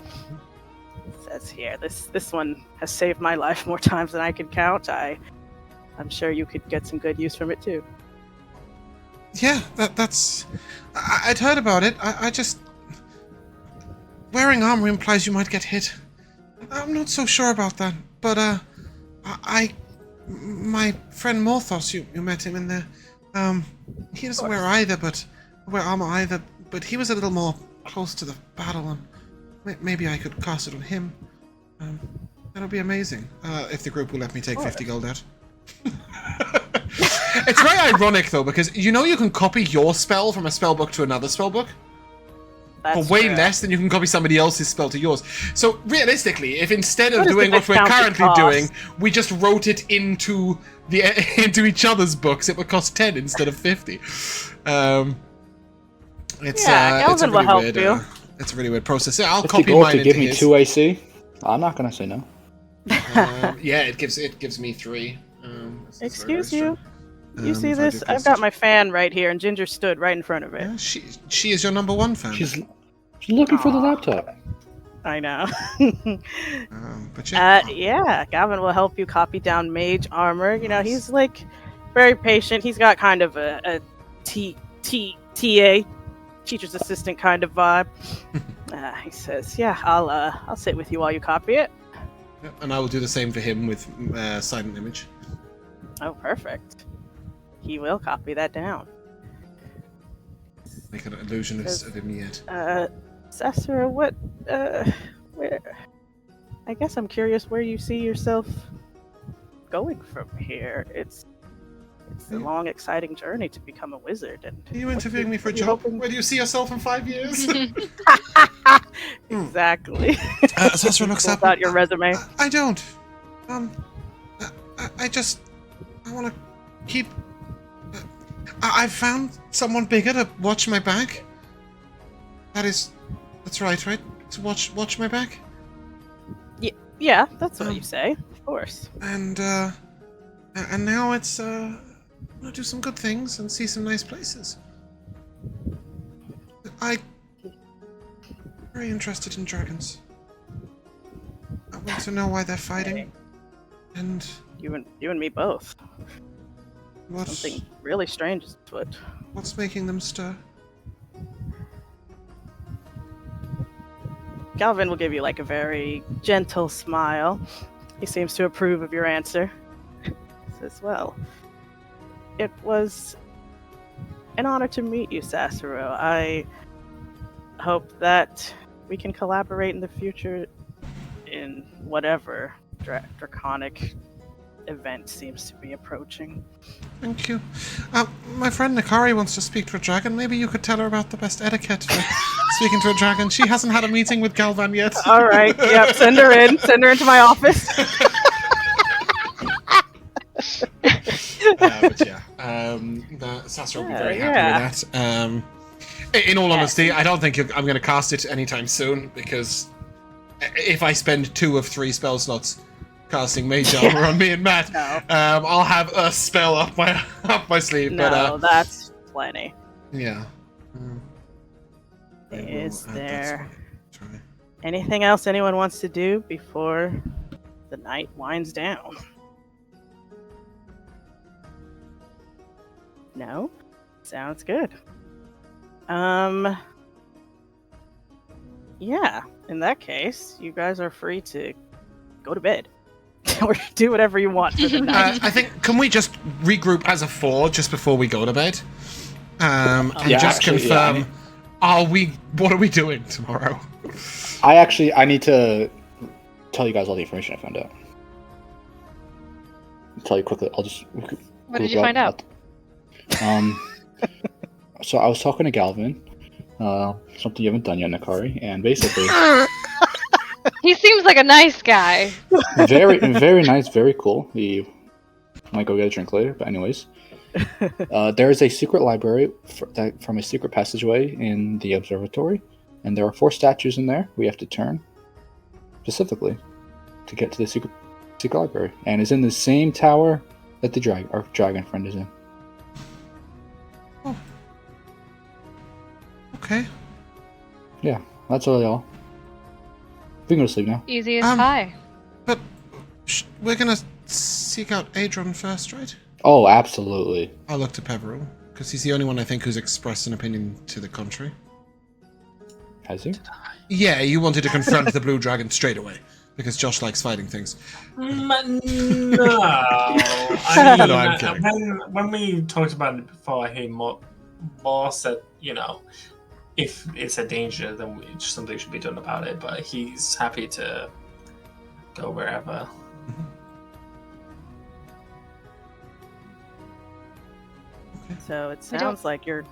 It says here, this one has saved my life more times than I can count. I'm sure you could get some good use from it too. Yeah, that's... I'd heard about it. I just... Wearing armor implies you might get hit. I'm not so sure about that, but my friend Morthos, you met him in there. He doesn't wear armor either, but he was a little more close to the battle, and maybe I could cast it on him. That'll be amazing. If the group will let me take 50 gold out. It's very ironic though, because you can copy your spell from a spellbook to another spellbook. That's for way true. less than you can copy somebody else's spell to yours. So realistically, if instead of What is doing the what we're discounted currently cost? doing, we just wrote it into into each other's books, it would cost 10 instead of 50. It's Yeah, it's a Galvin will really help weird. you. It's a really weird process. Yeah, I'll 50 copy gold mine to into give me his. 2 AC? I'm not gonna say no. Yeah, it gives me 3. This is very, Excuse very you? strong. You see if I do this? I've cast got it. my fan right here, and Ginger stood right in front of it. Yeah, she is your number 1 fan. She's looking for the Aw. laptop. I know. But yeah. Yeah, Gavin will help you copy down mage armor. You know, he's like very patient. He's got kind of a TA, teacher's assistant kind of vibe. He says, "Yeah, I'll sit with you while you copy it." Yeah, and I will do the same for him with silent image. Oh, perfect. He will copy that down. Make an illusionist of him yet. Sassuro, what? Where? I guess I'm curious where you see yourself going from here. It's a long, exciting journey to become a wizard. And Are you interviewing me for a what are you job? hoping- Where do you see yourself in 5 years? Exactly. Sassuro looks Pulls up. out your resume. I don't. I want to keep. I found someone bigger to watch my back. That's right? To watch my back. Yeah, that's what you say. Of course. And now it's I want to do some good things and see some nice places. I'm very interested in dragons. I want to know why they're fighting. And You and me both. what's Something really strange is afoot. making them stir. Galvin will give you like a very gentle smile. He seems to approve of your answer. Says, "Well, it was an honor to meet you, Sassuro. I hope that we can collaborate in the future in whatever draconic event seems to be approaching." Thank you. My friend Nikari wants to speak to a dragon. Maybe you could tell her about the best etiquette for speaking to a dragon. She hasn't had a meeting with Galvan yet. All right. Yep. Send her in. Send her into my office. But yeah, Sassuro will be very happy with that. In all honesty, I don't think I'm going to cast it anytime soon, because if I spend 2 of 3 spell slots casting mage armor on me and Matt, No. I'll have a spell up my sleeve. No, but that's plenty. yeah. Is I will add that there to my try. anything else anyone wants to do before the night winds down? No? Sounds good. Yeah, in that case, you guys are free to go to bed. Or do whatever you want for the night. I think, can we just regroup as a 4 just before we go to bed? And Yeah, just actually, yeah, confirm, what are we doing tomorrow? I need to tell you guys all the information I found out. I'll tell you quickly. I'll just. What did you find out? So I was talking to Galvin. Something you haven't done yet, Nikari, and basically, He seems like a nice guy. very, very nice, very cool. He might go get a drink later, but anyways, there is a secret library from a secret passageway in the observatory, and there are 4 statues in there we have to turn specifically to get to the secret library, and it's in the same tower that our dragon friend is in. Oh. Okay. Yeah, that's all. We can go to sleep now. Easy as pie. But we're gonna seek out Adron first, right? Oh, absolutely. I'll look to Peverell, because he's the only one I think who's expressed an opinion to the contrary. Has he? Yeah, you wanted to confront the blue dragon straight away, because Josh likes fighting things. No. No, I'm kidding. When we talked about it before, he more said, if it's a danger, then something should be done about it. But he's happy to go wherever. So it sounds like you're...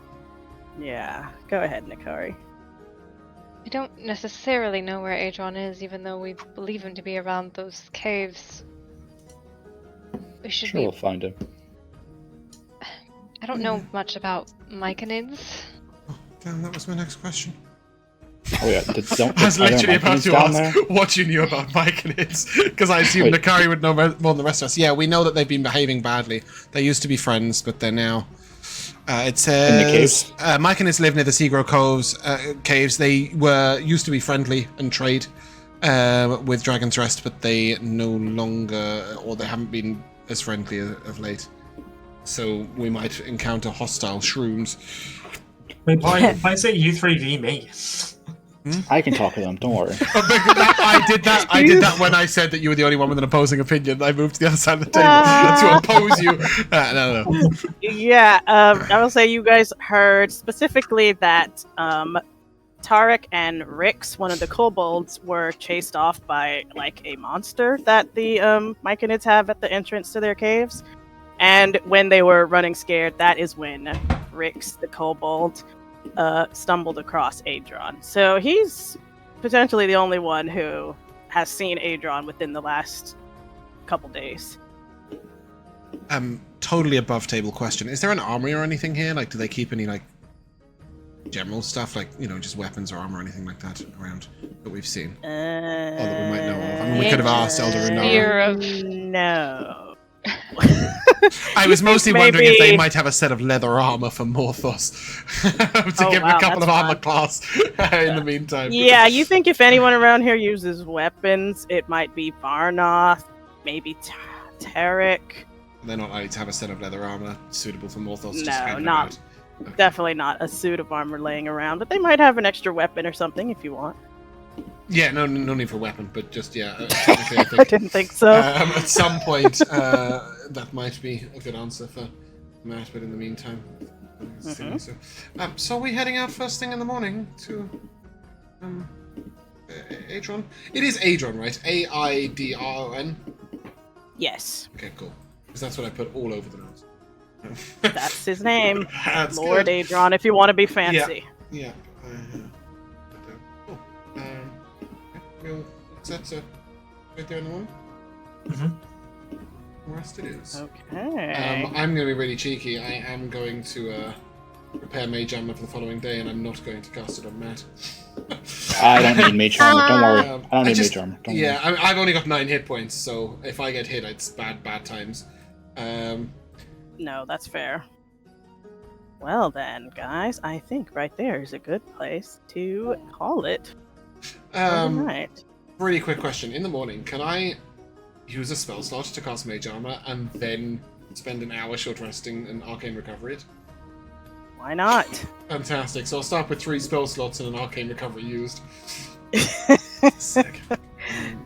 Yeah, go ahead, Nikari. I don't necessarily know where Adron is, even though we believe him to be around those caves. We should Sure, we'll find him. I don't know much about myconids. Oh, damn, that was my next question. Oh yeah, I was literally about to ask what you knew about myconids, because I assumed Nikari would know more than the rest of us. Yeah, we know that they've been behaving badly. They used to be friends, but they're now... it says... In the caves? Myconids live near the Seagro caves. They used to be friendly and trade with Dragon's Rest, but they no longer... or they haven't been as friendly of late. So we might encounter hostile shrooms. Wait, why say you 3v me? I can talk to them, don't worry. I did that when I said that you were the only one with an opposing opinion. I moved to the other side of the table to oppose you. No. Yeah, I will say you guys heard specifically that Tarek and Rix, one of the kobolds, were chased off by like a monster that the myconids have at the entrance to their caves. And when they were running scared, that is when Rix, the kobold, stumbled across Adron. So he's potentially the only one who has seen Adron within the last couple days. Totally above table question. Is there an armory or anything here? Like, do they keep any like general stuff, like, you know, just weapons or armor or anything like that around that we've seen? Or that we might know of? I mean, we could have asked Elder No. I was mostly wondering if they might have a set of leather armor for Morthos to give him a couple of armor class in the meantime. Yeah, you think if anyone around here uses weapons, it might be Varnoth, maybe Tarek. They're not likely to have a set of leather armor suitable for Morthos. No, not definitely not a suit of armor laying around, but they might have an extra weapon or something if you want. Yeah, no need for a weapon, but just, technically I think, I didn't think so. At some point, that might be a good answer for Matt, but in the meantime... So are we heading out first thing in the morning to... Adron? It is Adron, right? A-I-D-R-O-N? Yes. Okay, cool. Because that's what I put all over the notes. That's his name. That's Lord good. Adron, if you want to be fancy. Yeah. We'll set right there in the morning. Rest it is. Okay. I'm going to be really cheeky. I am going to prepare Mage Armor for the following day, and I'm not going to cast it on Matt. I don't need Mage Armor, don't worry. I don't need Mage Armor. Don't worry. I've only got 9 hit points, so if I get hit, it's bad times. No, that's fair. Well then, guys, I think right there is a good place to call it. Right. Really quick question. In the morning, can I use a spell slot to cast Mage Armor and then spend an hour short resting and Arcane Recovery it? Why not? Fantastic. So I'll start with 3 spell slots and an Arcane Recovery used. Sick.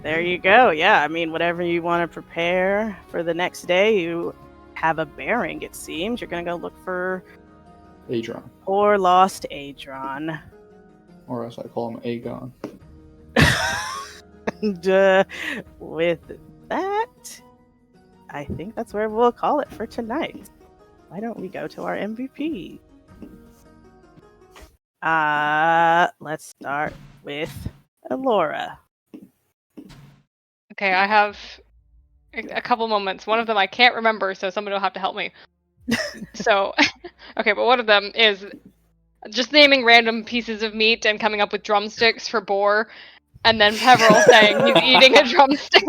There you go. Yeah, I mean, whatever you want to prepare for the next day, you have a bearing, it seems. You're going to go look for... Adron. Or lost Adron. Or as I call him, Aegon. And, with that, I think that's where we'll call it for tonight. Why don't we go to our MVP? Let's start with Elora. Okay, I have a couple moments. One of them I can't remember, so somebody will have to help me. So, okay, but one of them is just naming random pieces of meat and coming up with drumsticks for boar, and then Peverell saying he's eating a drumstick.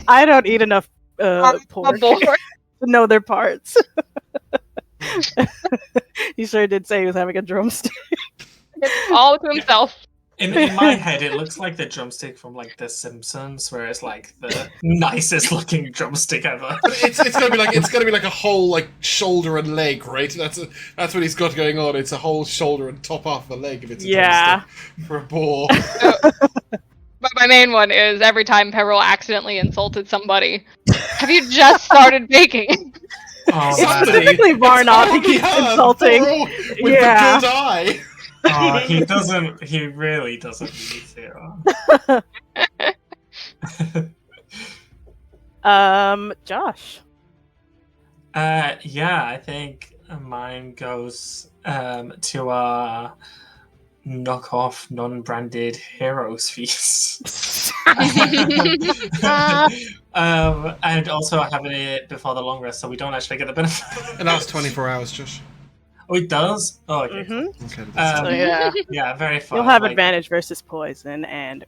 I don't eat enough pork to know their parts. He sure did say he was having a drumstick. All to himself. In my head, it looks like the drumstick from like The Simpsons, where it's like the nicest looking drumstick ever. It's gonna be like a whole like shoulder and leg, right? That's what he's got going on. It's a whole shoulder and top half of a leg if it's a drumstick for a boar. But my main one is every time Peverell accidentally insulted somebody. Have you just started baking? Oh, It's man. specifically Varnock he keeps insulting. With Yeah. the good eye. Oh, he doesn't. He really doesn't need to. Josh. Yeah, I think mine goes to our knockoff, non-branded heroes feast. And also having it before the long rest, so we don't actually get the benefit. It lasts 24 hours, Josh. Oh, it does. Oh, okay. Mm-hmm. Okay. So yeah, Yeah, very fun. you'll have like- advantage versus poison and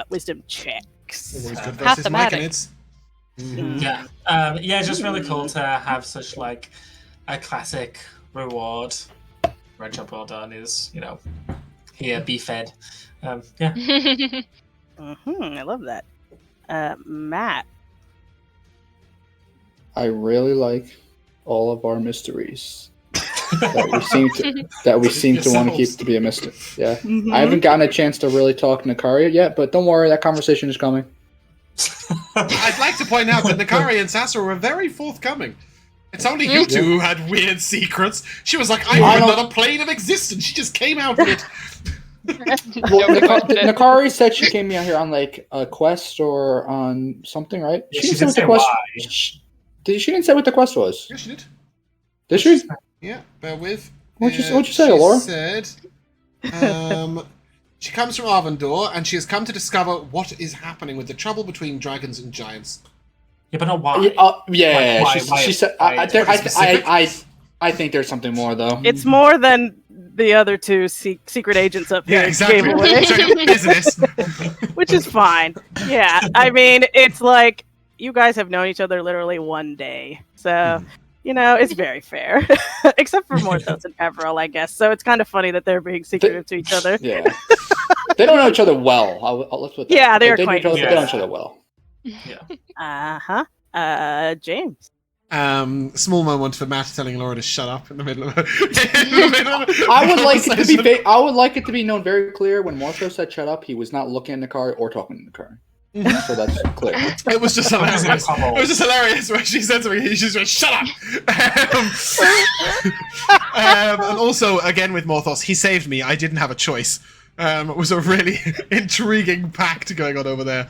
wisdom checks. Always good Half versus the magic. Myconids. Yeah, yeah, just really cool to have such like a classic reward. Red job well done is here be fed. Yeah. I love that. Matt. I really like all of our mysteries that we seem to want to keep to be a mystery. Yeah, I haven't gotten a chance to really talk to Nikari yet, but don't worry, that conversation is coming. I'd like to point out that Nikari and Sassuro were very forthcoming. It's only you two who had weird secrets. She was like, I'm on another plane of existence. She just came out with it. Well, Nikari said she came out here on like a quest or on something, right? Yeah, She she didn't say didn't what say the quest. She didn't say what the quest was. Yeah, she did. Did she? Yeah, bear with. What'd you say, Elora? She said, she comes from Arvandor, and she has come to discover what is happening with the trouble between dragons and giants. Yeah, but not why. Yeah, Why- she said. I think there's something more though. It's more than the other two secret agents up here Yeah, exactly. gave away, Business. which is fine. Yeah, I mean, it's like you guys have known each other literally one day, so it's very fair, except for Morthos and Peverell, I guess. So it's kind of funny that they're being secretive to each other. Yeah, they don't know each other well. Let's put that. Yeah, they're they know each other- acquaintances. They know each other well. James. Small moment for Matt telling Elora to shut up in the middle of I would like it to be. I would like it to be known very clear when Morthos said "shut up," he was not looking at Nikari or talking to Nikari. So that's clear. It was just hilarious. It was just hilarious when she said something. He just went, "Shut up!" And also, again with Morthos, he saved me. I didn't have a choice. It was a really intriguing pact going on over there.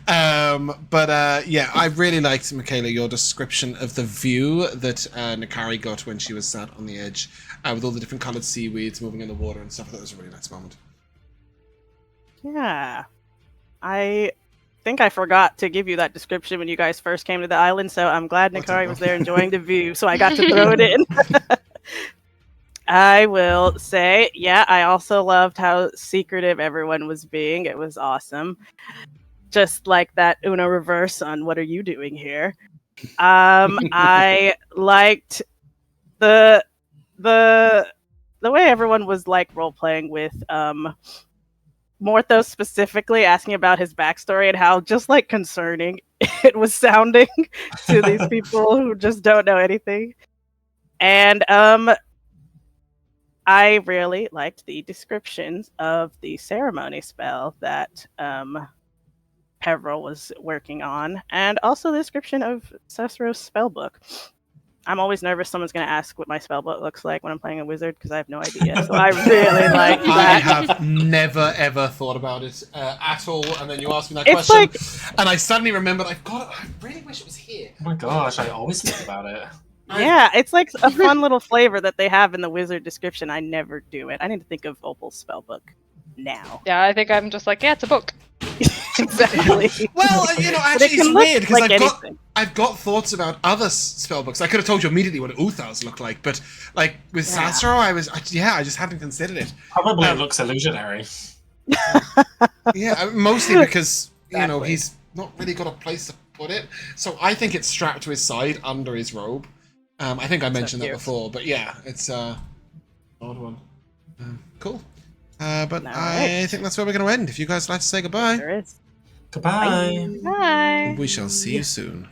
Yeah, I really liked, Mikayla, your description of the view that Nikari got when she was sat on the edge with all the different coloured seaweeds moving in the water and stuff. That was a really nice moment. Yeah. I think I forgot to give you that description when you guys first came to the island, so I'm glad Nikari was there enjoying the view, so I got to throw it in. I will say, yeah, I also loved how secretive everyone was being. It was awesome. Just like that Uno reverse on what are you doing here? I liked the way everyone was like role playing with Morthos specifically asking about his backstory and how just like concerning it was sounding to these people who just don't know anything. And I really liked the descriptions of the ceremony spell that Peverell was working on, and also the description of Sassuro's spellbook. I'm always nervous someone's going to ask what my spellbook looks like when I'm playing a wizard, because I have no idea. So I really like I that. have never ever thought about it at all, and then you asked me that It's question, and I suddenly remembered I've got it. I really wish it was here. Oh my gosh, I always think about it. Yeah, it's like a fun little flavor that they have in the wizard description. I never do it. I need to think of Opal's spellbook now. Yeah, I think I'm just like, yeah, it's a book. Exactly. Well, But it actually, can it's look weird because like anything. I've got thoughts about other spellbooks. I could have told you immediately what Uthas looked like, but like with Yeah. Sassuro, I just hadn't considered it. Probably looks illusionary. Yeah, mostly because Exactly. he's not really got a place to put it. So I think it's strapped to his side under his robe. I think I mentioned that cute. before, but yeah, it's odd one. Cool. But All I right. think that's where we're going to end. If you guys would like to say goodbye, There is. Goodbye. Bye. we shall see you soon.